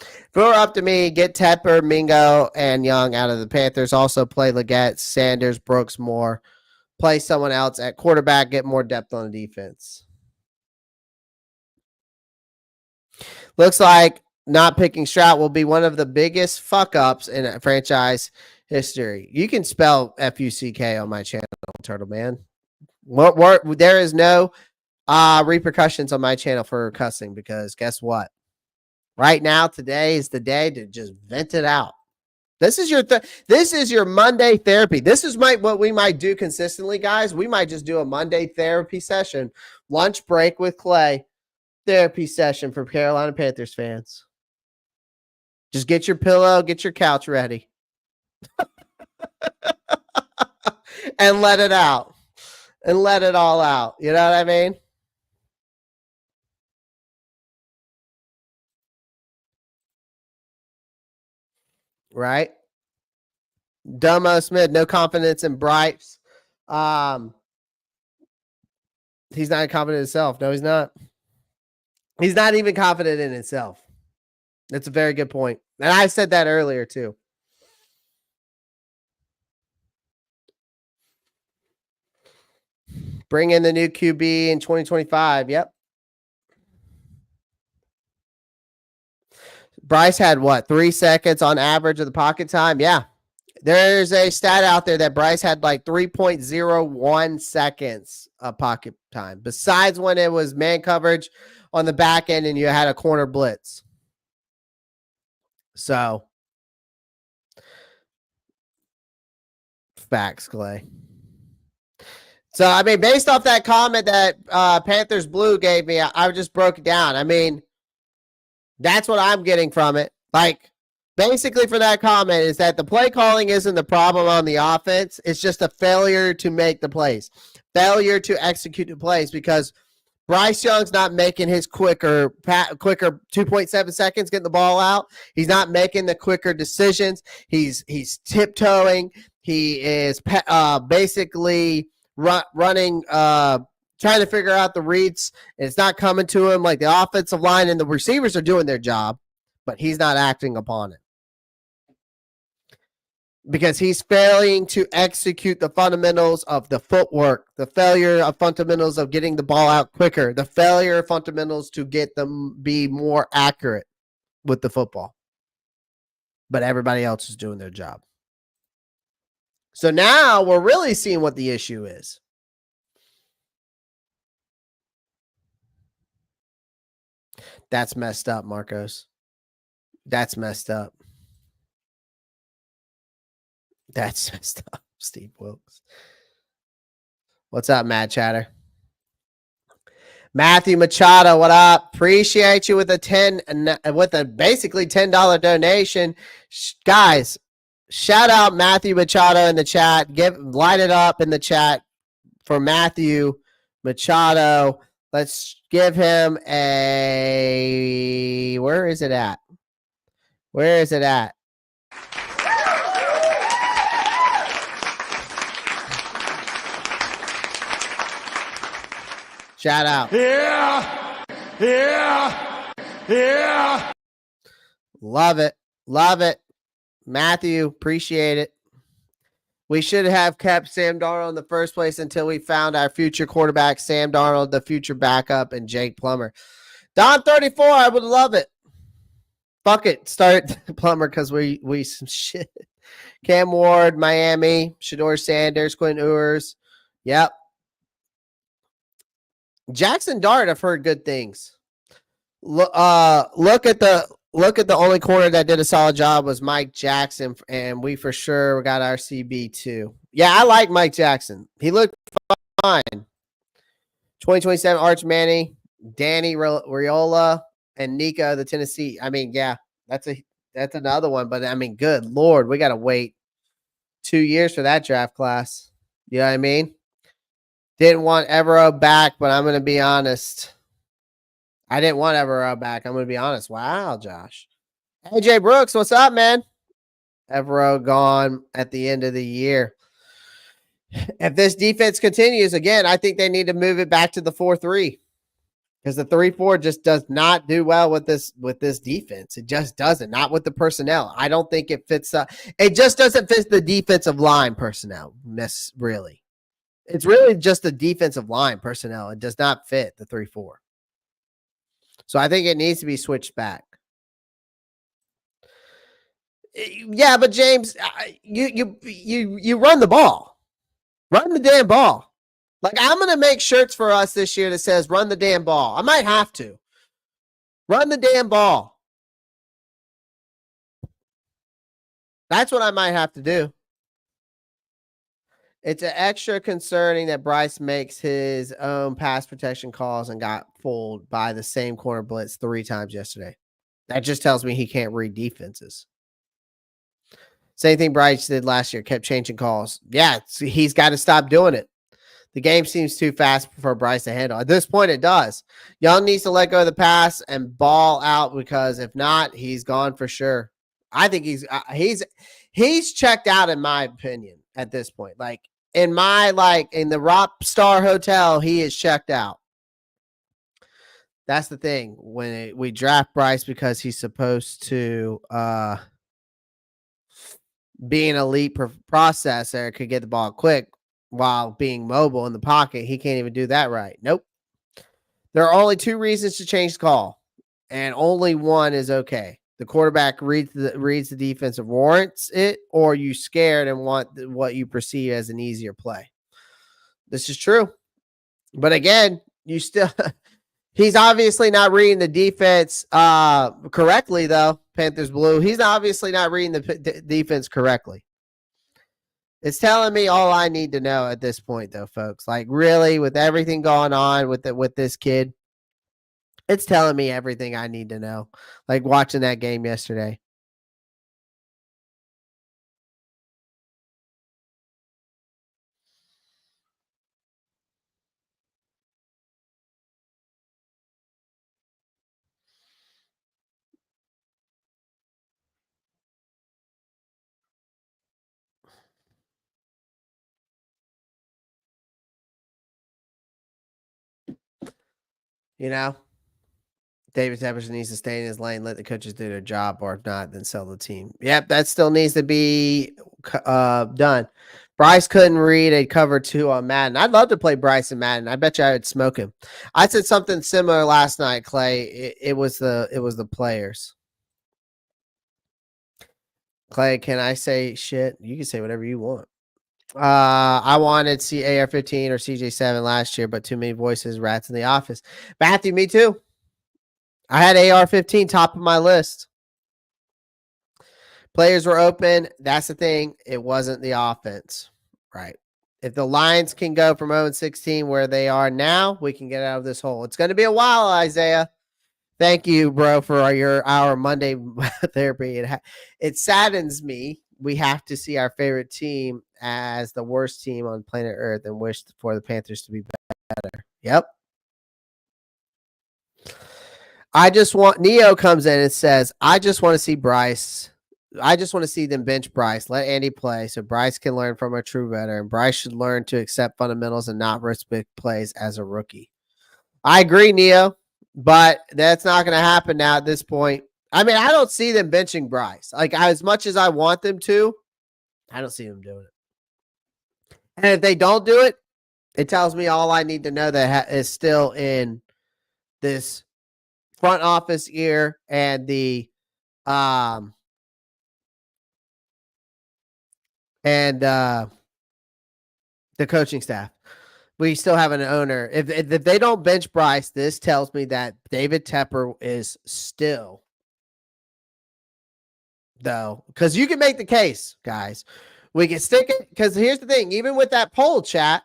If it were up to me, get Tepper, Mingo, and Young out of the Panthers. Also play Leggett, Sanders, Brooks more. Play someone else at quarterback, get more depth on the defense. Looks like not picking Stroud will be one of the biggest fuck-ups in franchise history. You can spell F-U-C-K on my channel, Turtle Man. There is no repercussions on my channel for cussing because guess what? Right now, today is the day to just vent it out. This is your Monday therapy. This is what we might do consistently, guys. We might just do a Monday therapy session, lunch break with Clay, therapy session for Carolina Panthers fans. Just get your pillow, get your couch ready, and let it out, and let it all out. You know what I mean? Right? Dumbo Smith, no confidence in Bryce. He's not confident in himself. No, he's not. He's not even confident in himself. That's a very good point. And I said that earlier too. Bring in the new QB in 2025. Yep. Bryce had what? 3 seconds on average of the pocket time? Yeah. There's a stat out there that Bryce had like 3.01 seconds of pocket time, besides when it was man coverage on the back end and you had a corner blitz. So, facts, Clay. So, I mean, based off that comment that Panthers Blue gave me, I just broke it down. I mean, that's what I'm getting from it. Like, basically for that comment is that the play calling isn't the problem on the offense. It's just a failure to make the plays, failure to execute the plays because Bryce Young's not making his quicker 2.7 seconds getting the ball out. He's not making the quicker decisions. He's tiptoeing. He is basically running, trying to figure out the reads. It's not coming to him. Like the offensive line and the receivers are doing their job, but he's not acting upon it because he's failing to execute the fundamentals of the footwork, the failure of fundamentals of getting the ball out quicker, the failure of fundamentals to get them be more accurate with the football. But everybody else is doing their job. So now we're really seeing what the issue is. That's messed up, Marcos. That's messed up. That's messed up, Steve Wilkes. What's up, Mad Chatter? Matthew Machado, what up? Appreciate you with a basically $10 donation. Guys, shout out Matthew Machado in the chat. Light it up in the chat for Matthew Machado. Let's give him a where is it at? Where is it at? Shout out. Yeah. Yeah. Yeah. Love it. Love it. Matthew, appreciate it. We should have kept Sam Darnold in the first place until we found our future quarterback, Sam Darnold, the future backup, and Jake Plummer. Don 34, I would love it. Fuck it. Start Plummer because we some shit. Cam Ward, Miami, Shador Sanders, Quinn Ewers. Yep. Jackson Dart, I've heard good things. Look at the only corner that did a solid job was Mike Jackson, and we for sure got our CB too. Yeah, I like Mike Jackson. He looked fine. 2027 Arch Manning, Danny Riola, and Nico, the Tennessee. I mean, yeah, that's another one. But I mean, good Lord, we gotta wait. 2 years for that draft class. You know what I mean? Didn't want Evero back, but I'm going to be honest. I didn't want Evero back. I'm going to be honest. Wow, Josh. AJ Brooks, what's up, man? Evero gone at the end of the year. If this defense continues, again, I think they need to move it back to the 4-3 because the 3-4 just does not do well with this defense. It just doesn't. Not with the personnel. I don't think it fits. It just doesn't fit the defensive line personnel. Really, it's really just the defensive line personnel. It does not fit the 3-4. So I think it needs to be switched back. Yeah, but James, you run the ball. Run the damn ball. Like, I'm going to make shirts for us this year that says run the damn ball. I might have to. Run the damn ball. That's what I might have to do. It's an extra concerning that Bryce makes his own pass protection calls and got fooled by the same corner blitz 3 times yesterday. That just tells me he can't read defenses. Same thing Bryce did last year, kept changing calls. Yeah, he's got to stop doing it. The game seems too fast for Bryce to handle. At this point, it does. Young needs to let go of the pass and ball out because if not, he's gone for sure. I think he's checked out in my opinion at this point. Like in the Ropp Star Hotel, he is checked out. That's the thing. When we draft Bryce because he's supposed to be an elite processor, could get the ball quick while being mobile in the pocket. He can't even do that right. Nope. There are only 2 reasons to change the call, and only one is okay. The quarterback reads the defense and warrants it, or you scared and want what you perceive as an easier play. This is true. But again, you still he's obviously not reading the defense correctly, though. Panthers blue. He's obviously not reading the defense correctly. It's telling me all I need to know at this point, though, folks. Like, really, with everything going on with this kid, it's telling me everything I need to know. Like watching that game yesterday. You know, David Tepperson needs to stay in his lane, let the coaches do their job, or if not, then sell the team. Yep, that still needs to be done. Bryce couldn't read a cover 2 on Madden. I'd love to play Bryce and Madden. I bet you I would smoke him. I said something similar last night, Clay. It was the players. Clay, can I say shit? You can say whatever you want. I wanted to see AR-15 or CJ7 last year, but too many voices, rats in the office. Matthew, me too. I had AR-15 top of my list. Players were open. That's the thing. It wasn't the offense. Right. If the Lions can go from 0-16 where they are now, we can get out of this hole. It's going to be a while, Isaiah. Thank you, bro, for our Monday therapy. It saddens me. We have to see our favorite team as the worst team on planet Earth and wish for the Panthers to be better. Yep. Neo comes in and says, I just want to see Bryce. I just want to see them bench Bryce. Let Andy play so Bryce can learn from a true veteran. Bryce should learn to accept fundamentals and not risk big plays as a rookie. I agree, Neo, but that's not going to happen now at this point. I mean, I don't see them benching Bryce. Like, as much as I want them to, I don't see them doing it. And if they don't do it, it tells me all I need to know that is still in this front office ear and the coaching staff. We still have an owner. If they don't bench Bryce, this tells me that David Tepper is still, though, because you can make the case, guys. We can stick it, because here's the thing. Even with that poll, chat,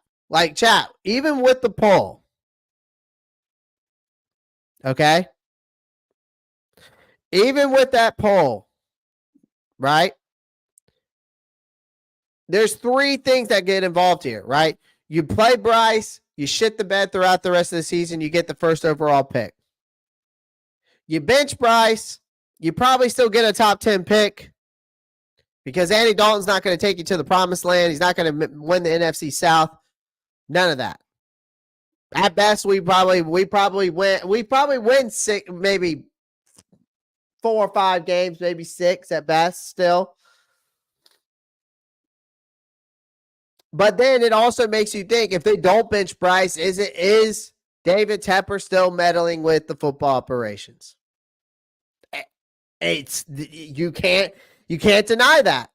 even with the poll, okay? Even with that poll, right? there's three things that get involved here, right? You play Bryce, you shit the bed throughout the rest of the season, you get the first overall pick. You bench Bryce, you probably still get a top 10 pick because Andy Dalton's not going to take you to the promised land. He's not going to win the NFC South. None of that. At best, we probably win six, maybe 4 or 5 games, maybe 6 at best still. But then it also makes you think, if they don't bench Bryce, is David Tepper still meddling with the football operations? You can't deny that.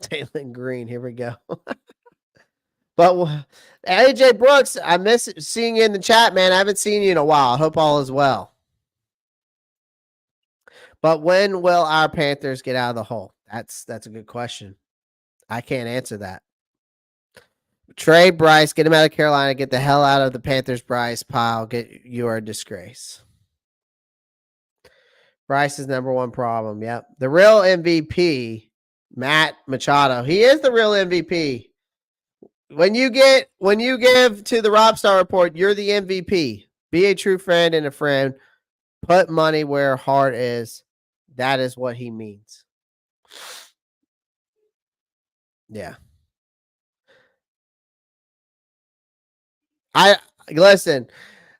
Taylor Green, here we go. But AJ Brooks, I miss seeing you in the chat, man. I haven't seen you in a while. I hope all is well. But when will our Panthers get out of the hole? That's a good question. I can't answer that. Trade Bryce, get him out of Carolina, get the hell out of the Panthers Bryce pile. You're a disgrace. Bryce is number one problem. Yep. The real MVP, Matt Machado. He is the real MVP. When you give to the Ropp Star Report, you're the MVP. Be a true friend and a friend. Put money where heart is. That is what he means. Yeah. Listen,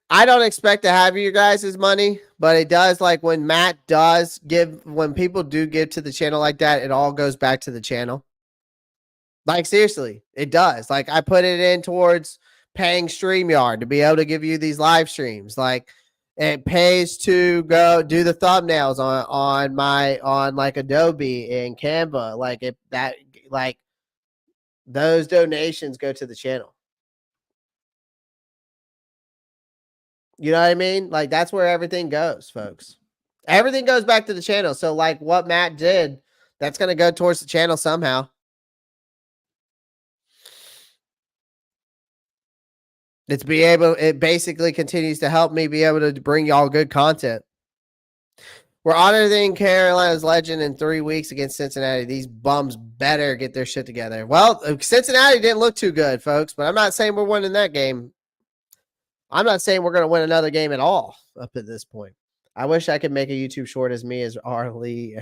I don't expect to have you guys' money, but it does, like when Matt does give, when people do give to the channel like that, it all goes back to the channel. Like, seriously, it does. Like, I put it in towards paying StreamYard to be able to give you these live streams. Like, it pays to go do the thumbnails on like Adobe and Canva. Like those donations go to the channel. You know what I mean? Like, that's where everything goes, folks. Everything goes back to the channel. So, like, what Matt did, that's going to go towards the channel somehow. It basically continues to help me be able to bring y'all good content. We're honoring Carolina's legend in 3 weeks against Cincinnati. These bums better get their shit together. Well, Cincinnati didn't look too good, folks, but I'm not saying we're winning that game. I'm not saying we're going to win another game at all up at this point. I wish I could make a YouTube short as me as Arlie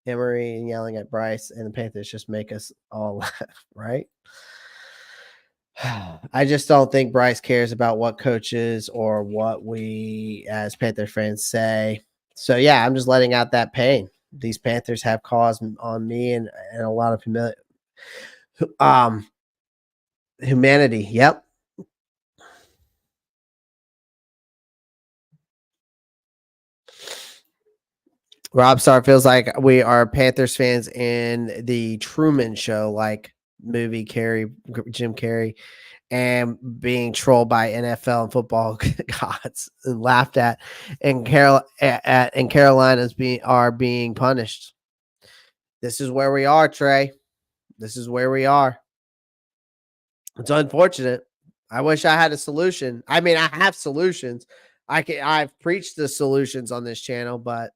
Emery and yelling at Bryce, and the Panthers just make us all laugh, right? I just don't think Bryce cares about what coaches or what we as Panther fans say. So, yeah, I'm just letting out that pain. These Panthers have caused on me and a lot of humanity. Yep. Rob Star feels like we are Panthers fans in the Truman Show, like movie Jim Carrey, and being trolled by NFL and football gods and laughed at, and Carolina's being punished. This is where we are, Trey. This is where we are. It's unfortunate. I wish I had a solution. I mean, I have solutions. I've preached the solutions on this channel, but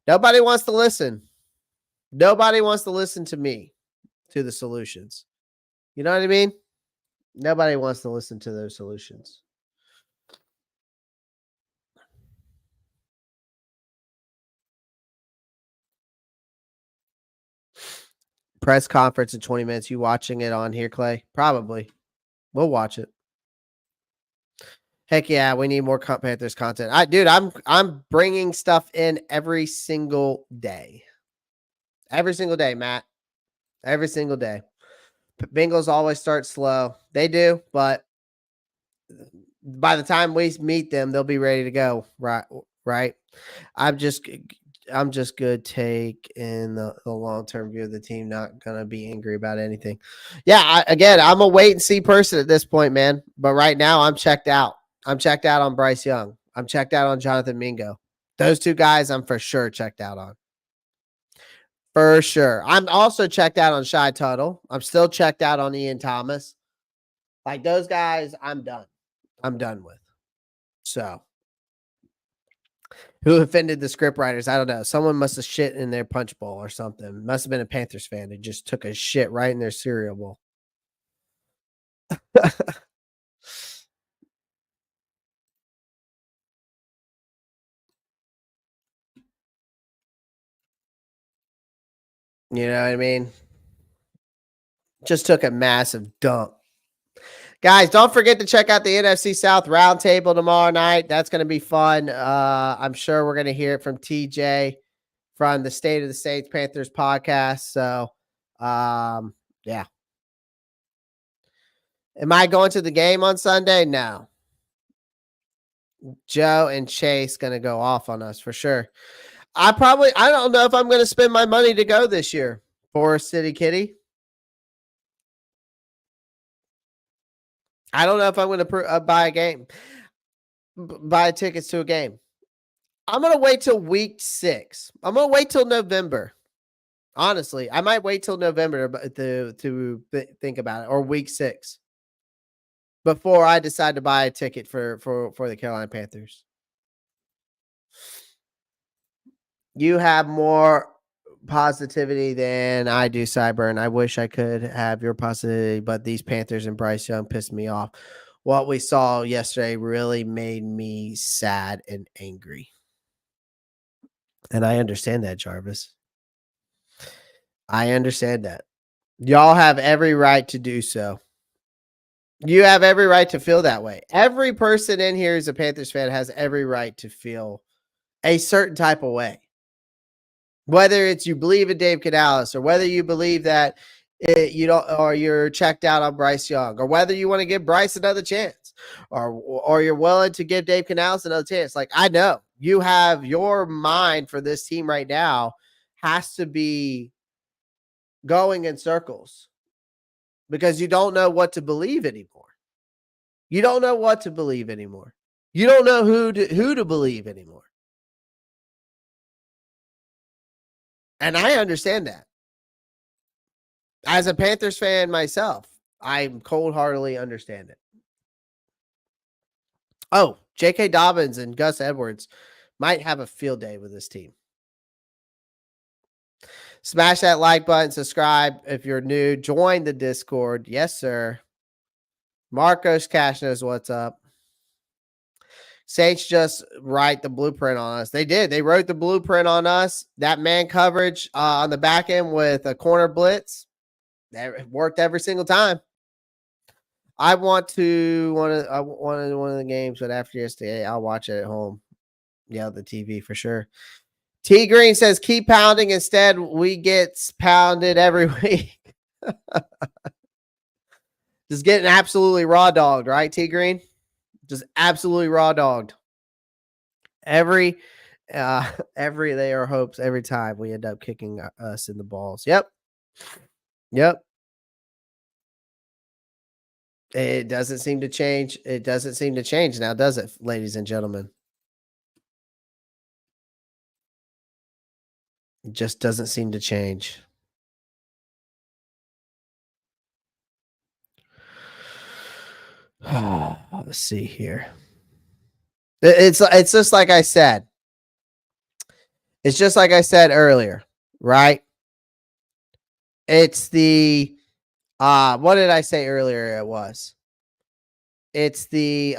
nobody wants to listen. Nobody wants to listen to me, to the solutions. You know what I mean? Nobody wants to listen to those solutions. Press conference in 20 minutes. You watching it on here, Clay? Probably. We'll watch it. Heck yeah, we need more Panthers content. I'm bringing stuff in every single day. Every single day, Matt. Every single day. Bengals always start slow. They do, but by the time we meet them, they'll be ready to go. Right. I'm just good take in the long-term view of the team. Not going to be angry about anything. Yeah. I'm a wait and see person at this point, man. But right now I'm checked out. I'm checked out on Bryce Young. I'm checked out on Jonathan Mingo. Those two guys I'm for sure checked out on. For sure. I'm also checked out on Shy Tuttle. I'm still checked out on Ian Thomas. Like those guys, I'm done. I'm done with. So Who offended the scriptwriters? I don't know. Someone must have shit in their punch bowl or something. Must have been a Panthers fan who just took a shit right in their cereal bowl. You know what I mean? Just took a massive dump. Guys, don't forget to check out the NFC South Roundtable tomorrow night. That's going to be fun. I'm sure we're going to hear it from TJ from the State of the States Panthers podcast. So, yeah. Am I going to the game on Sunday? No. Joe and Chase going to go off on us for sure. I don't know if I'm going to spend my money to go this year. Forest City Kitty. I don't know if I'm going to buy a game, buy tickets to a game. I'm going to wait till week 6. I'm going to wait till November. Honestly, I might wait till November to think about it, or week 6 before I decide to buy a ticket for the Carolina Panthers. You have more positivity than I do, Cyburn. I wish I could have your positivity, but these Panthers and Bryce Young pissed me off. What we saw yesterday really made me sad and angry. And I understand that, Jarvis. I understand that. Y'all have every right to do so. You have every right to feel that way. Every person in here who's a Panthers fan has every right to feel a certain type of way. Whether it's you believe in Dave Canales, or whether you believe that you don't, or you're checked out on Bryce Young, or whether you want to give Bryce another chance, or you're willing to give Dave Canales another chance. Like, I know you have your mind for this team right now has to be going in circles because you don't know what to believe anymore. You don't know what to believe anymore. You don't know who to believe anymore. And I understand that. As a Panthers fan myself, I cold-heartedly understand it. Oh, J.K. Dobbins and Gus Edwards might have a field day with this team. Smash that like button, subscribe if you're new, join the Discord. Yes, sir. Marcos Cash knows what's up. Saints just write the blueprint on us. They did. They wrote the blueprint on us. That man coverage on the back end with a corner blitz, that worked every single time. I want one of the games, but after yesterday, I'll watch it at home. Yeah, the TV for sure. T Green says, keep pounding. Instead, we get pounded every week. Just getting absolutely raw dogged, right, T Green? Just absolutely raw dogged. Every they are hopes every time we end up kicking us in the balls. Yep. It doesn't seem to change. It doesn't seem to change now, does it, ladies and gentlemen? It just doesn't seem to change. Let's see here. It's just like I said. It's just like I said earlier, right? It's the what did I say earlier it was? It's the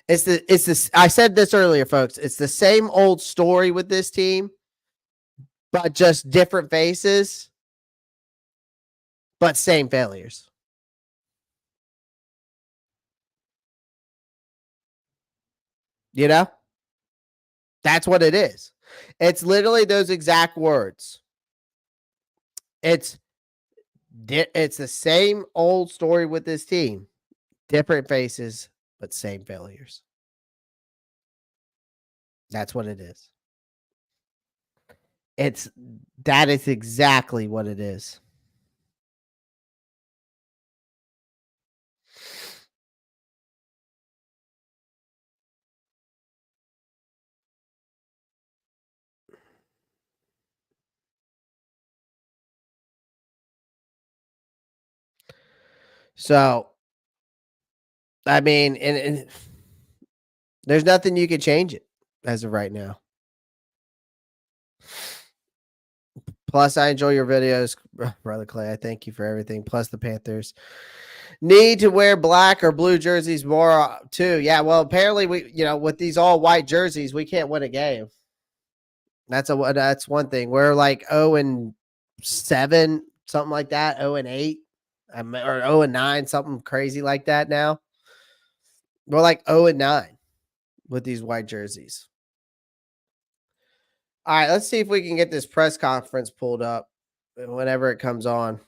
it's this I said this earlier, folks. It's the same old story with this team, but just different faces, but same failures. You know? That's what it is. It's literally those exact words. It's the same old story with this team. Different faces, but same failures. That's what it is. That is exactly what it is. So, I mean, and There's nothing you can change it as of right now. Plus, I enjoy your videos, Brother Clay. I thank you for everything. Plus, the Panthers need to wear black or blue jerseys more too. Yeah, well, apparently with these all white jerseys, we can't win a game. That's one thing. We're like 0-7, something like that. 0-8, or 0-9, something crazy like that. Now we're like 0-9 with these white jerseys. All right, let's see if we can get this press conference pulled up whenever it comes on.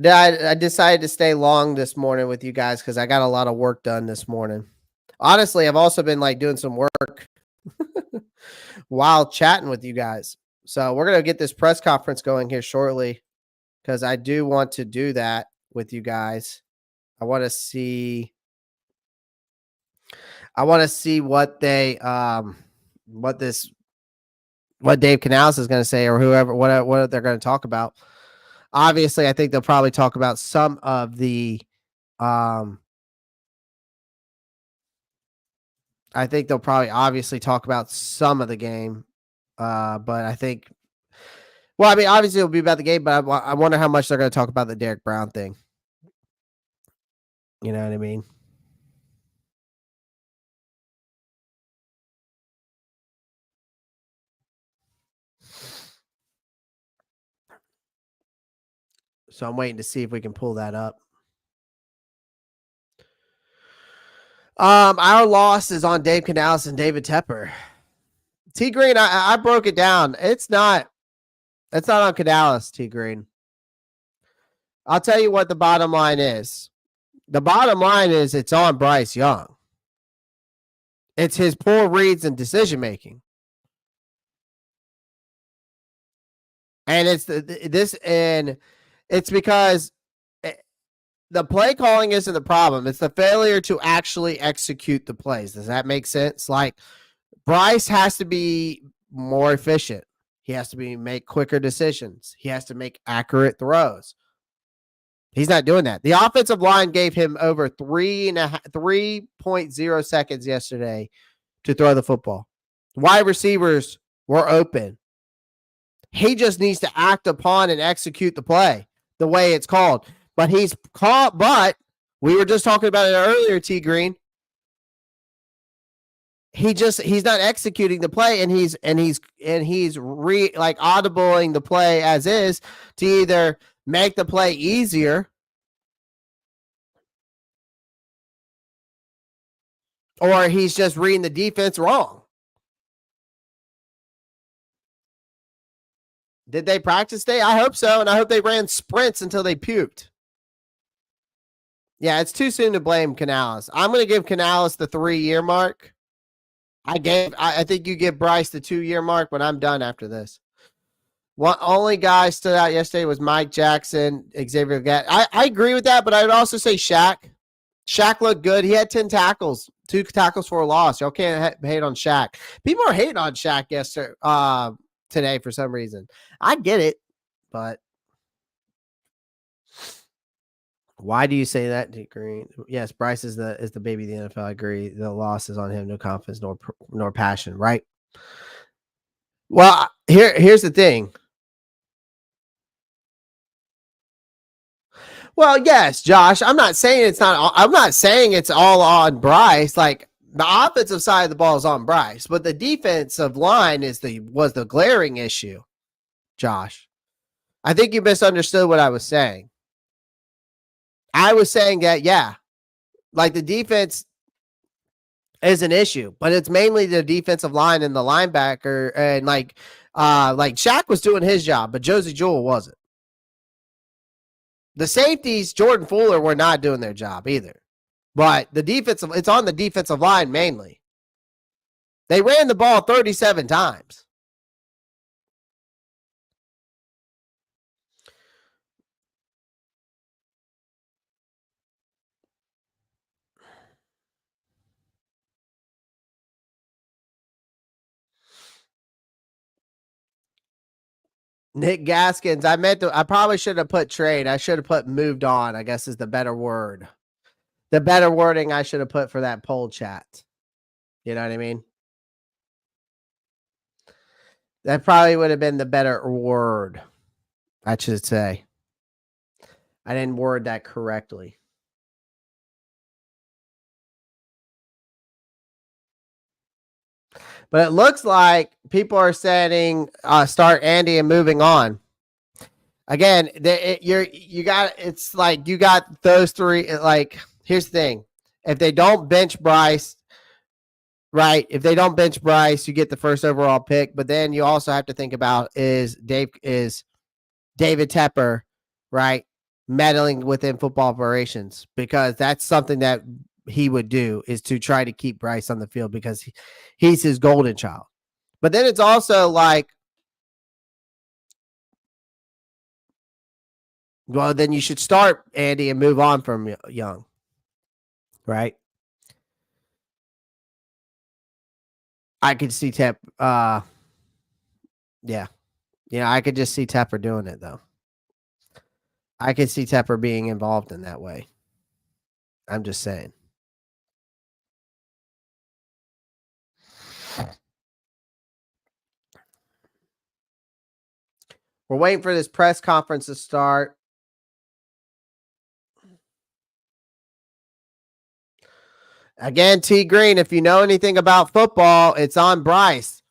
I decided to stay long this morning with you guys because I got a lot of work done this morning. Honestly, I've also been like doing some work while chatting with you guys. So we're going to get this press conference going here shortly because I do want to do that with you guys. I want to see what they what Dave Canales is going to say, or whoever, what they're going to talk about. Obviously, I think they'll probably talk about some of the I think they'll probably obviously talk about some of the game. But I think, well, I mean, obviously it'll be about the game, but I wonder how much they're going to talk about the Derrick Brown thing. You know what I mean? So I'm waiting to see if we can pull that up. Our loss is on Dave Canales and David Tepper. T Green, I broke it down. It's not on Canales, T Green. I'll tell you what the bottom line is. The bottom line is it's on Bryce Young. It's his poor reads and decision making. And it's because the play calling isn't the problem. It's the failure to actually execute the plays. Does that make sense? Like, Bryce has to be more efficient. He has to make quicker decisions. He has to make accurate throws. He's not doing that. The offensive line gave him over 3.0 seconds yesterday to throw the football. Wide receivers were open. He just needs to act upon and execute the play the way it's called. But he's caught. But we were just talking about it earlier, T Green. He's not executing the play, and he's audibling the play as is to either make the play easier or he's just reading the defense wrong. Did they practice day? I hope so, and I hope they ran sprints until they puked. Yeah, it's too soon to blame Canales. I'm going to give Canales the 3-year mark. I think you give Bryce the 2-year mark, but I'm done after this. One only guy stood out yesterday was Mike Jackson, Xavier Gatt. I agree with that, but I would also say Shaq. Shaq looked good. He had 10 tackles, 2 tackles for a loss. Y'all can't hate on Shaq. People are hating on Shaq yesterday, today for some reason. I get it, but why do you say that, Dick Green? Yes, Bryce is the baby of the NFL. I agree. The loss is on him. No confidence, nor passion. Right. Well, here's the thing. Well, yes, Josh. I'm not saying it's all on Bryce. Like, the offensive side of the ball is on Bryce, but the defensive line was the glaring issue, Josh. I think you misunderstood what I was saying. I was saying that, yeah, like, the defense is an issue, but it's mainly the defensive line and the linebacker, and like Shaq was doing his job, but Josie Jewell wasn't. The safeties, Jordan Fuller, were not doing their job either. But it's on the defensive line mainly. They ran the ball 37 times. Nick Gaskins. I probably should have put trade. I should have put moved on, I guess is the better word. The better wording I should have put for that poll chat. You know what I mean? That probably would have been the better word, I should say. I didn't word that correctly. But it looks like people are saying start Andy and moving on. Again, you got those three. Like, here's the thing: if they don't bench Bryce, right? If they don't bench Bryce, you get the first overall pick. But then you also have to think about is David Tepper, right, meddling within football operations, because that's something that he would do, is to try to keep Bryce on the field because he's his golden child. But then it's also like, well, then you should start Andy and move on from Young, right? I could see yeah. I could just see Tepper doing it, though. I could see Tepper being involved in that way. I'm just saying. We're waiting for this press conference to start. Again, T Green, if you know anything about football, it's on Bryce.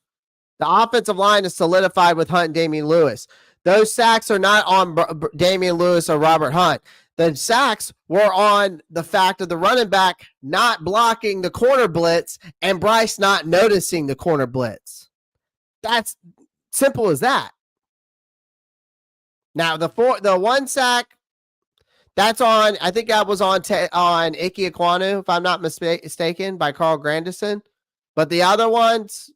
The offensive line is solidified with Hunt and Damian Lewis. Those sacks are not on Damian Lewis or Robert Hunt. The sacks were on the fact of the running back not blocking the corner blitz and Bryce not noticing the corner blitz. That's simple as that. Now, the one sack, that's on, I think that was on Ike Ekwonu, if I'm not mistaken, by Carl Grandison. But the other ones,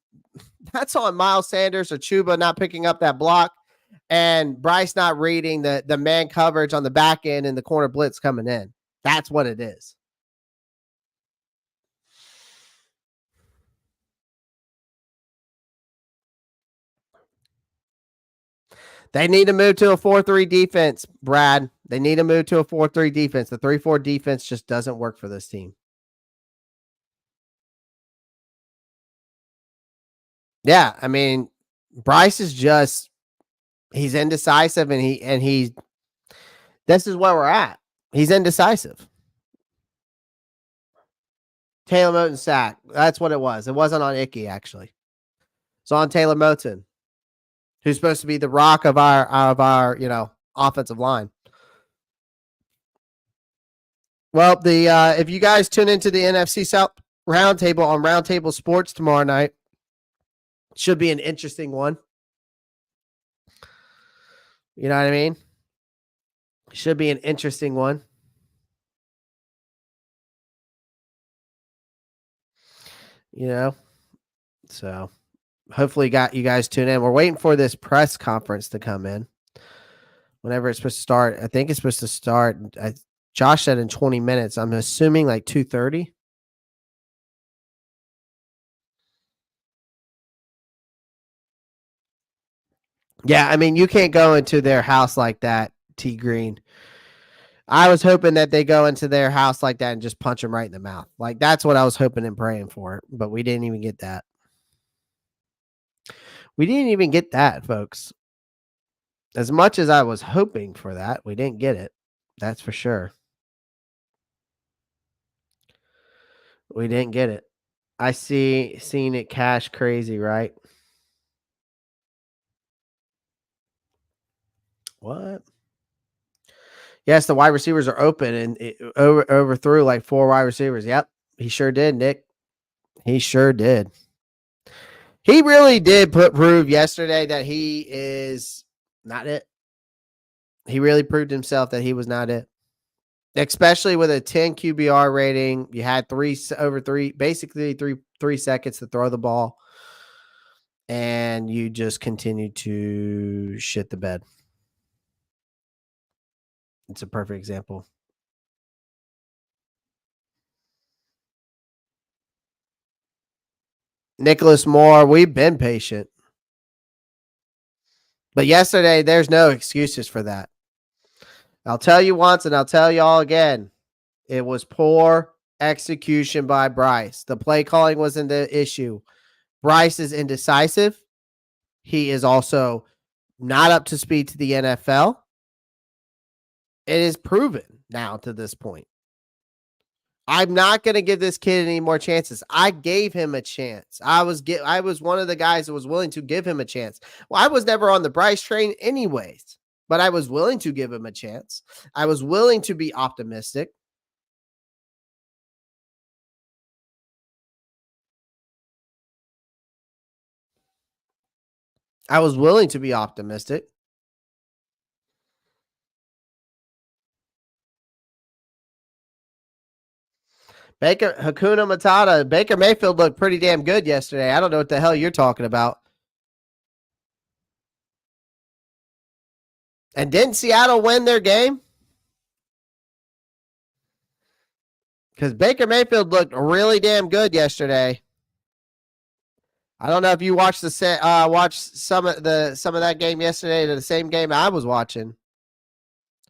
that's on Miles Sanders or Chuba not picking up that block and Bryce not reading the man coverage on the back end and the corner blitz coming in. That's what it is. They need to move to a 4-3 defense, Brad. They need to move to a 4-3 defense. The 3-4 defense just doesn't work for this team. Yeah, I mean, Bryce is just, he's indecisive, and he's this is where we're at. He's indecisive. Taylor Moton sack. That's what it was. It wasn't on Icky, actually. It's on Taylor Moton, who's supposed to be the rock of our offensive line. Well, if you guys tune into the NFC South Roundtable on Roundtable Sports tomorrow night, it should be an interesting one. You know what I mean? It should be an interesting one. You know, so hopefully got you guys tuned in. We're waiting for this press conference to come in. Whenever it's supposed to start, I think it's supposed to start. Josh said in 20 minutes. I'm assuming like 2:30. Yeah, I mean, you can't go into their house like that, T Green. I was hoping that they go into their house like that and just punch him right in the mouth. Like, that's what I was hoping and praying for, but we didn't even get that. We didn't even get that, folks. As much as I was hoping for that, we didn't get it. That's for sure. We didn't get it. I seen it cash crazy, right? What? Yes, the wide receivers are open, and it overthrew like 4 wide receivers. Yep, he sure did, Nick. He sure did. He really did prove yesterday that he is not it. He really proved himself that he was not it. Especially with a 10 QBR rating, you had basically three seconds to throw the ball, and you just continued to shit the bed. It's a perfect example. Nicholas Moore, we've been patient. But yesterday, there's no excuses for that. I'll tell you once and I'll tell you all again. It was poor execution by Bryce. The play calling wasn't the issue. Bryce is indecisive. He is also not up to speed to the NFL. It is proven now to this point. I'm not going to give this kid any more chances. I gave him a chance. I was one of the guys that was willing to give him a chance. Well, I was never on the Bryce train anyways, but I was willing to give him a chance. I was willing to be optimistic. I was willing to be optimistic. Hakuna Matata. Baker Mayfield looked pretty damn good yesterday. I don't know what the hell you're talking about. And didn't Seattle win their game? Because Baker Mayfield looked really damn good yesterday. I don't know if you watched some of that game yesterday, the same game I was watching.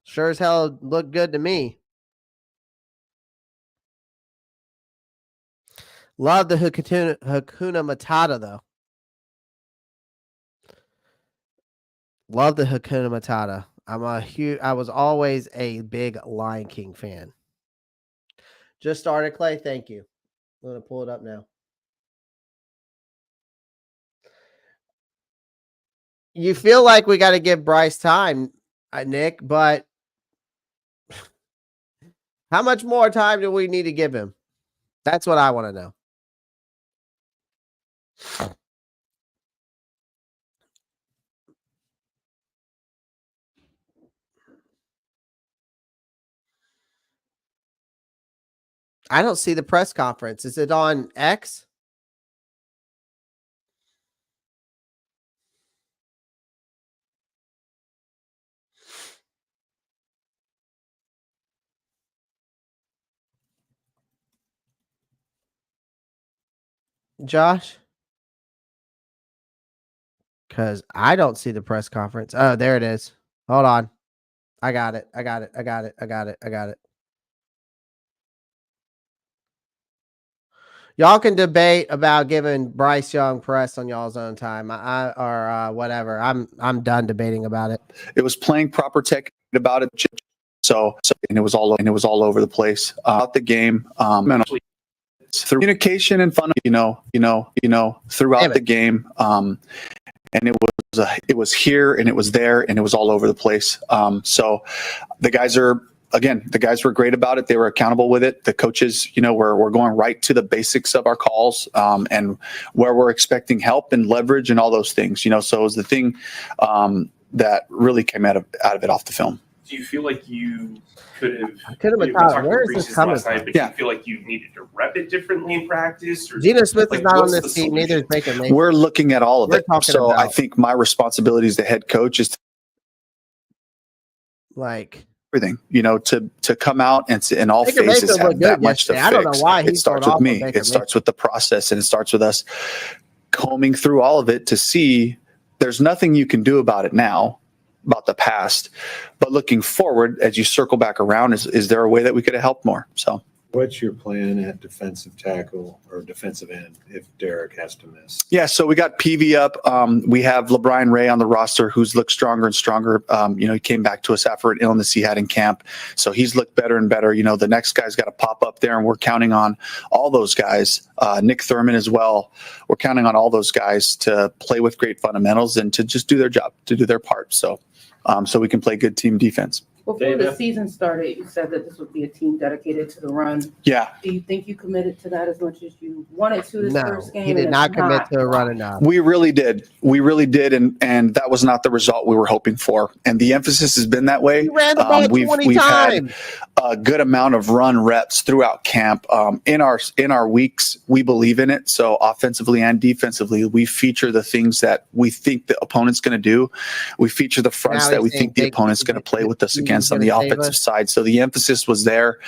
Sure as hell looked good to me. Love the Hakuna Matata, though. Love the Hakuna Matata. I was always a big Lion King fan. Just started, Clay. Thank you. I'm going to pull it up now. You feel like we got to give Bryce time, Nick, but how much more time do we need to give him? That's what I want to know. I don't see the press conference. Is it on X? Josh? Because I don't see the press conference. Oh, there it is. Hold on. I got it. Y'all can debate about giving Bryce Young press on y'all's own time. Whatever. I'm done debating about it. It was playing proper tech about it. So and it was all over the place. Throughout the game, through communication and fun, throughout the game. And it was here and it was there and it was all over the place. So the guys were great about it. They were accountable with it. The coaches, we're going right to the basics of our calls and where we're expecting help and leverage and all those things. So it was the thing that really came out of it off the film. Do you feel like you could have? Where is this coming from? But you feel like you needed to rep it differently in practice? Or Geno Smith is not on this team. Neither is Baker Mayfield. We're looking at all of it. So I think my responsibility as the head coach is everything, to come out and in all Baker phases have that much to fix. I don't know why it starts with me. It starts with the process, and it starts with us combing through all of it to see there's nothing you can do about it now, about the past, but looking forward as you circle back around, is there a way that we could have helped more? So what's your plan at defensive tackle or defensive end if Derrick has to miss? Yeah, so we got PV up. We have LeBron Ray on the roster, who's looked stronger and stronger. He came back to us after an illness he had in camp, so he's looked better and better. The next guy's got to pop up there, and we're counting on all those guys. Nick Thurman as well. We're counting on all those guys to play with great fundamentals and to just do their job, to do their part. So we can play good team defense. Before the season started, you said that this would be a team dedicated to the run. Yeah. Do you think you committed to that as much as you wanted to this first game? He did not commit to a run enough. We really did. And that was not the result we were hoping for. And the emphasis has been that way. He ran the ball 20 times. Had a good amount of run reps throughout camp. In our weeks, we believe in it. So offensively and defensively, we feature the things that we think the opponent's going to do. We feasure the fronts that we think the opponent's going to play with us against on the offensive side. So the emphasis was there.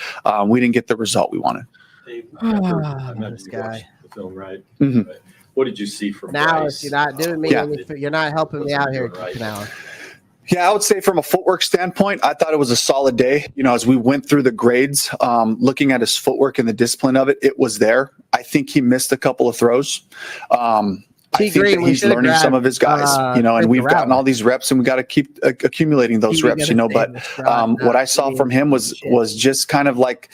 We didn't get the result we wanted. Dave, I imagine you watched the film, right? Mm-hmm. What did you see from Now, Bryce? you're not doing me. Yeah. You're not helping me out here, Right. Canal. Yeah, I would say from a footwork standpoint, I thought it was a solid day. As we went through the grades, looking at his footwork and the discipline of it, it was there. I think he missed a couple of throws. I think Green, that we he's should've learning some grabbed, of his guys, and Frank we've gotten Reich. all these reps, and we got to keep accumulating those He reps, gonna But save the stride, what I saw from him was just kind of like,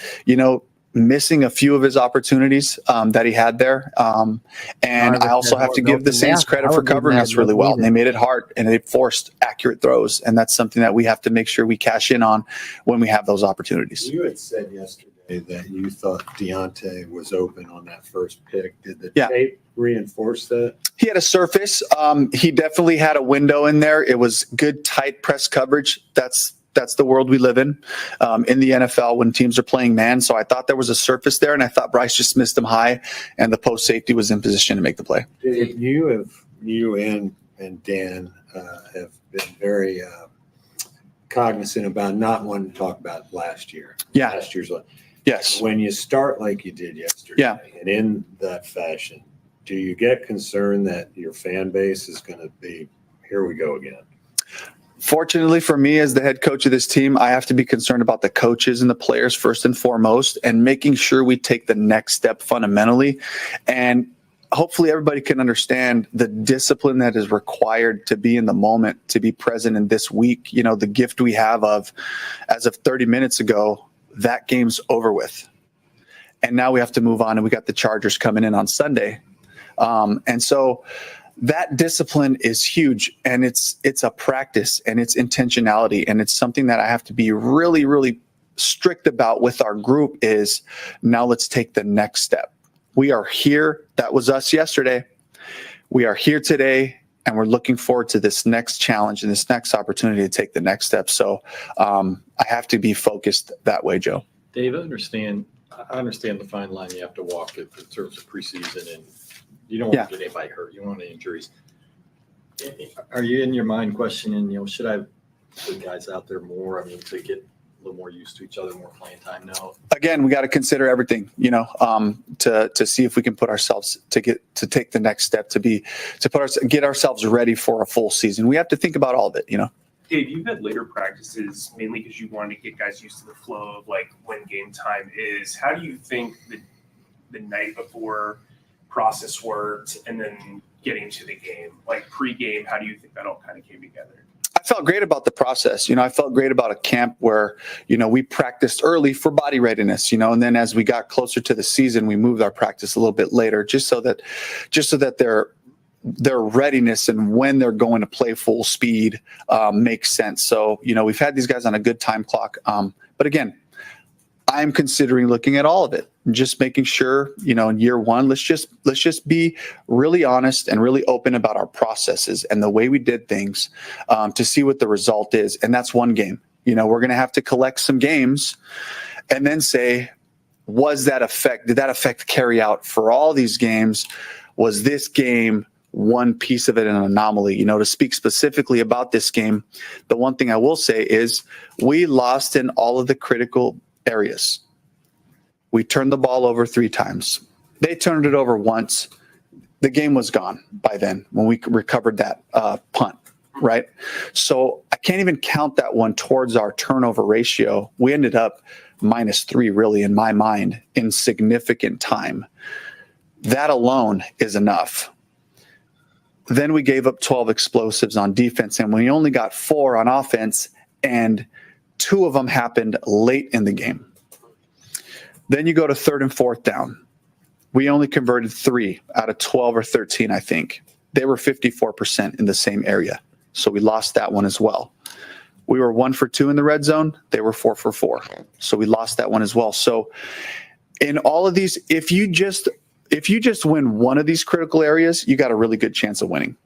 missing a few of his opportunities that he had there. And I also have to give the Saints credit for covering us really well. And they made it hard, and they forced accurate throws. And that's something that we have to make sure we cash in on when we have those opportunities. You had said yesterday that you thought Deontay was open on that first pick. Did the tape reinforce that? He had a surface. He definitely had a window in there. It was good, tight press coverage. That's the world we live in the NFL when teams are playing man. So I thought there was a surface there, and I thought Bryce just missed him high, and the post safety was in position to make the play. You and Dan have been very cognizant about not wanting to talk about last year. Yeah. Last year's. Yes. When you start like you did yesterday, and in that fashion, do you get concerned that your fan base is going to be, here we go again? Fortunately for me, as the head coach of this team, I have to be concerned about the coaches and the players first and foremost, and making sure we take the next step fundamentally. And hopefully everybody can understand the discipline that is required to be in the moment, to be present in this week. The gift we have as of 30 minutes ago, that game's over with. And now we have to move on, and we got the Chargers coming in on Sunday. And so that discipline is huge, and it's a practice, and it's intentionality, and it's something that I have to be really, really strict about with our group. Is now let's take the next step. We are here. That was us yesterday. We are here today, and we're looking forward to this next challenge and this next opportunity to take the next step. So I have to be focused that way, Joe. Dave, I understand the fine line you have to walk in terms of preseason, and you don't want to get anybody hurt. You don't want any injuries. Are you in your mind questioning, should I put guys out there more? To get a little more used to each other, more playing time now? Again, we got to consider everything, to see if we can put ourselves to take the next step, get ourselves ready for a full season. We have to think about all of it, Dave, you've had later practices mainly because you wanted to get guys used to the flow of when game time is. How do you think the night before process worked, and then getting to the game, pre-game, how do you think that all kind of came together? I felt great about the process. I felt great about a camp where, we practiced early for body readiness, and then as we got closer to the season, we moved our practice a little bit later, just so that their readiness and when they're going to play full speed makes sense. So, we've had these guys on a good time clock. But again, I'm considering looking at all of it, just making sure, in year one, let's just be really honest and really open about our processes and the way we did things to see what the result is. And that's one game. We're going to have to collect some games and then say, did that effect carry out for all these games? Was this game one piece of it an anomaly? To speak specifically about this game, the one thing I will say is we lost in all of the critical areas. We turned the ball over 3 times. They turned it over once. The game was gone by then when we recovered that punt, right? So I can't even count that one towards our turnover ratio. We ended up -3, really, in my mind, in significant time. That alone is enough. Then we gave up 12 explosives on defense, and we only got 4 on offense, and 2 of them happened late in the game. Then you go to 3rd and 4th down. We only converted 3 out of 12 or 13, I think. They were 54% in the same area. So we lost that one as well. We were 1 for 2 in the red zone. They were 4 for 4. So we lost that one as well. So in all of these, if you just win one of these critical areas, you got a really good chance of winning.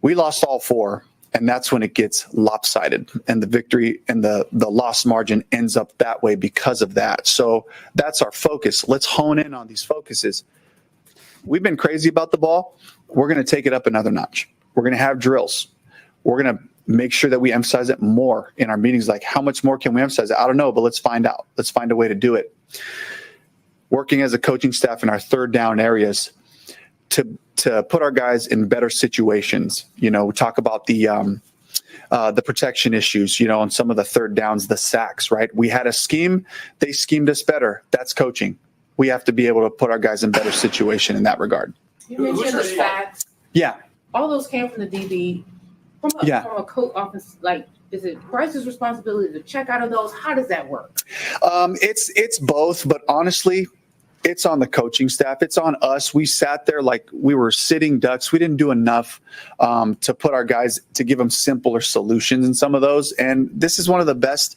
We lost all 4. And that's when it gets lopsided, and the victory and the loss margin ends up that way because of that. So that's our focus. Let's hone in on these focuses. We've been crazy about the ball. We're going to take it up another notch. We're going to have drills. We're going to make sure that we emphasize it more in our meetings. How much more can we emphasize it? I don't know, but let's find out. Let's find a way to do it. Working as a coaching staff in our 3rd down areas, to put our guys in better situations. We talk about the protection issues, and some of the third downs, the sacks, right? We had a scheme. They schemed us better. That's coaching. We have to be able to put our guys in better situation in that regard. You mentioned the sacks. Yeah. All those came from the DB. From a coach office, is it Bryce's responsibility to check out of those? How does that work? It's both, but honestly, it's on the coaching staff. It's on us. We sat there like we were sitting ducks. We didn't do enough to put our guys, to give them simpler solutions in some of those. And this is one of the best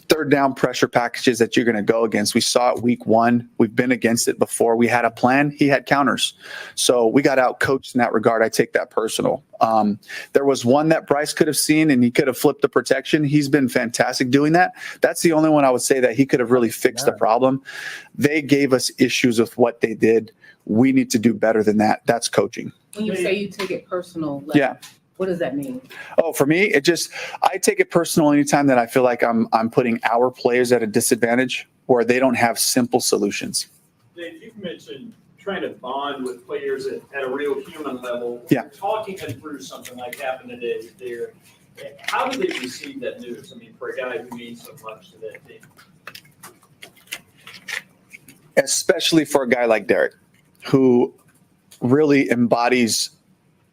third down pressure packages that you're going to go against. We saw it week 1. We've been against it before. We had a plan. He had counters. So we got out coached in that regard. I take that personal. There was one that Bryce could have seen and he could have flipped the protection. He's been fantastic doing that. That's the only one I would say that he could have really fixed the problem. They gave us issues with what they did. We need to do better than that. That's coaching. When you say you take it personal, what does that mean? Oh, for me, I take it personal anytime that I feel like I'm putting our players at a disadvantage or they don't have simple solutions. Dave, you've mentioned trying to bond with players at a real human level. Yeah. You're talking them through something like happened today there. How do they receive that news? I mean, for a guy who means so much to that team. Especially for a guy like Derrick, who really embodies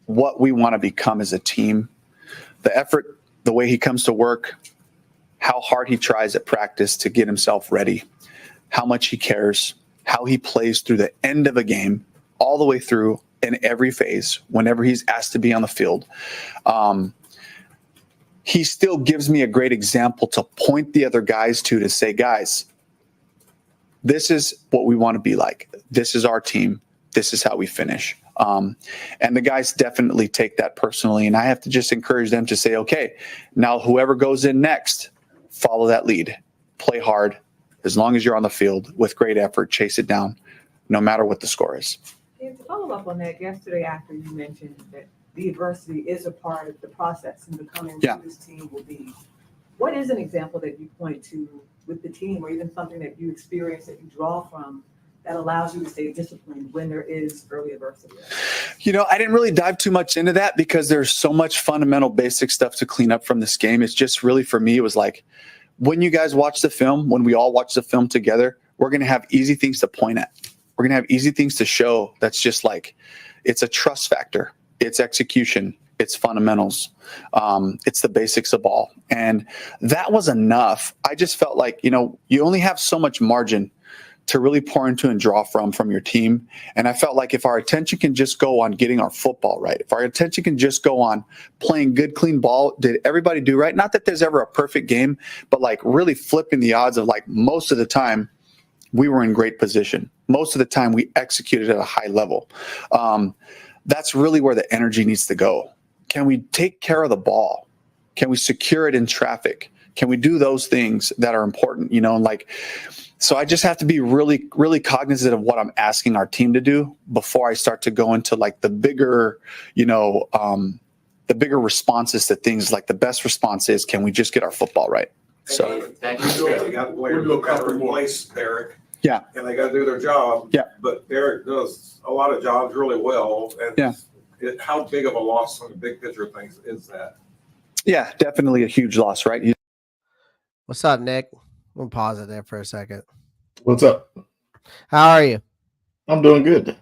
what we want to become as a team. The effort, the way he comes to work, how hard he tries at practice to get himself ready, how much he cares, how he plays through the end of a game, all the way through in every phase, whenever he's asked to be on the field. He still gives me a great example to point the other guys to say, guys, this is what we want to be like. This is our team. This is how we finish. And the guys definitely take that personally. And I have to just encourage them to say, okay, now whoever goes in next, follow that lead, play hard. As long as you're on the field with great effort, chase it down, no matter what the score is. And to follow up on that, yesterday after you mentioned that the adversity is a part of the process and becoming who this team will be, what is an example that you point to with the team or even something that you experience that you draw from that allows you to stay disciplined when there is early adversity? I didn't really dive too much into that because there's so much fundamental basic stuff to clean up from this game. It's just really, for me, it was like, when you guys watch the film, when we all watch the film together, we're going to have easy things to point at. We're going to have easy things to show. That's just like, it's a trust factor. It's execution. It's fundamentals. It's the basics of ball. And that was enough. I just felt like, you only have so much margin to really pour into and draw from your team. And I felt like if our attention can just go on getting our football right, if our attention can just go on playing good, clean ball, did everybody do right? Not that there's ever a perfect game, but like really flipping the odds of like most of the time we were in great position. Most of the time we executed at a high level. That's really where the energy needs to go. Can we take care of the ball? Can we secure it in traffic? Can we do those things that are important, so I just have to be really, really cognizant of what I'm asking our team to do before I start to go into like the bigger, the bigger responses to things. Like the best response is, can we just get our football right? So they got players who got to replace Derrick. Yeah. And they got to do their job. Yeah. But Derrick does a lot of jobs really well. And how big of a loss on the big picture of things is that? Yeah, definitely a huge loss, right? What's up, Nick? We'll pause it there for a second. What's up? How are you? I'm doing good.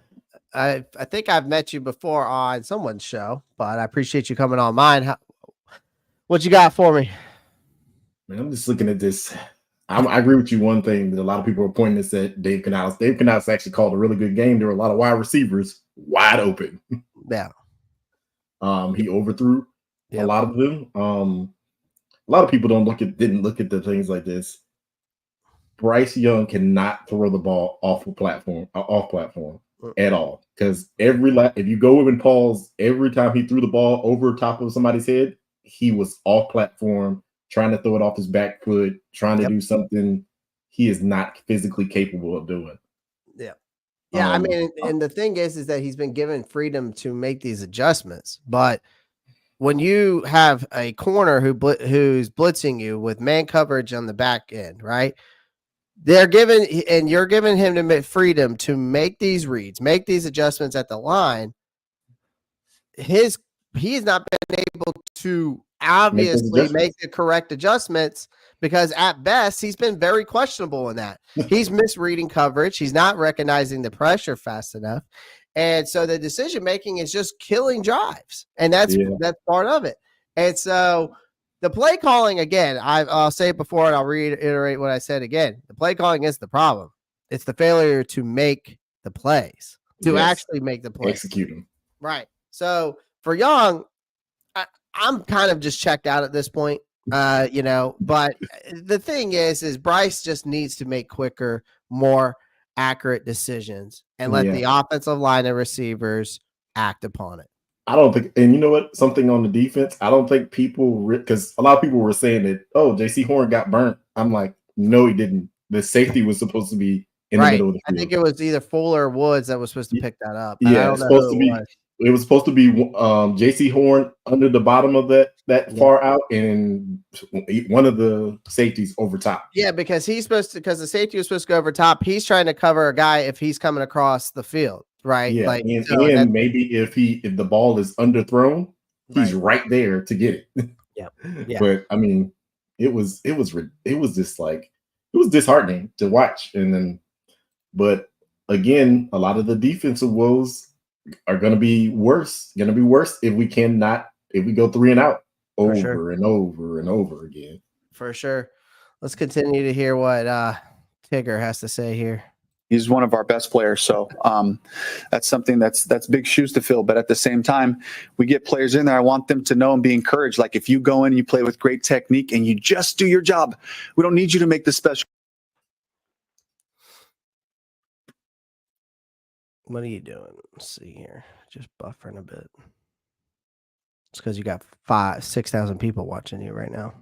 I think I've met you before on someone's show, but I appreciate you coming on mine. What you got for me? Man, I'm just looking at this. I agree with you. One thing that a lot of people are pointing this at Dave Canales. Dave Canales actually called a really good game. There were a lot of wide receivers wide open. Yeah. He overthrew a lot of them. A lot of people didn't look at the things like this. Bryce Young cannot throw the ball off platform at all. Because if you go and pause, every time he threw the ball over top of somebody's head, he was off platform, trying to throw it off his back foot, trying to do something he is not physically capable of doing. Yeah. Yeah. I mean, and the thing is that he's been given freedom to make these adjustments, but when you have a corner who's blitzing you with man coverage on the back end, right? you're giving him the freedom to make these reads, make these adjustments at the line. He's not been able to obviously make the correct adjustments because at best he's been very questionable in that. He's misreading coverage. He's not recognizing the pressure fast enough. And so the decision making is just killing drives. And that's part of it. And so the play calling, again, I'll say it before and I'll reiterate what I said again. The play calling is the problem. It's the failure to make the plays, to actually make the plays. Execute them. Right. So for Young, I'm kind of just checked out at this point, but the thing is Bryce just needs to make quicker, more accurate decisions and let the offensive line and receivers act upon it. I don't think, and you know what? Something on the defense, I don't think people, because a lot of people were saying that, J.C. Horn got burnt. I'm like, no, he didn't. The safety was supposed to be in the middle of the field. I think it was either Fuller or Woods that was supposed to pick that up. Yeah, it was supposed to be J.C. Horn under the bottom of that far out, and one of the safeties over top. Yeah, because because the safety was supposed to go over top. He's trying to cover a guy if he's coming across the field. Right. Yeah. And maybe if the ball is underthrown, he's right there to get it. Yeah. But I mean, it was just like, it was disheartening to watch. But again, a lot of the defensive woes are going to be worse if we go 3 and out over and over and over again. For sure. Let's continue to hear what Tigger has to say here. He's one of our best players. So that's something that's big shoes to fill. But at the same time, we get players in there. I want them to know and be encouraged. Like if you go in and you play with great technique and you just do your job, we don't need you to make the special. What are you doing? Let's see here. Just buffering a bit. It's because you got 6,000 people watching you right now.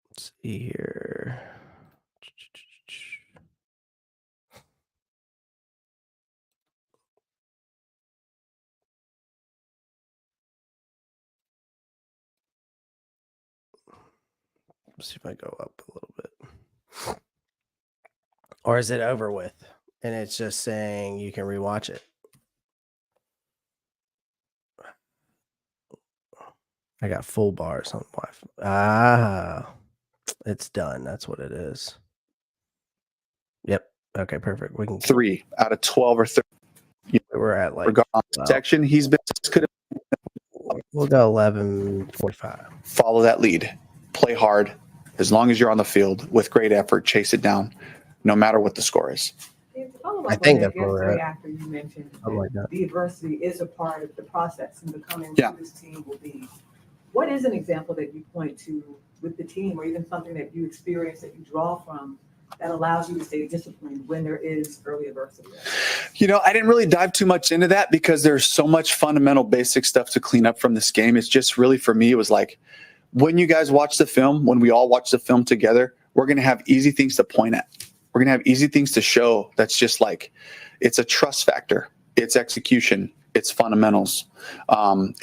Let's see here. Let's see if I go up a little bit. Or is it over with? And it's just saying you can rewatch it. I got full bars on Wi-Fi. It's done. That's what it is. Yep. Okay, perfect. We can 3 out of 12 or 13. We're at like section. He's been we'll go 11:45. Follow that lead. Play hard. As long as you're on the field with great effort, chase it down, no matter what the score is. I think that's yesterday after you mentioned that the adversity is a part of the process and becoming who this team will be. What is an example that you point to with the team, or even something that you experience that you draw from that allows you to stay disciplined when there is early adversity? I didn't really dive too much into that because there's so much fundamental basic stuff to clean up from this game. It's just really, for me, it was like, when you guys watch the film, when we all watch the film together, we're going to have easy things to point at. We're going to have easy things to show. That's just like, it's a trust factor. It's execution. It's fundamentals.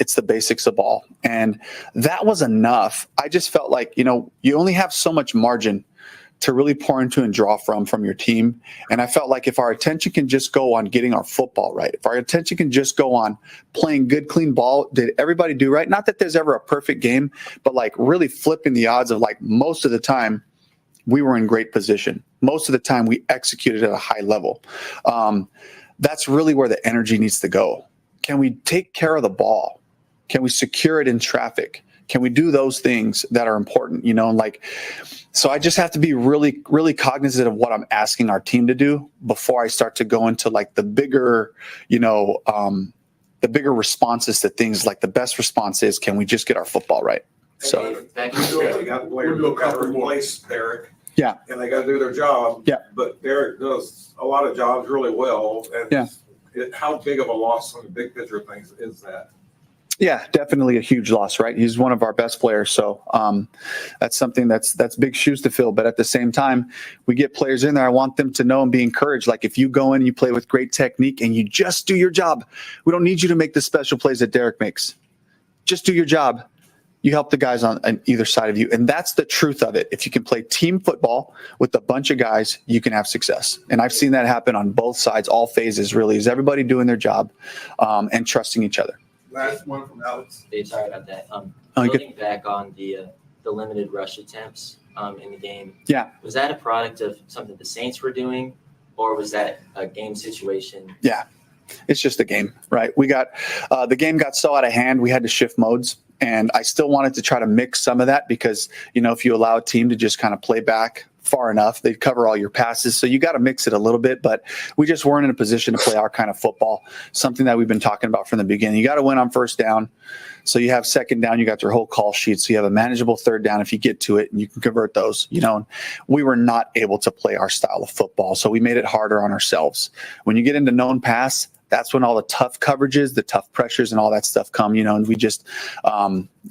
It's the basics of ball. And that was enough. I just felt like, you only have so much margin to really pour into and draw from your team. And I felt like if our attention can just go on getting our football right, if our attention can just go on playing good, clean ball, did everybody do right? Not that there's ever a perfect game, but like really flipping the odds of like most of the time we were in great position. Most of the time we executed at a high level. That's really where the energy needs to go. Can we take care of the ball? Can we secure it in traffic? Can we do those things that are important? So I just have to be really, really cognizant of what I'm asking our team to do before I start to go into like the bigger, the bigger responses to things. Like the best response is, can we just get our football right? So thank you. You got players who got to replace Derrick. Yeah. And they got to do their job. Yeah. But Derrick does a lot of jobs really well. And how big of a loss on the big picture of things is that? Yeah, definitely a huge loss, right? He's one of our best players. So that's something that's big shoes to fill. But at the same time, we get players in there. I want them to know and be encouraged. Like if you go in and you play with great technique and you just do your job, we don't need you to make the special plays that Derrick makes. Just do your job. you help the guys on either side of you. And that's the truth of it. If you can play team football with a bunch of guys, you can have success. And I've seen that happen on both sides, all phases really, is everybody doing their job and trusting each other. Last one from Alex. Hey, sorry about that. good. Building back on the limited rush attempts in the game. Yeah. Was that a product of something the Saints were doing, or was that a game situation? Yeah. It's just a game, right? We got the game got so out of hand, we had to shift modes. And I still wanted to try to mix some of that because, if you allow a team to just kind of play back far enough, they'd cover all your passes. So you got to mix it a little bit, but we just weren't in a position to play our kind of football, something that we've been talking about from the beginning. You got to win on first down. So you have second down, you got your whole call sheet. So you have a manageable third down if you get to it and you can convert those, and we were not able to play our style of football. So we made it harder on ourselves. When you get into known pass, that's when all the tough coverages, the tough pressures and all that stuff come, and we just,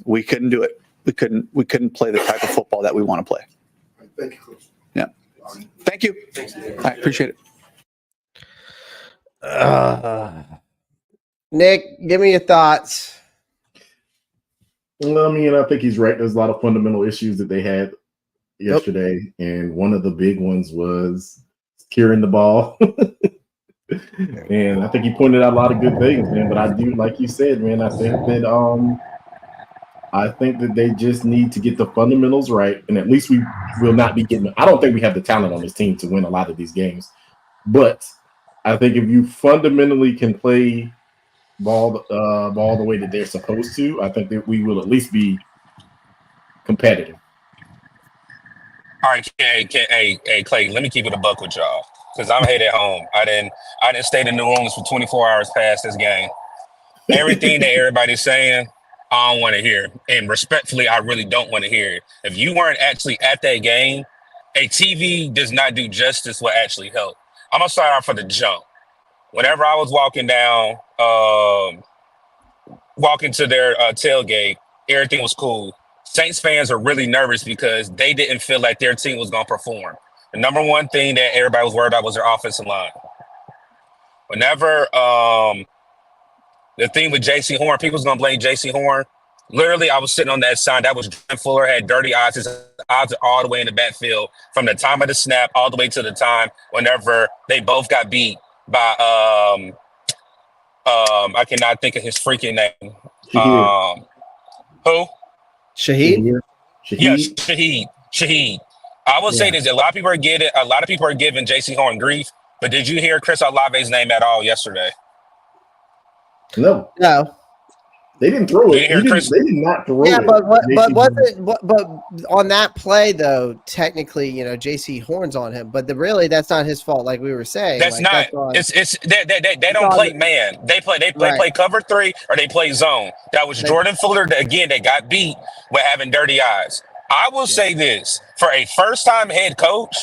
we couldn't do it. We couldn't play the type of football that we want to play. Thank you, Coach. Yeah. Thank you. I appreciate it. Nick, give me your thoughts. Well, I think he's right. There's a lot of fundamental issues that they had yesterday, and one of the big ones was securing the ball. And I think he pointed out a lot of good things, man. But I do, like you said, man, I think that they just need to get the fundamentals right, and at least we will not be getting. I don't think we have the talent on this team to win a lot of these games, but I think if you fundamentally can play ball the way that they're supposed to, I think that we will at least be competitive. All right, hey, Clay, let me keep it a buck with y'all because I'm headed home. I didn't stay in New Orleans for 24 hours past this game. Everything that everybody's saying, I don't want to hear. And respectfully, I really don't want to hear it. If you weren't actually at that game, a TV does not do justice what actually helped. I'm going to start off for the jump. Whenever I was walking to their tailgate, everything was cool. Saints fans are really nervous because they didn't feel like their team was going to perform. The number one thing that everybody was worried about was their offensive line. Whenever the thing with J.C. Horn, people was going to blame J.C. Horn. Literally, I was sitting on that sign. That was Jordan Fuller, had dirty eyes. His eyes are all the way in the backfield from the time of the snap all the way to the time whenever they both got beat by I cannot think of his freaking name. Who? Shaheed? Yes, Shaheed. I will say this: a lot of people are giving J.C. Horn grief, but did you hear Chris Olave's name at all yesterday? No. They didn't throw it. They did not throw it. Yeah, but on that play though, technically, J.C. Horn's on him, but really that's not his fault, like we were saying. That's not. They don't play man. They play cover 3 or they play zone. That was Jordan Fuller again. They got beat with having dirty eyes. I will say this for a first-time head coach,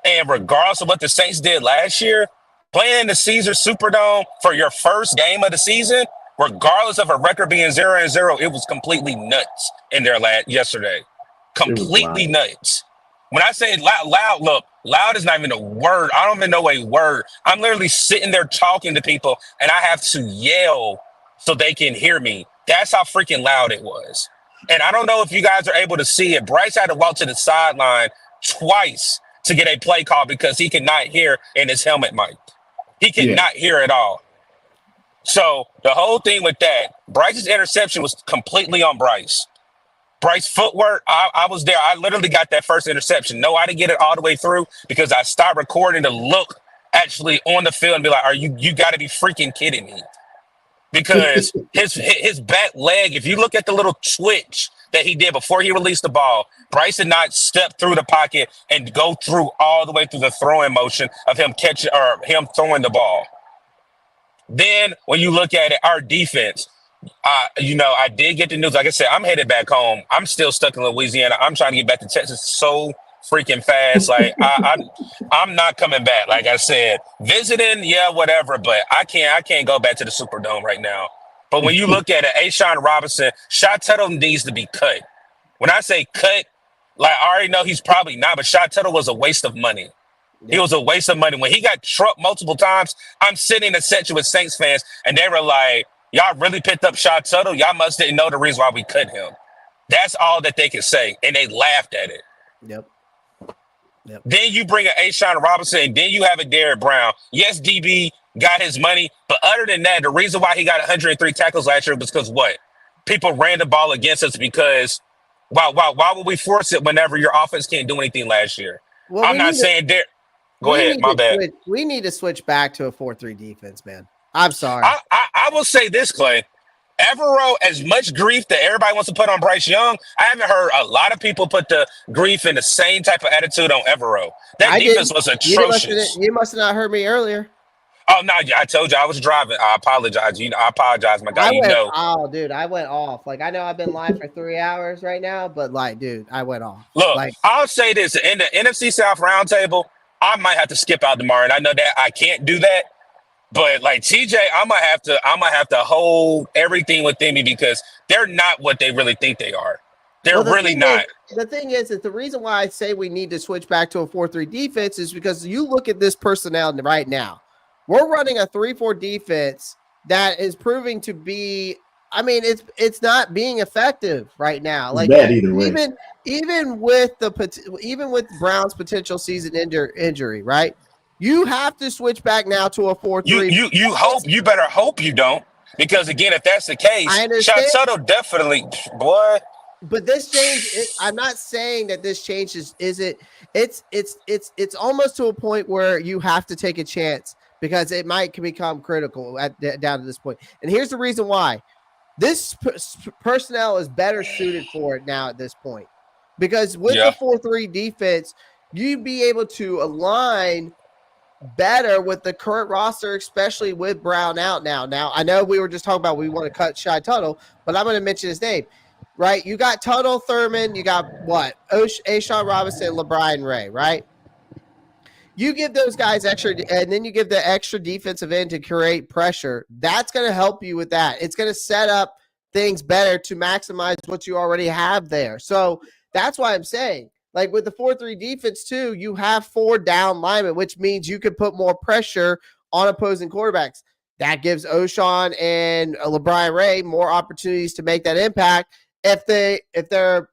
and regardless of what the Saints did last year, playing in the Caesar Superdome for your first game of the season. Regardless of a record being 0-0, it was completely nuts in there yesterday. Completely nuts. When I say loud, look, loud is not even a word. I don't even know a word. I'm literally sitting there talking to people, and I have to yell so they can hear me. That's how freaking loud it was. And I don't know if you guys are able to see it. Bryce had to walk to the sideline twice to get a play call because he could not hear in his helmet mic. He could not hear at all. So the whole thing with that, Bryce's interception was completely on Bryce. Bryce footwork, I was there. I literally got that first interception. No, I didn't get it all the way through because I stopped recording to look actually on the field and be like, you got to be freaking kidding me. Because his back leg, if you look at the little twitch that he did before he released the ball, Bryce did not step through the pocket and go through all the way through the throwing motion of him catching or him throwing the ball. Then when you look at it, our defense, I did get the news. Like I said, I'm headed back home. I'm still stuck in Louisiana. I'm trying to get back to Texas so freaking fast. Like I'm not coming back. Like I said, visiting, yeah, whatever. But I can't go back to the Superdome right now. But when you look at it, A'Shawn Robinson, Shot Tuttle needs to be cut. When I say cut, like I already know he's probably not, but Shot Tuttle was a waste of money. He was a waste of money. When he got trucked multiple times, I'm sitting in a section with Saints fans, and they were like, y'all really picked up Shot Tuttle? Y'all must didn't know the reason why we cut him. That's all that they could say, and they laughed at it. Yep. Then you bring an A'Shawn Robinson, and then you have a Derrick Brown. Yes, DB got his money, but other than that, the reason why he got 103 tackles last year was because what? People ran the ball against us because why would we force it whenever your offense can't do anything last year? Well, I'm not saying Derrick. Go ahead, my bad. We need to switch back to a 4-3 defense, man. I'm sorry. I will say this, Clay. Evero, as much grief that everybody wants to put on Bryce Young, I haven't heard a lot of people put the grief in the same type of attitude on Evero. That defense was atrocious. You must have not heard me earlier. Oh, no, I told you I was driving. I apologize. I apologize, my guy. Oh, dude, I went off. Like, I know I've been live for 3 hours right now, but, like, dude, I went off. Look, like, I'll say this. In the NFC South roundtable, I might have to skip out tomorrow, and I know that I can't do that. But like TJ, I'm gonna have to hold everything within me because they're not what they really think they are. They're really not. The thing is that the reason why I say we need to switch back to a 4-3 defense is because you look at this personnel right now. We're running a 3-4 defense that is proving to be. I mean, it's not being effective right now. Like bad either way. Even with Brown's potential season injury, right? You have to switch back now to a 4-3. You better hope you don't, because again, if that's the case, Tuttle definitely, boy. But this change, I'm not saying that this change it's almost to a point where you have to take a chance because it might become critical down to this point. And here's the reason why: this personnel is better suited for it now at this point, because with the 4-3 defense, you'd be able to align better with the current roster, especially with Brown out now. Now, I know we were just talking about we want to cut Shy Tuttle, but I'm going to mention his name, right? You got Tuttle, Thurman, you got what? A'Shawn Robinson, LeBron Ray, right? You give those guys extra, and then you give the extra defensive end to create pressure. That's going to help you with that. It's going to set up things better to maximize what you already have there. So that's why I'm saying, like with the 4-3 defense too, you have 4 down linemen, which means you can put more pressure on opposing quarterbacks. That gives A'Shawn and LeBron Ray more opportunities to make that impact if they're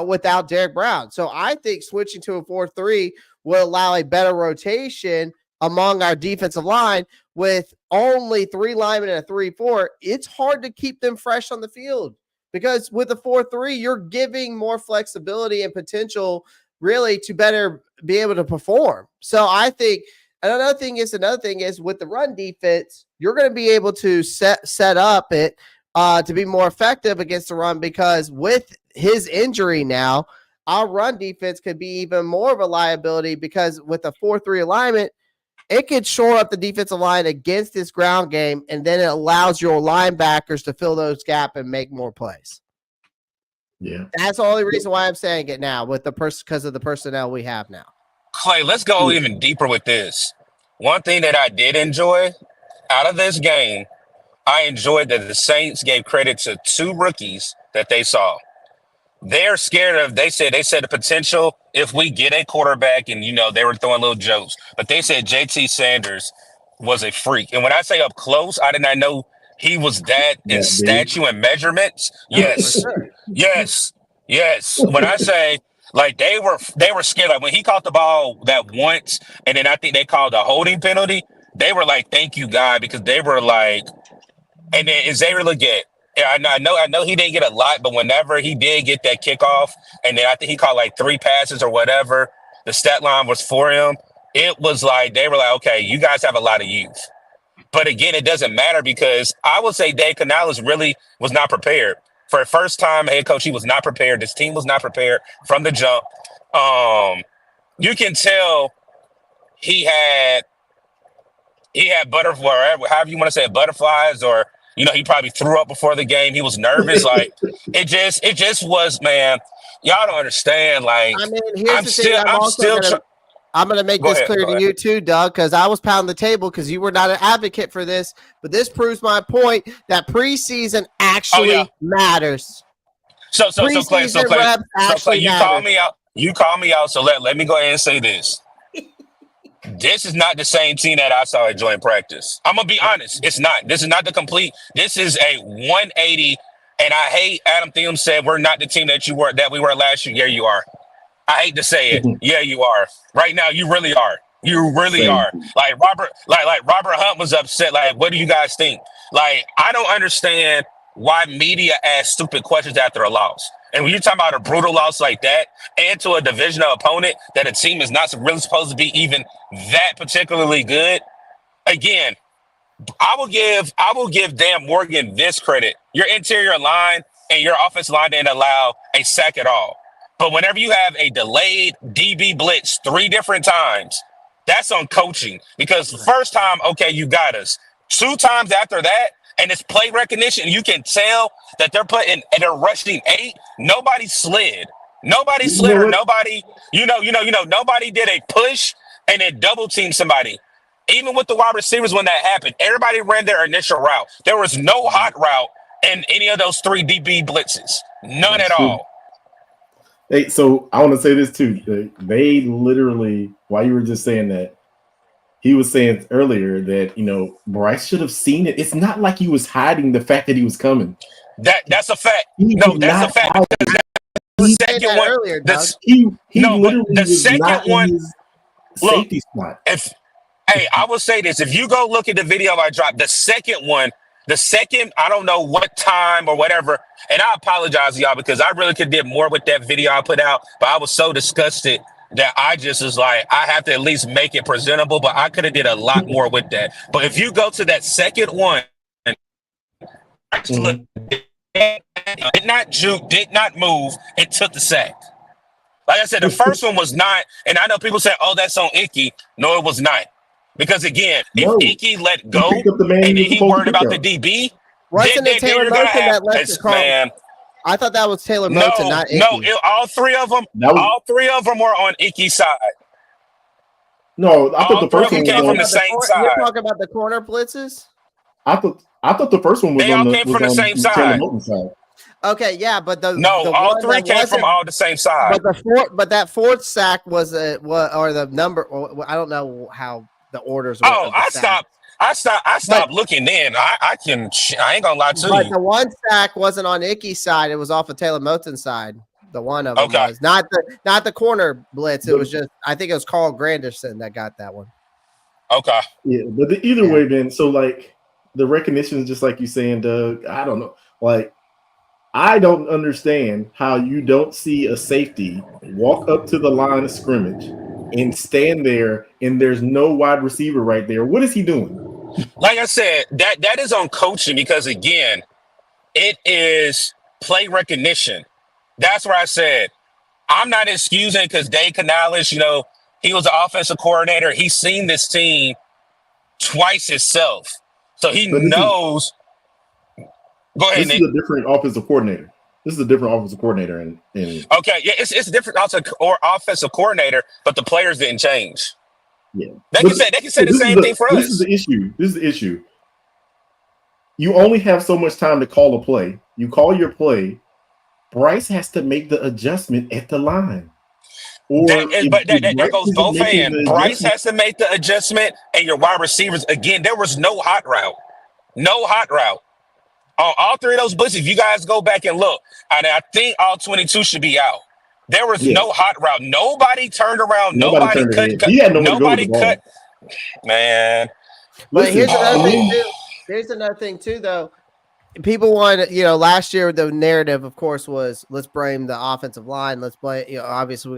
without Derrick Brown. So I think switching to a 4-3 will allow a better rotation among our defensive line. With only 3 linemen and a 3-4, it's hard to keep them fresh on the field. Because with a 4-3, you're giving more flexibility and potential really to better be able to perform. So I think another thing is with the run defense, you're going to be able to set up it to be more effective against the run, because with his injury now, our run defense could be even more of a liability, because with a 4-3 alignment, it could shore up the defensive line against this ground game, and then it allows your linebackers to fill those gaps and make more plays. Yeah. That's the only reason why I'm saying it now with because of the personnel we have now. Clay, let's go even deeper with this. One thing that I did enjoy out of this game, I enjoyed that the Saints gave credit to 2 rookies that they saw. They're scared of, they said the potential if we get a quarterback, and they were throwing little jokes, but they said JT Sanders was a freak. And when I say up close, I did not know he was that in stature and measurements. Yes. Yes. When I say, like, they were scared. Like when he caught the ball that once, and then I think they called a holding penalty, they were like, thank you, God, because they were like, and then Xavier Legette. I know he didn't get a lot, but whenever he did get that kickoff, and then I think he caught like 3 passes or whatever, the stat line was for him. It was like they were like, okay, you guys have a lot of youth. But again, it doesn't matter, because I would say Dave Canales really was not prepared. For a first-time head coach, he was not prepared. This team was not prepared from the jump. You can tell he had butterflies, however you want to say it, butterflies, or he probably threw up before the game. He was nervous. Like it just was, man. Y'all don't understand. Like, I mean, here's the thing. I'm going to make this clear to you too, Doug, because I was pounding the table because you were not an advocate for this. But this proves my point that preseason actually matters. So Clay, you call me out. You call me out. So let me go ahead and say this. This is not the same team that I saw at joint practice. I'm gonna be honest. It's not. This is not the complete. This is a 180 And I hate Adam Thielen said we're not the team that we were last year. Yeah, you are. I hate to say it. Yeah, you are. Right now, you really are. You really are. Like Robert Hunt was upset. Like, what do you guys think? Like, I don't understand why media asks stupid questions after a loss. And when you're talking about a brutal loss like that, and to a divisional opponent that a team is not really supposed to be even that particularly good, again, I will give Dan Morgan this credit. Your interior line and your offensive line didn't allow a sack at all. But whenever you have a delayed DB blitz 3 different times, that's on coaching. Because the first time, okay, you got us. 2 times after that, and it's play recognition, you can tell that they're rushing 8. Nobody slid. Nobody slid or nobody, nobody did a push and then double team somebody. Even with the wide receivers when that happened, everybody ran their initial route. There was no hot route in any of those 3 DB blitzes. None at all. Hey, so I want to say this too. They literally, while you were just saying that, he was saying earlier that, Bryce should have seen it. It's not like he was hiding the fact that he was coming. That's a fact. No, that's a fact. The second one, earlier, the second one, safety spot. Hey, I will say this. If you go look at the video I dropped, the second, I don't know what time or whatever, and I apologize to y'all because I really could did more with that video I put out, but I was so disgusted that I just was like, I have to at least make it presentable, but I could have did a lot more with that. But if you go to that second one, did not juke, did not move, it took the sack. Like I said, the first one was not, and I know people say, oh, that's on Icky. No, it was not. Because again, if Icky let go and then he worried about the DB, wasn't it Taylor Moton that left the call? I thought that was Taylor Moton, not Icky. No, all 3 of them were on Icky's side. No, I thought the first one came from the same side. You're talking about the corner blitzes? I thought the first one was on the same side. Okay, yeah, but all 3 came from all the same side. But that 4th sack was the number. I don't know how the orders were. Oh, I stopped looking then. I ain't gonna lie to you. But the 1 sack wasn't on Icky's side. It was off of Taylor Moton's side. The one of them was not the corner blitz. It was just, I think it was Carl Granderson that got that one. Okay. Yeah, but either way, then, so like the recognition is just like you saying, Doug. I don't know. Like, I don't understand how you don't see a safety walk up to the line of scrimmage and stand there, and there's no wide receiver right there. What is he doing? Like I said, that is on coaching because, again, it is play recognition. That's where I said I'm not excusing because Dave Canales, he was the offensive coordinator. He's seen this team twice himself. So he knows. Go ahead, Nick. This is a different offensive coordinator. Okay, yeah, it's a different offensive coordinator, but the players didn't change. Yeah, they can say the same thing for us. This is the issue. You only have so much time to call a play. You call your play. Bryce has to make the adjustment at the line. That goes both ways. Bryce has to make the adjustment, and your wide receivers, again, there was no hot route. No hot route. On all 3 of those blitzes, if you guys go back and look, and I think all 22 should be out. There was no hot route. Nobody turned around. Nobody cut. Man. But here's another thing too, though. People want, last year the narrative, of course, was let's blame the offensive line. Let's blame, obviously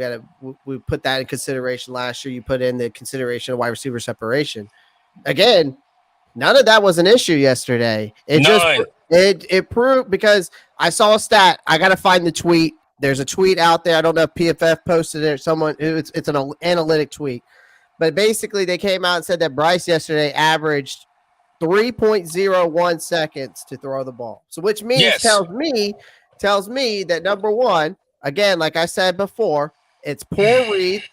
we put that in consideration last year. You put in the consideration of wide receiver separation. Again, none of that was an issue yesterday. It proved, because I saw a stat. I got to find the tweet. There's a tweet out there. I don't know if PFF posted it or someone. It's an analytic tweet. But basically, they came out and said that Bryce yesterday averaged 3.01 seconds to throw the ball. So which means tells me that, number one, again, like I said before, it's poor read,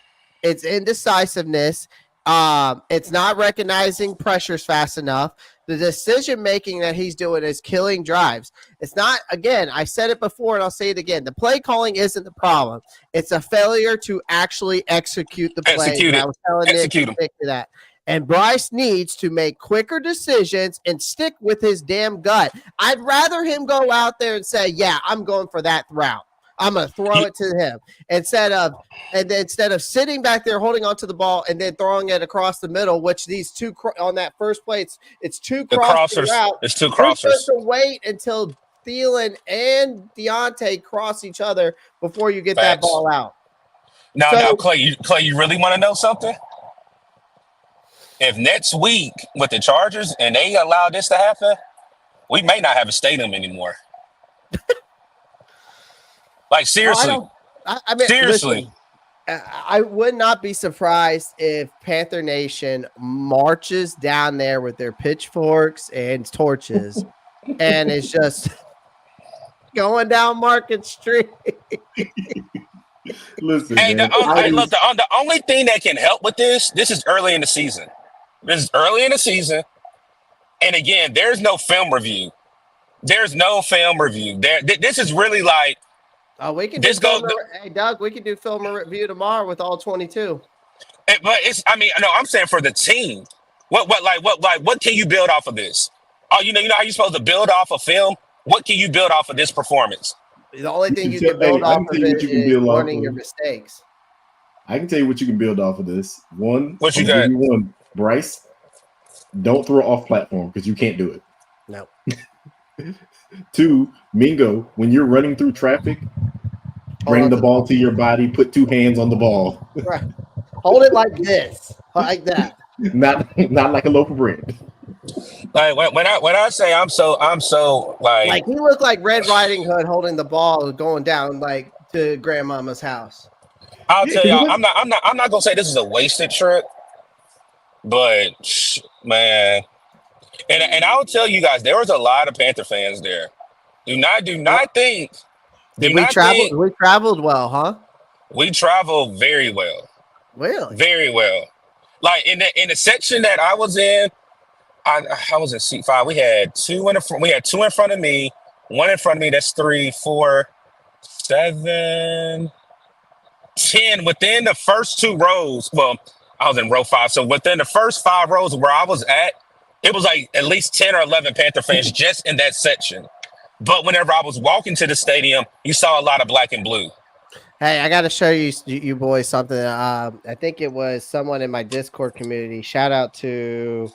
it's indecisiveness, it's not recognizing pressures fast enough. The decision making that he's doing is killing drives. It's not, again, I said it before and I'll say it again. The play calling isn't the problem. It's a failure to actually execute the play. I was telling Nick that. And Bryce needs to make quicker decisions and stick with his damn gut. I'd rather him go out there and say, yeah, I'm going for that route. I'm going to throw it to him instead of sitting back there holding onto the ball and then throwing it across the middle, which these two on that first play, it's two crossers. It's two You're crossers. supposed to wait until Thielen and Deontay cross each other before you get that ball out. Now, Clay, you really want to know something? If next week with the Chargers and they allow this to happen, we may not have a stadium anymore. Like, seriously. I mean, seriously. Listen, I would not be surprised if Panther Nation marches down there with their pitchforks and torches and it's just going down Market Street. Listen, hey, man, look, the only thing that can help with this is early in the season. This is early in the season. And again, there's no film review. There's no film review. This is really like, we can hey, Doug, we can do film review tomorrow with all 22. But I'm saying for the team. What can you build off of this? Oh, you know how you're supposed to build off of film? What can you build off of this performance? The only thing you can build off of it is learning your mistakes. I can tell you what you can build off of this. One, what you got? One, Bryce, don't throw off platform because you can't do it. No. 2, Mingo, when you're running through traffic, bring the ball to your body, put 2 hands on the ball. Right. Hold it like this, like that. Not like a loaf of bread. Like when I say I'm so like he looked like Red Riding Hood holding the ball going down like to grandmama's house. I'll tell y'all, I'm not gonna say this is a wasted trip, but man, and I will tell you guys, there was a lot of Panther fans there. Do not think. We traveled well, huh? We traveled very well. Really? Very well. Like in the section that I was in, I was in seat 5. We had 2 in the front. We had 2 in front of me, 1 in front of me. That's 3, 4, 7, 10. Within the first 2 rows. Well, I was in row 5, so within the first 5 rows where I was at, it was like at least 10 or 11 Panther fans just in that section. But whenever I was walking to the stadium, you saw a lot of black and blue. Hey, I got to show you boys something. I think it was someone in my Discord community. Shout out to,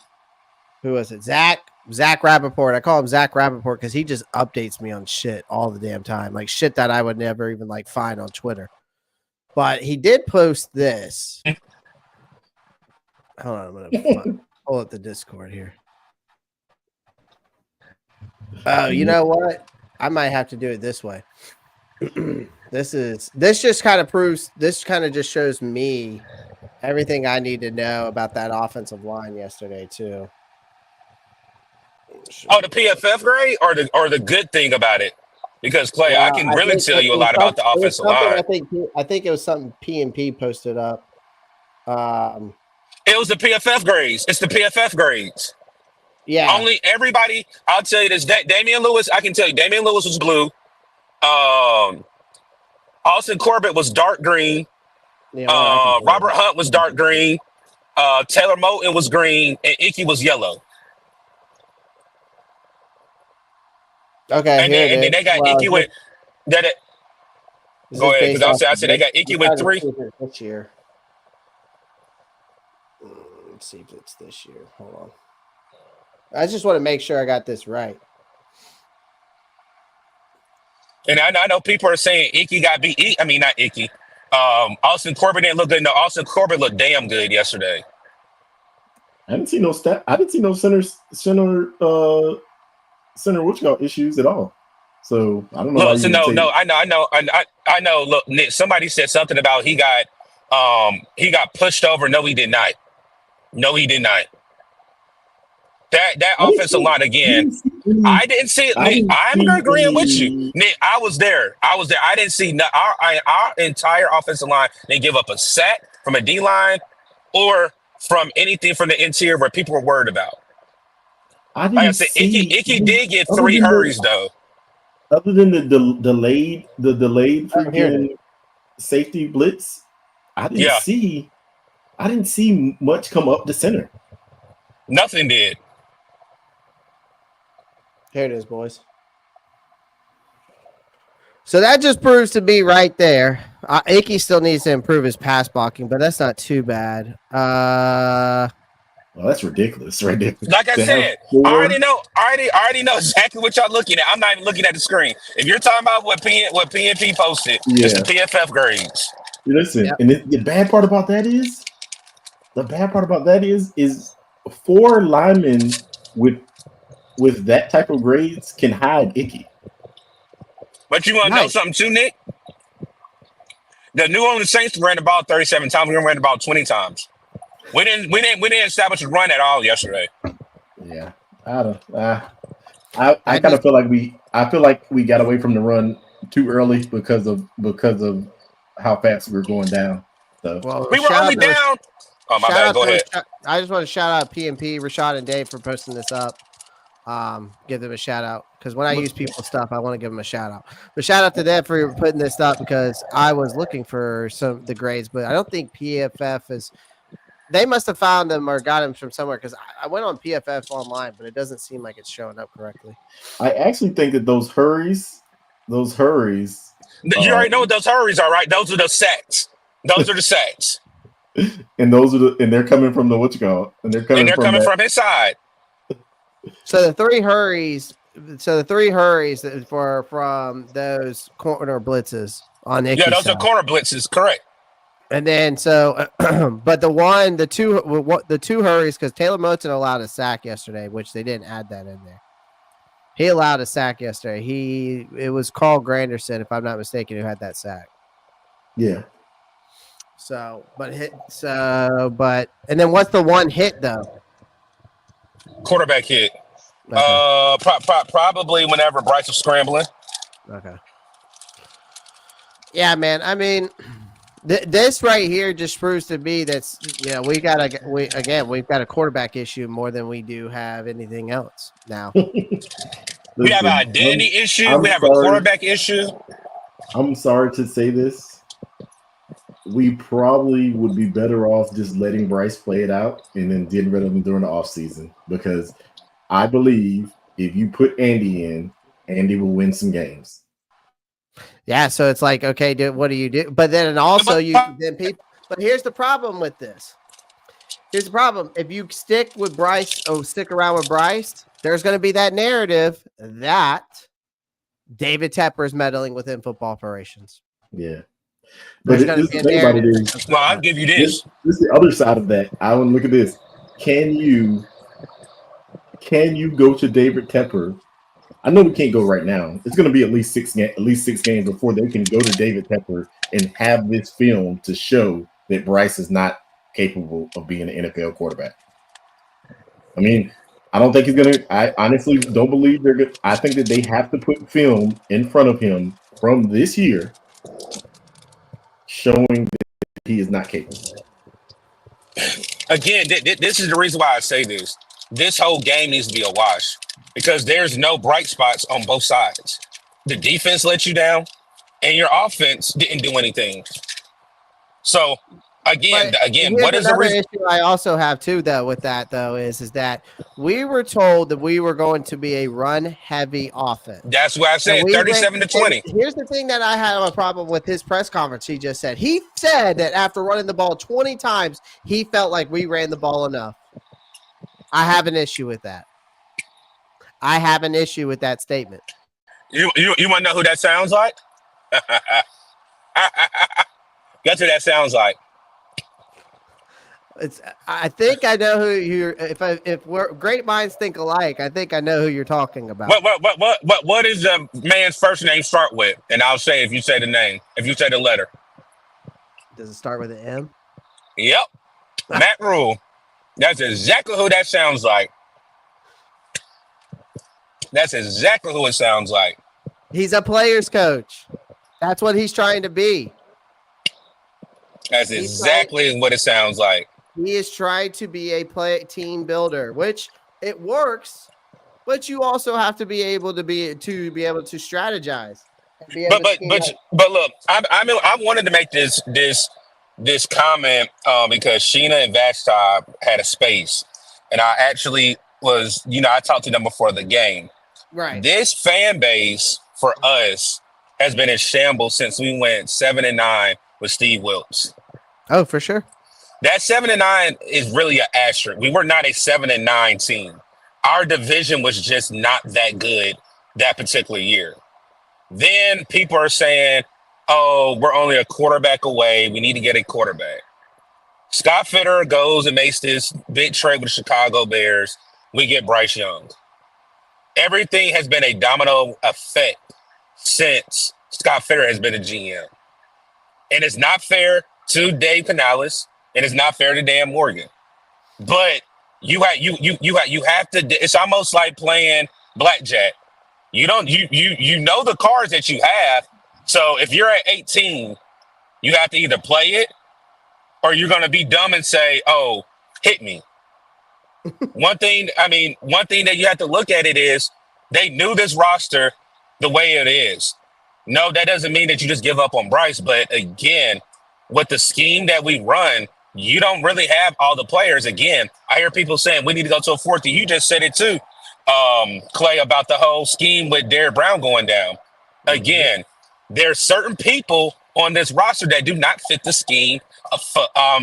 who was it? Zach Rappaport. I call him Zach Rappaport because he just updates me on shit all the damn time. Like shit that I would never even like find on Twitter. But he did post this. Hold on, I'm going to pull up the Discord here. Oh, you know what? I might have to do it this way. This just kind of just shows me everything I need to know about that offensive line yesterday too. Oh, the PFF grade or the good thing about it? Because Clay, I can really tell you a lot about the offensive line. I think it was something P&P posted up. It was the PFF grades. It's the PFF grades. Yeah. Only everybody. I'll tell you this. Damian Lewis. I can tell you, Damian Lewis was blue. Austin Corbett was dark green. Yeah, Robert Hunt was dark green. Taylor Moton was green, and Icky was yellow. Okay, and then they got Icky with that. Go ahead, because I said they got Icky with 3 this year. Let's see if it's this year. Hold on. I just want to make sure I got this right. And I know people are saying Icky got beat. I mean, not Icky. Austin Corbett didn't look good. No, Austin Corbett looked damn good yesterday. I didn't see no center issues at all. So I don't know. Look, so I know. Look, Nick, somebody said something about he got pushed over. No, he did not. That offensive line again. I didn't see it. Nick, I'm agreeing with you. Nick, I was there. I didn't see our entire offensive line. They give up a sack from a D line or from anything from the interior where people were worried about. Like I said, Icky did get 3 hurries though. Other than the delayed freaking safety blitz, I didn't see much come up the center. Nothing did. Here it is, boys. So that just proves to be right there. Icky still needs to improve his pass blocking, but that's not too bad. Well, that's ridiculous, right there. Like I said, I already know exactly what y'all looking at. I'm not even looking at the screen. If you're talking about what PNP posted, it's the PFF grades. Listen, and the bad part about that is, is 4 linemen with that type of grades can hide Icky. But you want to know something too, Nick? The New Orleans Saints ran the ball 37 times. We ran the ball 20 times. We didn't establish a run at all yesterday. Yeah, I kind of feel like we got away from the run too early because of how fast we were going down. So we were only down. Oh my bad. Go ahead. I just want to shout out PNP, Rashad, and Dave for posting this up. Give them a shout out because when I use people's stuff, I want to give them a shout out. But shout out to them for putting this up because I was looking for the grades, but I don't think PFF is. They must have found them or got them from somewhere because I went on PFF online, but it doesn't seem like it's showing up correctly. I actually think that those hurries. You already know what those hurries are, right? Those are the sacks. Those are the sacks. And they're coming from the what you call, and they're coming from his side. So the three hurries from those corner blitzes on Icky's those side. are corner blitzes, correct. And then but the two hurries because Taylor Moton allowed a sack yesterday, which they didn't add that in there. He allowed a sack yesterday. It was Carl Granderson, if I'm not mistaken, who had that sack. Yeah. And then what's the one hit though? Quarterback hit. Okay. Probably whenever Bryce was scrambling. Okay. Yeah, man. I mean, this right here just proves to me that's we've got a quarterback issue more than we do have anything else now. We have an identity issue. We have a quarterback issue. I'm sorry to say this. We probably would be better off just letting Bryce play it out and then getting rid of him during the offseason because I believe if you put Andy in, Andy will win some games. Yeah, so it's like, okay, dude, what do you do? But then also but here's the problem with this. Here's the problem. If you stick around with Bryce, there's going to be that narrative that David Tepper is meddling within football operations. Yeah. But the thing about it is, well, I'll give you this. This is the other side of that. I want to look at this. Can you go to David Tepper? I know we can't go right now. It's going to be at least six games before they can go to David Tepper and have this film to show that Bryce is not capable of being an NFL quarterback. I mean, I don't think he's going to. I honestly don't believe they're good. I think that they have to put film in front of him from this year showing that he is not capable. Again, this is the reason why I say this. This whole game needs to be a wash because there's no bright spots on both sides. The defense let you down, and your offense didn't do anything. So, again, what is the reason? Issue I also have too, though, with that though, is that we were told that we were going to be a run-heavy offense. That's what I said, 37-20. Here's the thing that I had a problem with his press conference. He just said that after running the ball 20 times, he felt like we ran the ball enough. I have an issue with that. I have an issue with that statement. You want to know who that sounds like? Guess who that sounds like? I think I know who you're. If we're great minds think alike, I think I know who you're talking about. What is the man's first name start with? And I'll say if you say the name, if you say the letter. Does it start with an M? Yep. Matt Rhule. That's exactly who that sounds like. That's exactly who it sounds like. He's a player's coach. That's what he's trying to be. That's exactly what it sounds like. He is trying to be a team builder, which it works, but you also have to be able to strategize. But look, I wanted to make this comment because Sheena and Vashtab had a space, and I actually was, I talked to them before the game. Right. This fan base for us has been in shambles since we went 7-9 with Steve Wilkes. Oh, for sure. That 7-9 is really an asterisk. We were not a 7-9 team. Our division was just not that good that particular year. Then people are saying, oh, we're only a quarterback away. We need to get a quarterback. Scott Fitterer goes and makes this big trade with the Chicago Bears. We get Bryce Young. Everything has been a domino effect since Scott Fitterer has been a GM. And it's not fair to Dave Canales, and it's not fair to Dan Morgan. But you have to. It's almost like playing blackjack. You know the cards that you have. So if you're at 18, you have to either play it or you're going to be dumb and say, "Oh, hit me." One thing that you have to look at it is they knew this roster the way it is. No, that doesn't mean that you just give up on Bryce. But again, with the scheme that we run, you don't really have all the players. Again, I hear people saying we need to go to a 4th. You just said it too, Clay, about the whole scheme with Derrick Brown going down. Again, there's certain people on this roster that do not fit the scheme of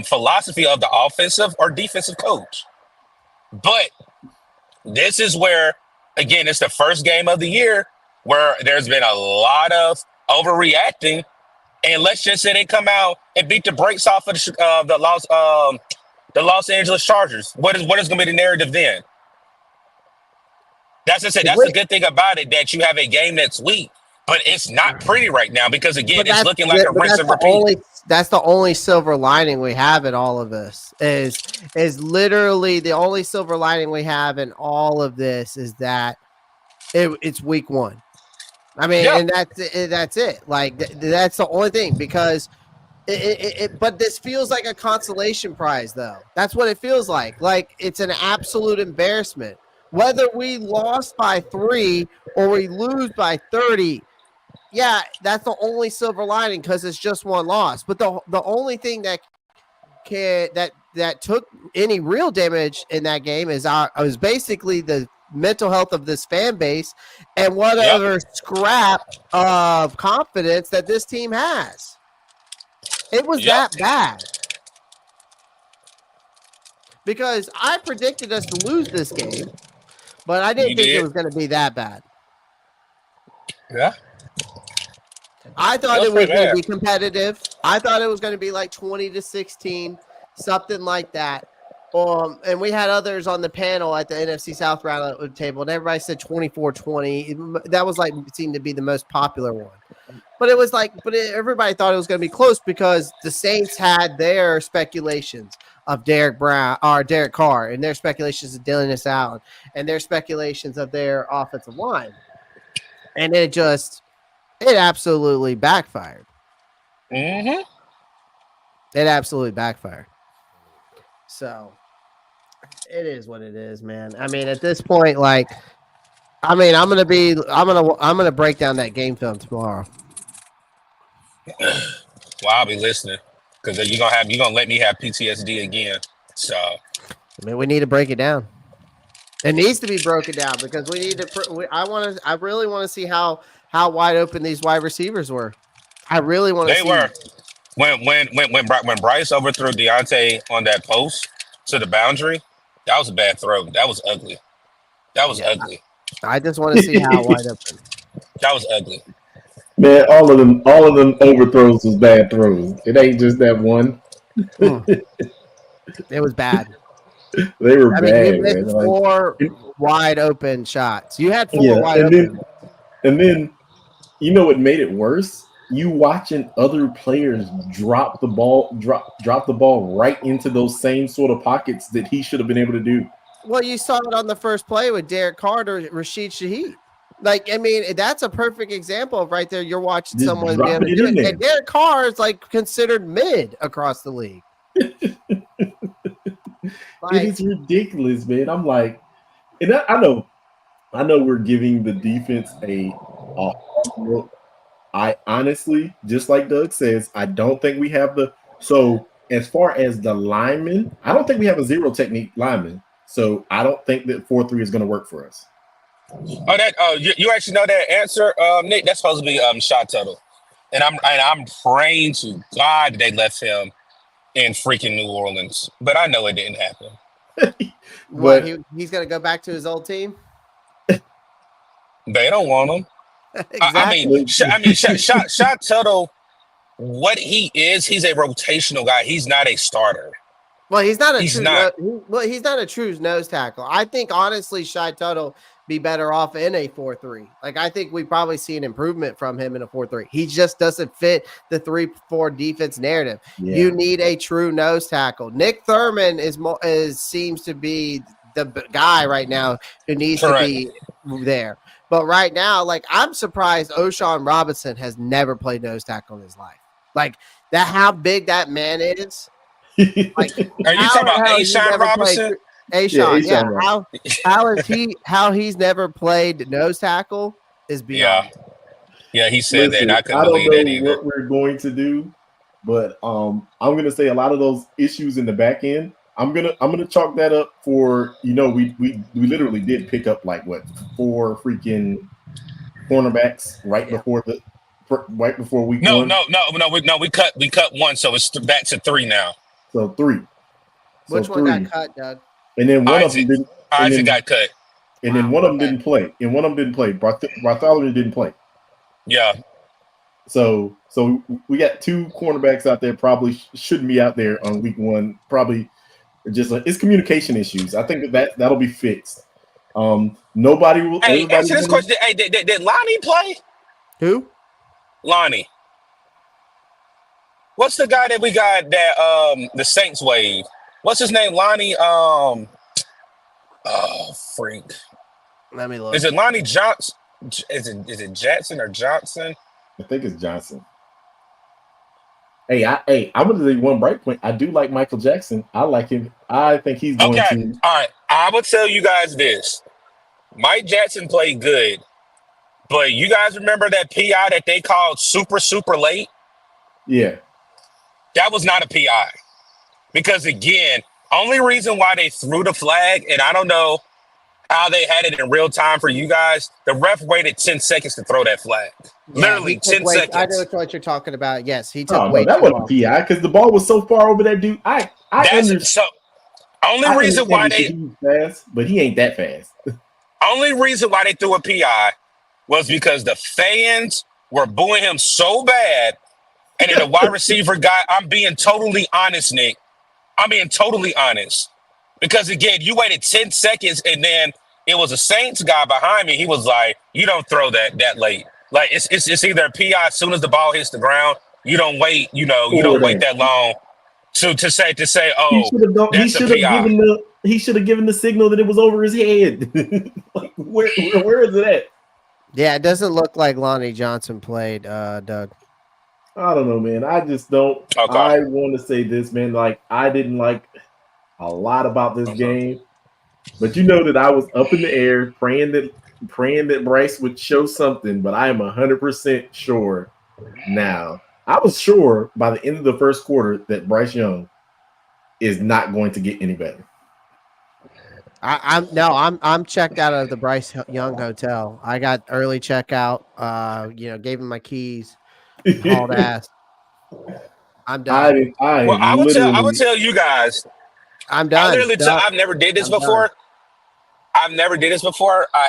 philosophy of the offensive or defensive coach. But this is where, again, it's the first game of the year where there's been a lot of overreacting. And let's just say they come out and beat the brakes off of the Los Angeles Chargers. What is going to be the narrative then? That's the good thing about it, that you have a game that's weak, but it's not pretty right now because, again, it's looking like a rinse and repeat. That's the only silver lining we have in all of this is literally the only silver lining we have in all of this is that it's week 1. I mean, and that's it. Like that's the only thing, because but this feels like a consolation prize, though. That's what it feels like. Like it's an absolute embarrassment. Whether we lost by 3 or we lose by 30, yeah, that's the only silver lining because it's just one loss. But the only thing that took any real damage in that game is basically the mental health of this fan base and whatever scrap of confidence that this team has. It was that bad. Because I predicted us to lose this game, but I didn't think it was going to be that bad. Yeah. I thought it was going to be competitive. I thought it was going to be like 20-16, something like that. And we had others on the panel at the NFC South round table, and everybody said 24-20. That was seemed to be the most popular one. But it was everybody thought it was going to be close because the Saints had their speculations of Derrick Brown or Derek Carr, and their speculations of Dennis Allen, and their speculations of their offensive line. And it absolutely backfired. Mm-hmm. It absolutely backfired. So it is what it is, man. I mean, at this point, I'm gonna break down that game film tomorrow. Well, I'll be listening because you're gonna let me have PTSD again. So I mean, we need to break it down. It needs to be broken down because we need to. I really want to see how wide open these wide receivers were. I really want to see. They were. When Bryce overthrew Deontay on that post to the boundary, that was a bad throw. That was ugly. Ugly. I just want to see how wide open. That was ugly. Man, all of them overthrows was bad throws. It ain't just that one. It was bad. They were bad. You missed 4 wide open shots. You had 4 wide open. And then, you know what made it worse? You watching other players drop the ball right into those same sort of pockets that he should have been able to do. Well, you saw it on the first play with Derek Carr or Rashid Shaheed. I mean, that's a perfect example of right there. You're watching someone be able to do it. And Derek Carr is considered mid across the league. It is ridiculous, man. I'm like, and I know we're giving the defense a hard look. I honestly, just like Doug says, I don't think we have so as far as the linemen, I don't think we have a zero technique lineman. So I don't think that 4-3 is going to work for us. You actually know that answer, Nick? That's supposed to be shot total, and I'm praying to God they left him in freaking New Orleans, but I know it didn't happen. What, he's going to go back to his old team? They don't want him. Exactly. Shot Tuttle, what he is, he's a rotational guy. He's not a starter. Well, he's not a He's true. not. He's not a true nose tackle. I think honestly, Shy Tuttle be better off in a 4-3. Like I think we probably see an improvement from him in a 4-3. He just doesn't fit the 3-4 defense narrative. Yeah. You need a true nose tackle. Nick Thurman seems to be the guy right now who needs to be there. But right now, like I'm surprised O'Shawn Robinson has never played nose tackle in his life. Like that, how big that man is. Like, are you talking about O'Shawn Robinson? O'Shawn, yeah. How he's never played nose tackle is beyond. Yeah, he said that. I couldn't I don't believe know that either. what we're going to do, but I'm gonna say a lot of those issues in the back end. I'm gonna chalk that up for we literally did pick up like 4 freaking cornerbacks right before week one. No, we cut one, so it's back to 3 now. So 3. Which one got cut, Doug? And then one of them didn't. Isaac got cut. And then one of them didn't play. And one of them didn't play. Bartholomew didn't play. Yeah. So we got 2 cornerbacks out there probably shouldn't be out there on week 1. Probably just it's communication issues. I think that'll be fixed. Nobody will. Hey, answer this question. Hey, did Lonnie play? Who? Lonnie. What's the guy that we got that the Saints wave? What's his name? Lonnie. Oh, freak. Let me look. Is it Lonnie Johnson? Is it Jackson or Johnson? I think it's Johnson. Hey, I'm gonna say one bright point. I do like Michael Jackson. I like him. I think he's going to. All right. I will tell you guys this. Mike Jackson played good, but you guys remember that PI that they called super late? Yeah. That was not a PI. Because again, only reason why they threw the flag, and I don't know how they had it in real time for you guys, the ref waited 10 seconds to throw that flag. Literally 10 seconds. I know what you're talking about. Yes, he took that wasn't PI because the ball was so far over that dude. I understand. So only reason why he's fast, but he ain't that fast. Only reason why they threw a PI was because the fans were booing him so bad. And then the wide receiver guy, I'm being totally honest, Nick. I'm being totally honest. Because again, you waited 10 seconds and then it was a Saints guy behind me. He was like, you don't throw that late. Like it's either a PI as soon as the ball hits the ground. You don't wait, you don't wait that long to say, oh, that's a PI. He should have given the signal that it was over his head. Like, where is it at? Yeah, it doesn't look like Lonnie Johnson played, Doug. I don't know, man. I just don't. Okay. I want to say this, man. Like, I didn't like a lot about this game, but you know that I was up in the air praying that Bryce would show something. But I am 100% sure now. I was sure by the end of the first quarter that Bryce Young is not going to get any better. I'm checked out of the Bryce Young hotel. I got early checkout. Gave him my keys. Hauled ass. I'm done. I would tell you guys. I'm done. I've never did this before. I've never did this before. I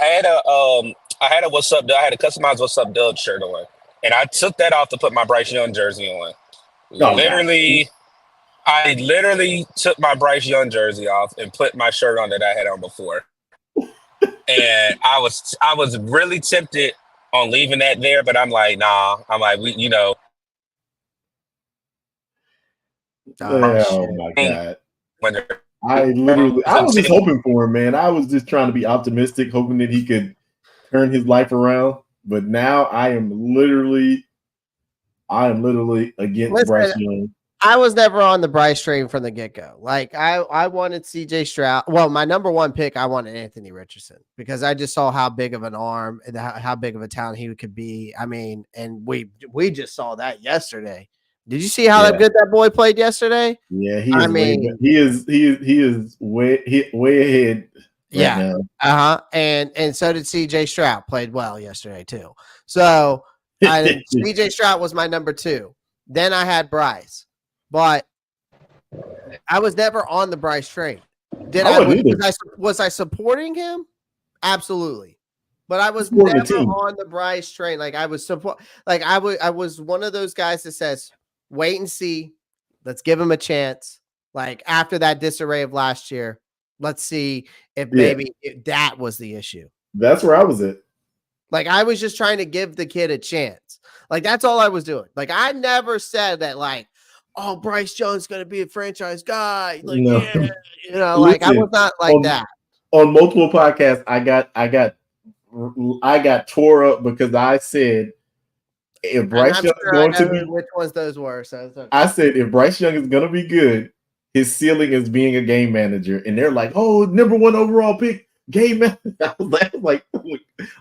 had a What's Up Doug. I had a customized What's Up Doug shirt on, and I took that off to put my Bryce Young jersey on. I literally took my Bryce Young jersey off and put my shirt on that I had on before. And I was really tempted on leaving that there, but I'm like, nah. I'm like, Oh my God. I was just hoping for him, man. I was just trying to be optimistic, hoping that he could turn his life around. But now I am literally against Bryce Young. I was never on the Bryce train from the get-go. Like I wanted CJ Stroud. Well, my number one pick, I wanted Anthony Richardson because I just saw how big of an arm and how big of a talent he could be. I mean, and we just saw that yesterday. Did you see how good that boy played yesterday? Yeah, he is way ahead right now. And so did CJ Stroud. Played well yesterday too. So CJ Stroud was my number 2. Then I had Bryce, but I was never on the Bryce train. Was I supporting him? Absolutely. But I was never on the Bryce train. Like I was I was one of those guys that says, wait and see. Let's give him a chance. Like after that disarray of last year, let's see if maybe if that was the issue. That's where I was at. Like I was just trying to give the kid a chance. Like that's all I was doing. Like I never said that like, oh, Bryce Young's going to be a franchise guy. Like, like I was not like that. On multiple podcasts, I got tore up because I said if Bryce Young is going to be which ones those were. So okay. I said if Bryce Young is going to be good, his ceiling is being a game manager, and they're like, "Oh, number 1 overall pick, game manager." I was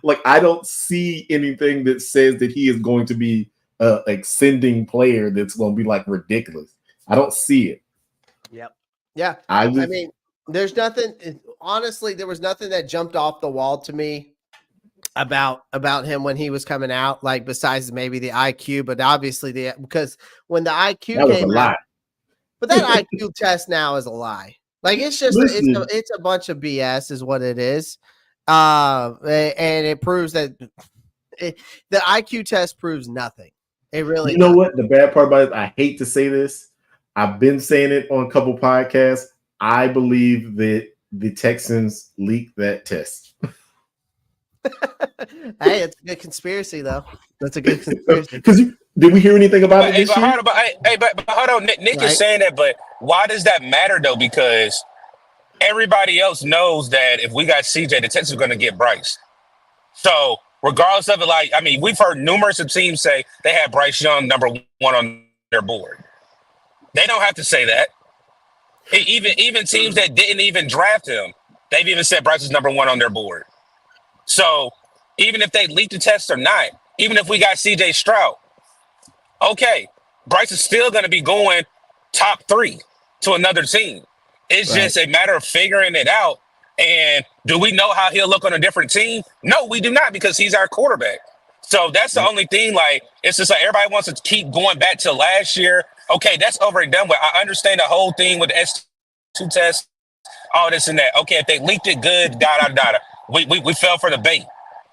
like I don't see anything that says that he is going to be a extending player that's going to be like ridiculous. I don't see it. Yep. Yeah. I mean, there's nothing. Honestly, there was nothing that jumped off the wall to me about him when he was coming out, like besides maybe the IQ, but obviously because when the IQ came out, but that IQ test now is a lie. Like it's just it's a bunch of BS is what it is, and it proves that the IQ test proves nothing. It really. You know what? The bad part about it, I hate to say this. I've been saying it on a couple podcasts. I believe that the Texans leaked that test. Hey, it's a good conspiracy, though. That's a good conspiracy. Because did we hear anything about it this year? But hold on. Nick is saying that, but why does that matter, though? Because everybody else knows that if we got CJ, the Texans are going to get Bryce. So regardless of it, like, I mean, we've heard numerous of teams say they had Bryce Young number 1 on their board. They don't have to say that. Even teams that didn't even draft him, they've even said Bryce is number 1 on their board. So even if they leak the test or not, even if we got CJ Stroud, okay, Bryce is still going to be going top 3 to another team. It's just a matter of figuring it out. And do we know how he'll look on a different team? No, we do not, because he's our quarterback. So that's the only thing. Like, it's just like everybody wants to keep going back to last year. Okay, that's over and done with. I understand the whole thing with the S2 test, all this and that. Okay, if they leaked it, good, we fell for the bait.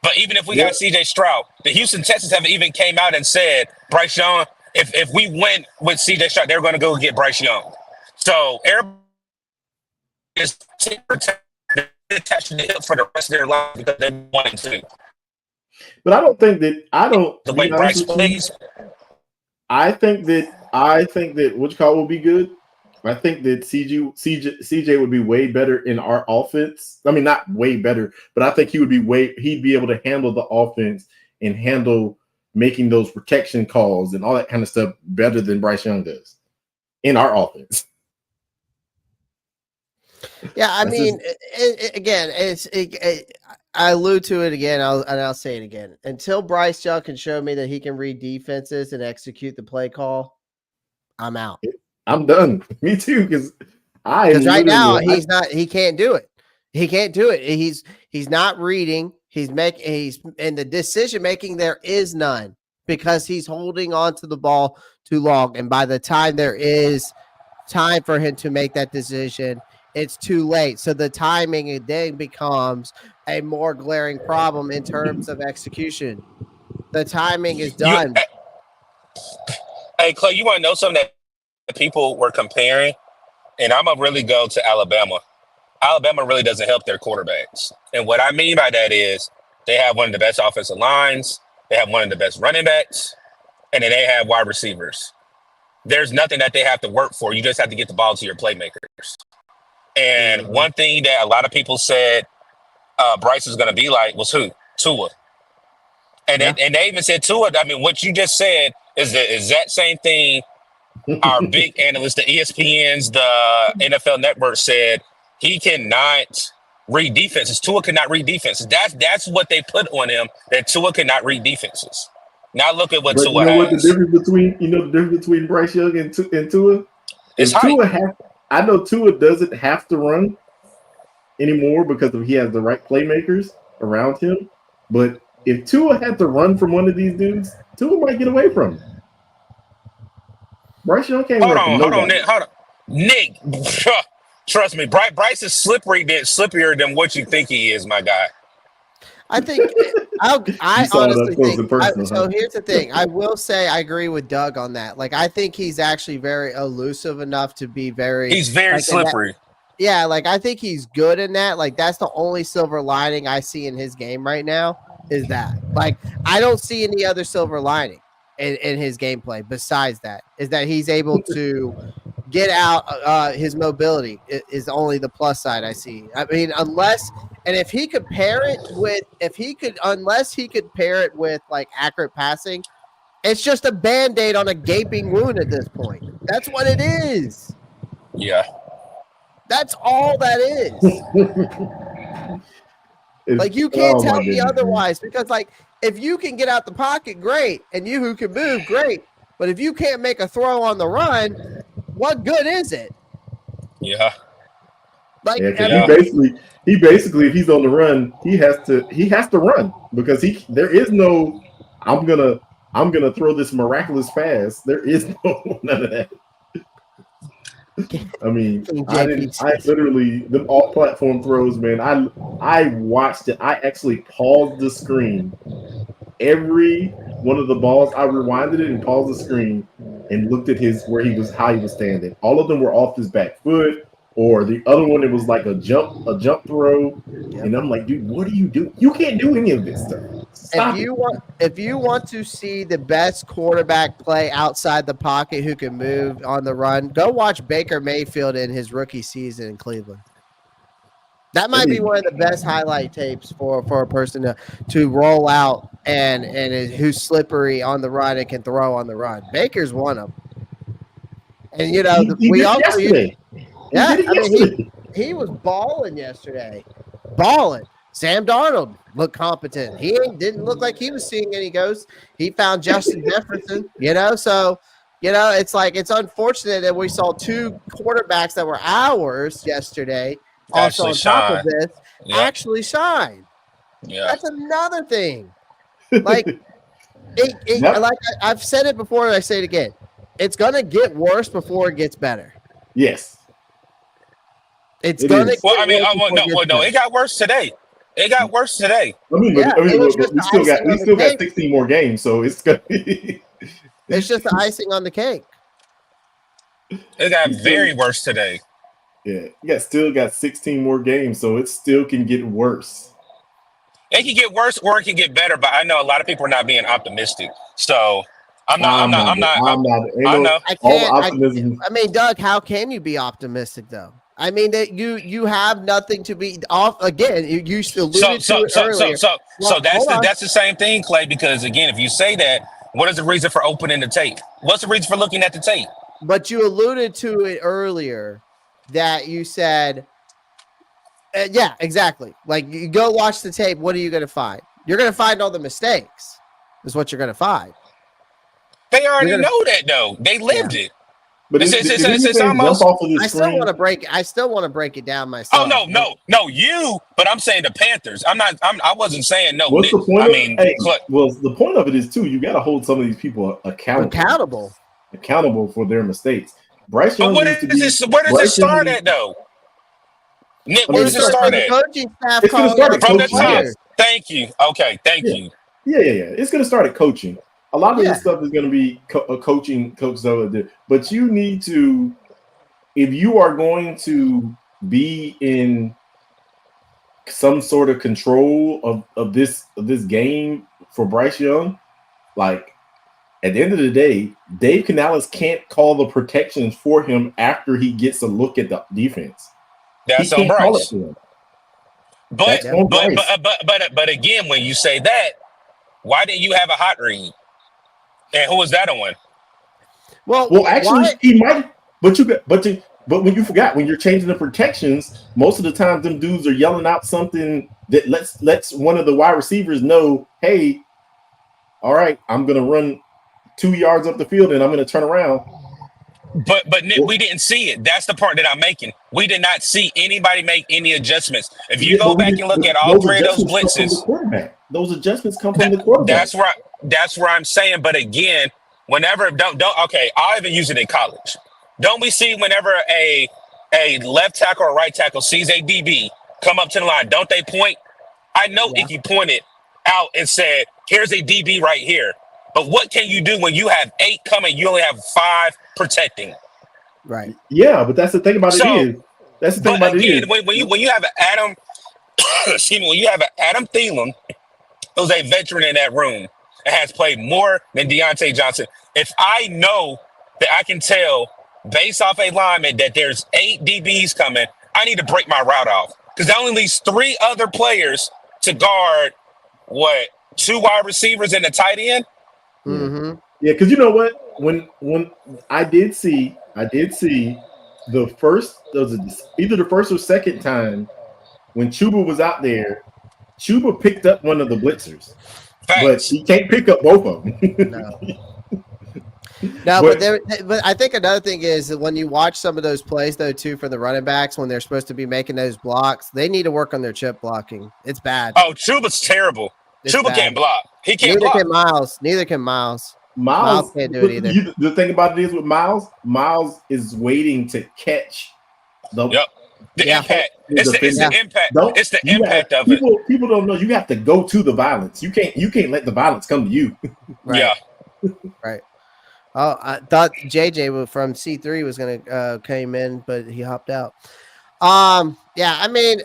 But even if we got CJ Stroud, the Houston Texans haven't even came out and said Bryce Young, if we went with CJ Stroud, they're going to go get Bryce Young. So everybody is attached to the hip for the rest of their life because they want to. But I don't think that the way Bryce plays. I think that which call will be good. I think that CJ would be way better in our offense. I mean, not way better, but I think he'd be able to handle the offense and handle making those protection calls and all that kind of stuff better than Bryce Young does in our offense. Yeah, I mean, I allude to it again, I'll say it again. Until Bryce Young can show me that he can read defenses and execute the play call, I'm out. I'm done. Me too, because right now he can't do it. He can't do it. He's not reading. He's and the decision making there is none because he's holding on to the ball too long. And by the time there is time for him to make that decision, it's too late. So the timing then becomes a more glaring problem in terms of execution. The timing is done. Hey, Clay, you want to know something that people were comparing? And I'm going to really go to Alabama. Alabama really doesn't help their quarterbacks. And what I mean by that is they have one of the best offensive lines. They have one of the best running backs. And then they have wide receivers. There's nothing that they have to work for. You just have to get the ball to your playmakers. And one thing that a lot of people said Bryce is going to be like was who? Tua. And they even said Tua. I mean, what you just said is the exact same thing our big analysts, the ESPNs, the NFL Network said he cannot read defenses. Tua cannot read defenses. That's what they put on him, that Tua cannot read defenses. Now look at what But Tua you know what the has. difference between Bryce Young and Tua? It's If Tua I know Tua doesn't have to run anymore because he has the right playmakers around him. But if Tua had to run from one of these dudes, Tua might get away from him. Bryce Young can't run from nobody. Hold on, Nick. Trust me, Bryce is slipperier than what you think he is, my guy. I think I honestly think. Personal, so here's the thing. I will say I agree with Doug on that. Like I think he's actually very elusive enough to be very. He's very slippery. Yeah, like I think he's good in that. Like that's the only silver lining I see in his game right now is that. Like I don't see any other silver lining in his gameplay besides that. Is that he's able to get out. His mobility is only the plus side I see. I mean, unless he could pair it with like accurate passing, it's just a band-aid on a gaping wound at this point. That's what it is. Yeah. That's all that is. Like you can't tell me otherwise because like if you can get out the pocket, great, and you who can move, great. But if you can't make a throw on the run, what good is it? Yeah. Like he basically if he's on the run, he has to run because there is no I'm gonna throw this miraculous pass. There is none of that. I mean, I literally them all platform throws, man. I watched it. I actually paused the screen. Every one of the balls, I rewinded it and paused the screen and looked at how he was standing. All of them were off his back foot, or the other one it was like a jump throw. Yep. And I'm like, dude, what do you do? You can't do any of this stuff. If you want to see the best quarterback play outside the pocket who can move on the run, go watch Baker Mayfield in his rookie season in Cleveland. That might be one of the best highlight tapes for a person to roll out and who's slippery on the run and can throw on the run. Baker's one of them. And he was balling yesterday. Balling. Sam Darnold looked competent. He didn't look like he was seeing any ghosts. He found Justin Jefferson, so it's like it's unfortunate that we saw two quarterbacks that were ours yesterday also on top of this actually shine. Yeah. That's another thing. Like like I've said it before and I say it again. It's gonna get worse before it gets better. Yes. It got worse today. It got worse today. We still got 16 more games, so it's gonna be it's just the icing on the cake. It got very worse today. Yeah, still got 16 more games, so it still can get worse. It can get worse or it can get better, but I know a lot of people are not being optimistic. So I'm not. I mean, Doug, how can you be optimistic though? I mean that you have nothing to be off again. You alluded to it earlier. So that's the same thing, Clay. Because again, if you say that, what is the reason for opening the tape? What's the reason for looking at the tape? But you alluded to it earlier that you said, yeah, exactly. Like you go watch the tape. What are you going to find? You're going to find all the mistakes. Is what you're going to find. They already know that though. They lived it. But it's almost. I still want to break it down myself. Oh no, you. But I'm saying the Panthers. I wasn't saying no. What's the point? The point of it is too. You got to hold some of these people accountable for their mistakes. Bryce Young. Where does it start at though? Nick, where does it start at? It's going to start at from the coaching. top. Thank you. Okay, thank you. Yeah. It's going to start at coaching. A lot of this stuff is going to be coaching, but you need to, if you are going to be in some sort of control of this game for Bryce Young, like at the end of the day, Dave Canales can't call the protections for him after he gets a look at the defense. That's on Bryce. But again, when you say that, why didn't you have a hot read? And who was that on? Well, actually, he might. But when you forgot, when you're changing the protections, most of the time them dudes are yelling out something that lets one of the wide receivers know, hey, all right, I'm gonna run 2 yards up the field and I'm gonna turn around. But Nick, we didn't see it. That's the part that I'm making. We did not see anybody make any adjustments. If you go back and look at all three of those blitzes, those adjustments come from the quarterback. That's where I'm saying. But again, whenever don't okay, I'll even use it in college. Don't we see whenever a left tackle or right tackle sees a DB come up to the line, don't they point? I know if you pointed out and said, "Here's a DB right here," but what can you do when you have 8 coming? You only have 5 protecting. Right. Yeah, but that's the thing about it is. That's the thing about it is. When you have an Adam, excuse me, when you have an Adam Thielen, who's a veteran in that room and has played more than Deontay Johnson, if I know that I can tell based off a lineman that there's 8 DBs coming, I need to break my route off because that only leaves 3 other players to guard 2 wide receivers and a tight end. Mm-hmm. Yeah, because you know what? When I did see the first, either the first or second time when Chuba was out there, Chuba picked up one of the blitzers. Facts. But he can't pick up both of them. No, but I think another thing is that when you watch some of those plays, though, too, for the running backs, when they're supposed to be making those blocks, they need to work on their chip blocking. It's bad. Oh, Chuba's terrible. Chuba can't block. He can't block. Neither can Miles. Miles can't do it either. The thing about it is with Miles is waiting to catch the impact. It's the impact. It's the impact of it. People don't know you have to go to the violence. You can't let the violence come to you. Right. Yeah. Right. Oh, I thought JJ from C3 was gonna came in, but he hopped out. Yeah, I mean,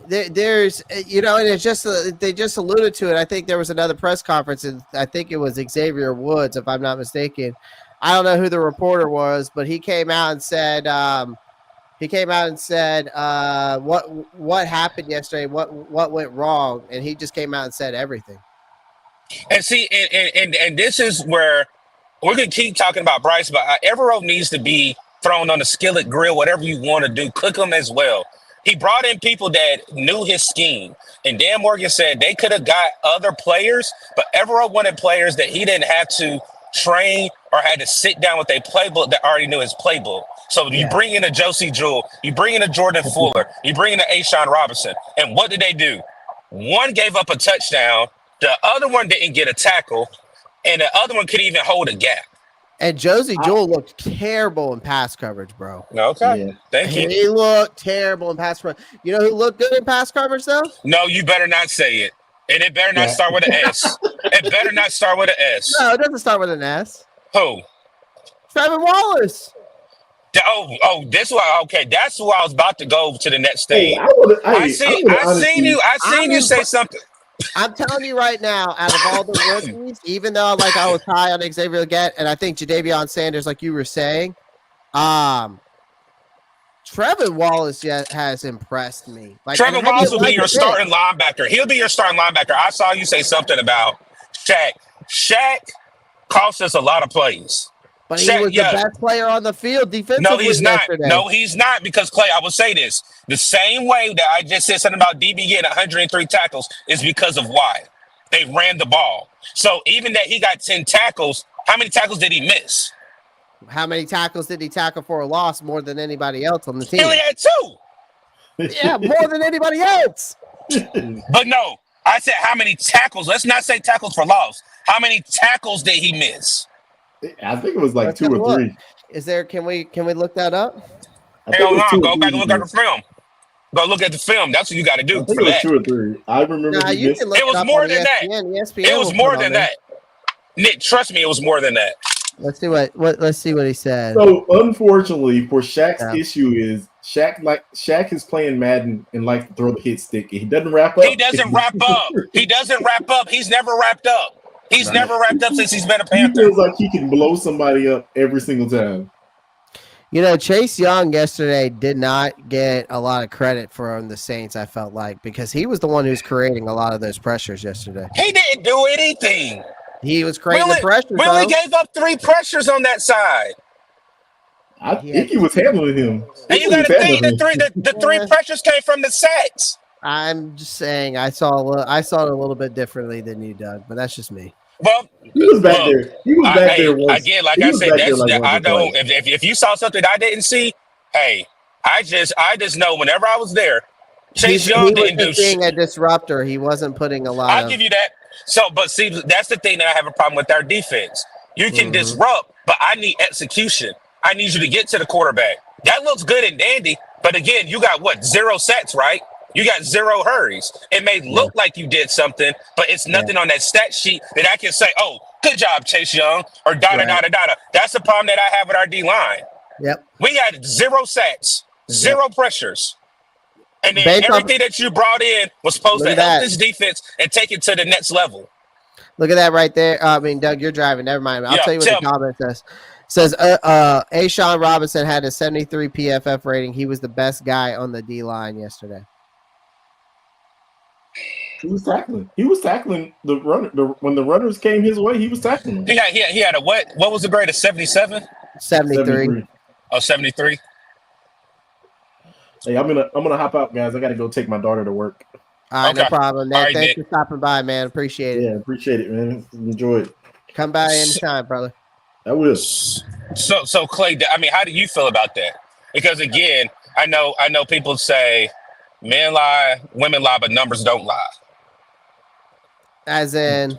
there's and it's just they just alluded to it. I think there was another press conference, and I think it was Xavier Woods, if I'm not mistaken. I don't know who the reporter was, but he came out and said what happened yesterday, what went wrong, and he just came out and said everything. And see, and this is where we're gonna keep talking about Bryce, but Evero needs to be thrown on the skillet grill, whatever you want to do, cook him as well. He brought in people that knew his scheme. And Dan Morgan said they could have got other players, but Evero wanted players that he didn't have to train or had to sit down with a playbook that already knew his playbook. So you bring in a Josie Jewell, you bring in a Jordan Fuller, you bring in a Ashawn Robinson. And what did they do? One gave up a touchdown, the other one didn't get a tackle, and the other one couldn't even hold a gap. And Josie Jewell looked terrible in pass coverage, bro. Okay. Yeah. Thank you. He looked terrible in pass coverage. You know who looked good in pass coverage, though? No, you better not say it. And it better not start with an S. It better not start with an S. No, it doesn't start with an S. Who? Trevor Wallace. This one. Okay, that's who I was about to go to the next stage. I seen you say something. I'm telling you right now, out of all the rookies, even though I was high on Xavier Legette, and I think Jadavion Sanders, like you were saying, Trevor Wallace has impressed me. Trevor Wallace will be your starting linebacker. He'll be your starting linebacker. I saw you say something about Shaq. Shaq cost us a lot of plays. But he was the best player on the field defensively. No, he's not. Yesterday. No, he's not, because Clay, I will say this. The same way that I just said something about DB getting 103 tackles is because of why. They ran the ball. So even that he got 10 tackles, how many tackles did he miss? How many tackles did he tackle for a loss more than anybody else on the team? He only had 2. Yeah, more than anybody else. But no, I said how many tackles. Let's not say tackles for loss. How many tackles did he miss? I think it was like 2 or 3. Is there? Can we look that up? Hell no! Go back and look at the film. Go look at the film. That's what you got to do. I think it was 2 or 3. I remember. You can look it was more than that. ESPN It was more than that. Nick, trust me, it was more than that. Let's see what he said. So unfortunately for Shaq's issue is Shaq is playing Madden and like to throw the hit stick. He doesn't wrap up. He doesn't wrap up. He doesn't wrap up. He's never wrapped up. He's never wrapped up since he's been a Panther. He feels like he can blow somebody up every single time. Chase Young yesterday did not get a lot of credit from the Saints, I felt like, because he was the one who's creating a lot of those pressures yesterday. He didn't do anything. He was creating the pressures. We only gave up 3 pressures on that side. I think he was handling him. And you got to think the 3 pressures came from the sacks. I'm just saying I saw it a little bit differently than you, Doug, but that's just me. Well, He was back there. He was back there once. Again, like He I was said, back there that's like that. once I or know twice. if you saw something I didn't see, hey, I just know whenever I was there, Chase He Young was didn't do just shit. being a disruptor. He wasn't putting a lot I'll of. give you that. So, but see, that's the thing that I have a problem with our defense. You can Mhm. disrupt, but I need execution. I need you to get to the quarterback. That looks good and dandy, but again, you got what? 0 sets, right? You got 0 hurries. It may look like you did something, but it's nothing on that stat sheet that I can say, oh, good job, Chase Young, or da-da-da-da-da. That's the problem that I have with our D-line. Yep. We had 0 sacks, 0 pressures. And then Based off- everything that you brought in was supposed Look to at help that. this defense and take it to the next level. Look at that right there. I mean, Doug, you're driving. Never mind. I'll Yeah, tell you what tell the me. comment says. It says, Ashawn Robinson had a 73 PFF rating. He was the best guy on the D-line yesterday. He was tackling. He was tackling the runner. When the runners came his way, he was tackling them. He had a what? What was the grade? A 77? 73. Oh, 73? Hey, I'm gonna hop out, guys. I gotta go take my daughter to work. All right, no Okay. problem, man. All right, Thanks Nick. for stopping by, man. Appreciate it. Yeah, appreciate it, man. Enjoy it. Come by anytime, brother. I will. So Clay, I mean, how do you feel about that? Because again, I know people say men lie, women lie, but numbers don't lie. As in,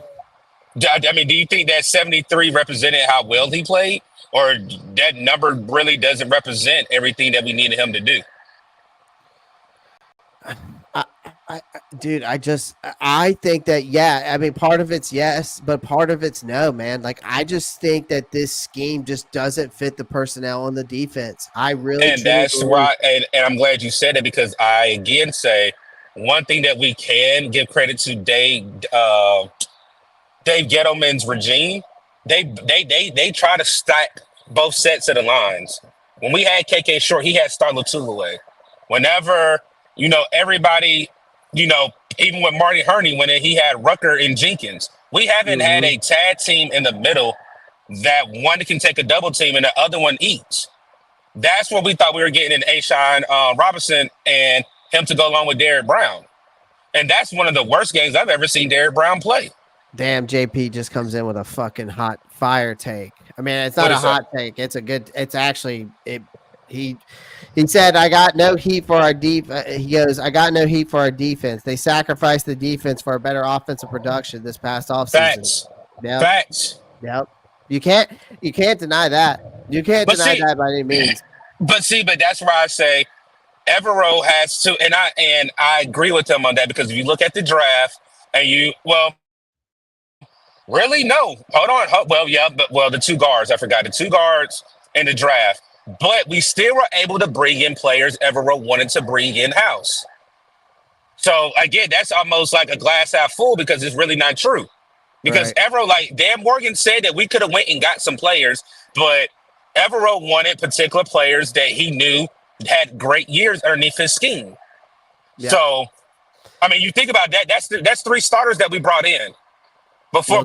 I mean, do you think that 73 represented how well he played, or that number really doesn't represent everything that we needed him to do? dude, I think that, yeah, I mean, part of it's yes, but part of it's no, man. Like, I just think that this scheme just doesn't fit the personnel on the defense. I really, And that's why, and I'm glad you said it, because I again say one thing that we can give credit to Dave Gettleman's regime. They try to stack both sets of the lines. When we had KK Short, he had Star Lotulelei. Whenever, everybody, even with Marty Herney, when he had Rucker and Jenkins, we haven't had a tag team in the middle that one can take a double team and the other one eats. That's what we thought we were getting in Ashawn Robinson and him to go along with Derrick Brown. And that's one of the worst games I've ever seen Derrick Brown play. damn, JP just comes in with a fucking hot fire take. I mean, it's not a hot take. It's a good. It's actually it. He said, "I got no heat for our deep." He goes, "I got no heat for our defense. They sacrificed the defense for a better offensive production this past offseason." Facts. Yep. Facts. Yep. You can't deny that. You can't deny that by any means. But that's why I say Evero has to, and I agree with him on that, because if you look at the draft and really no, hold on, the 2 guards, I forgot the 2 guards in the draft, but we still were able to bring in players Evero wanted to bring in house. So again, that's almost like a glass half full, because it's really not true. Because Evero, like Dan Morgan said, that we could have went and got some players, but Evero wanted particular players that he knew had great years underneath his scheme. Yeah. So, I mean, you think about that. That's 3 starters that we brought in before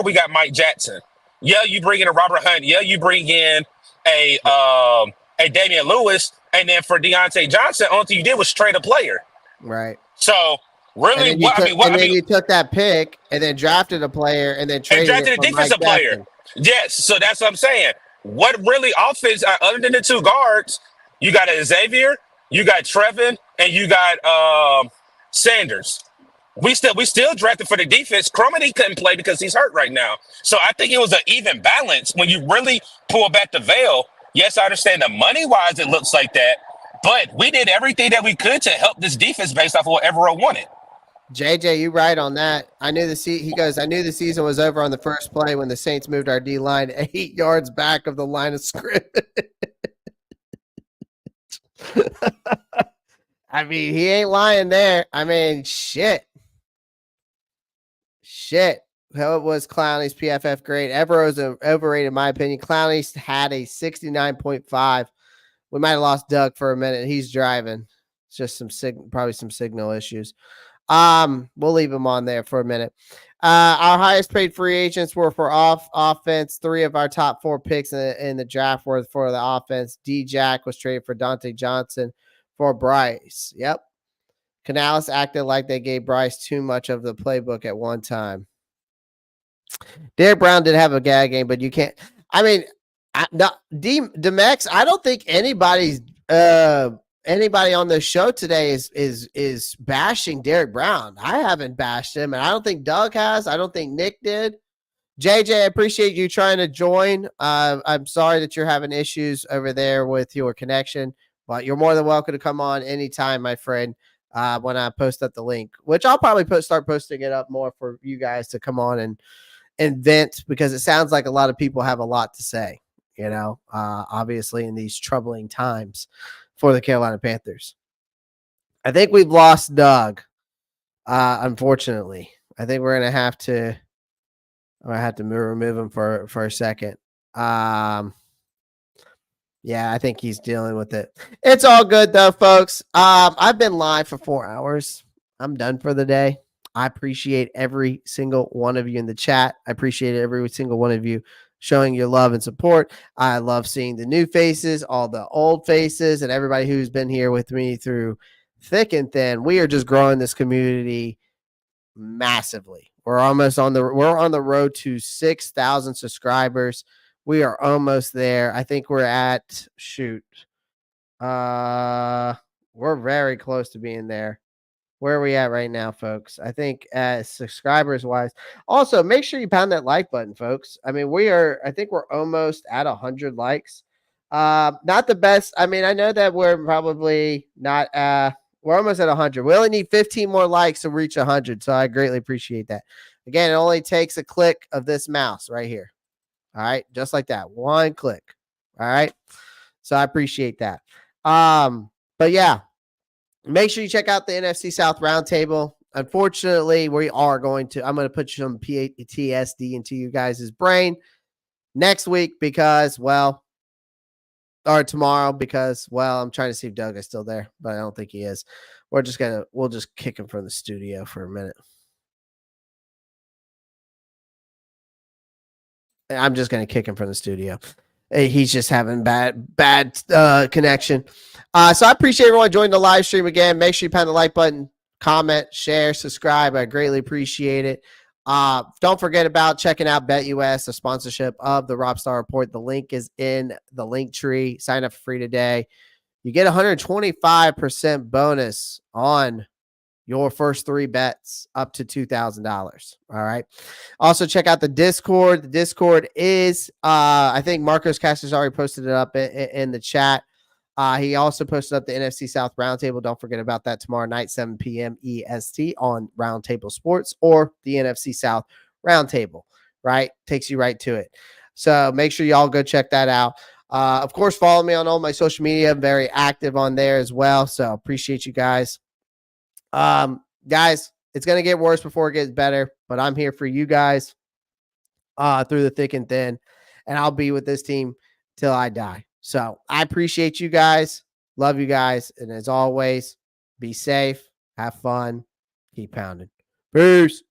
we got Mike Jackson. Yeah, you bring in a Robert Hunt. Yeah, you bring in a Damian Lewis, and then for Deontay Johnson, all you did was trade a player. Right. So really, you took that pick and then drafted a player and then traded a defensive player. Yes, so that's what I'm saying. What really offense, other than the 2 guards, you got a Xavier, you got Trevin, and you got Sanders. We still drafted for the defense. Cromedy couldn't play because he's hurt right now. So I think it was an even balance when you really pull back the veil. Yes, I understand the money-wise it looks like that, but we did everything that we could to help this defense based off of what Evero wanted. JJ, you right on that. I knew the season was over on the first play when the Saints moved our D line 8 yards back of the line of scrimmage. I mean, he ain't lying there. I mean, shit. How it was Clowney's PFF grade. Evero's overrated in my opinion. Clowney's had a 69.5. We might have lost Doug for a minute. He's driving. It's just probably some signal issues. We'll leave him on there for a minute. Our highest paid free agents were for offense. 3 of our top 4 picks in the draft were for the offense. D-Jack was traded for Dante Johnson for Bryce. Yep. Canales acted like they gave Bryce too much of the playbook at one time. Derrick Brown did have a gag game, but you can't. I mean, Demex, I don't think anybody on the show today is bashing Derrick Brown. I haven't bashed him, and I don't think Doug has. I don't think Nick did. JJ, I appreciate you trying to join. I'm sorry that you're having issues over there with your connection, but you're more than welcome to come on anytime, my friend, when I post up the link, which I'll probably start posting it up more for you guys to come on and vent, because it sounds like a lot of people have a lot to say, obviously in these troubling times for the Carolina Panthers. I think we've lost Doug, unfortunately. I think we're going to have to remove him for a second. Yeah, I think he's dealing with it. It's all good though, folks. I've been live for 4 hours. I'm done for the day. I appreciate every single one of you in the chat. I appreciate every single one of you showing your love and support. I love seeing the new faces, all the old faces, and everybody who's been here with me through thick and thin. We are just growing this community massively. We're on the road to 6,000 subscribers. We are almost there. I think we're at we're very close to being there. Where are we at right now, folks? I think subscribers wise. Also, make sure you pound that like button, folks. I mean, I think we're almost at 100 likes. Not the best. I mean, I know that we're probably not we're almost at 100. We only need 15 more likes to reach 100. So I greatly appreciate that. Again, it only takes a click of this mouse right here. All right. Just like that. One click. All right. So I appreciate that. But yeah, make sure you check out the NFC South Roundtable. Unfortunately, I'm going to put some PTSD into you guys' brain next week or tomorrow because, I'm trying to see if Doug is still there, but I don't think he is. We'll just kick him from the studio for a minute. I'm just going to kick him from the studio. He's just having bad connection. So I appreciate everyone joining the live stream again. Make sure you pound the like button, comment, share, subscribe. I greatly appreciate it. Don't forget about checking out BetUS, the sponsorship of the Ropp Star Report. The link is in the link tree. Sign up for free today. You get 125% bonus on your first 3 bets up to $2,000. All right. Also check out the Discord. The Discord is, I think Marcos Casters already posted it up in the chat. He also posted up the NFC South Roundtable. Don't forget about that tomorrow night, 7 p.m. EST on Roundtable Sports or the NFC South Roundtable, right? Takes you right to it. So make sure y'all go check that out. Of course, follow me on all my social media. I'm very active on there as well. So appreciate you guys. Guys, it's going to get worse before it gets better, but I'm here for you guys through the thick and thin, and I'll be with this team till I die. So I appreciate you guys. Love you guys. And as always, be safe, have fun, keep pounding. Peace.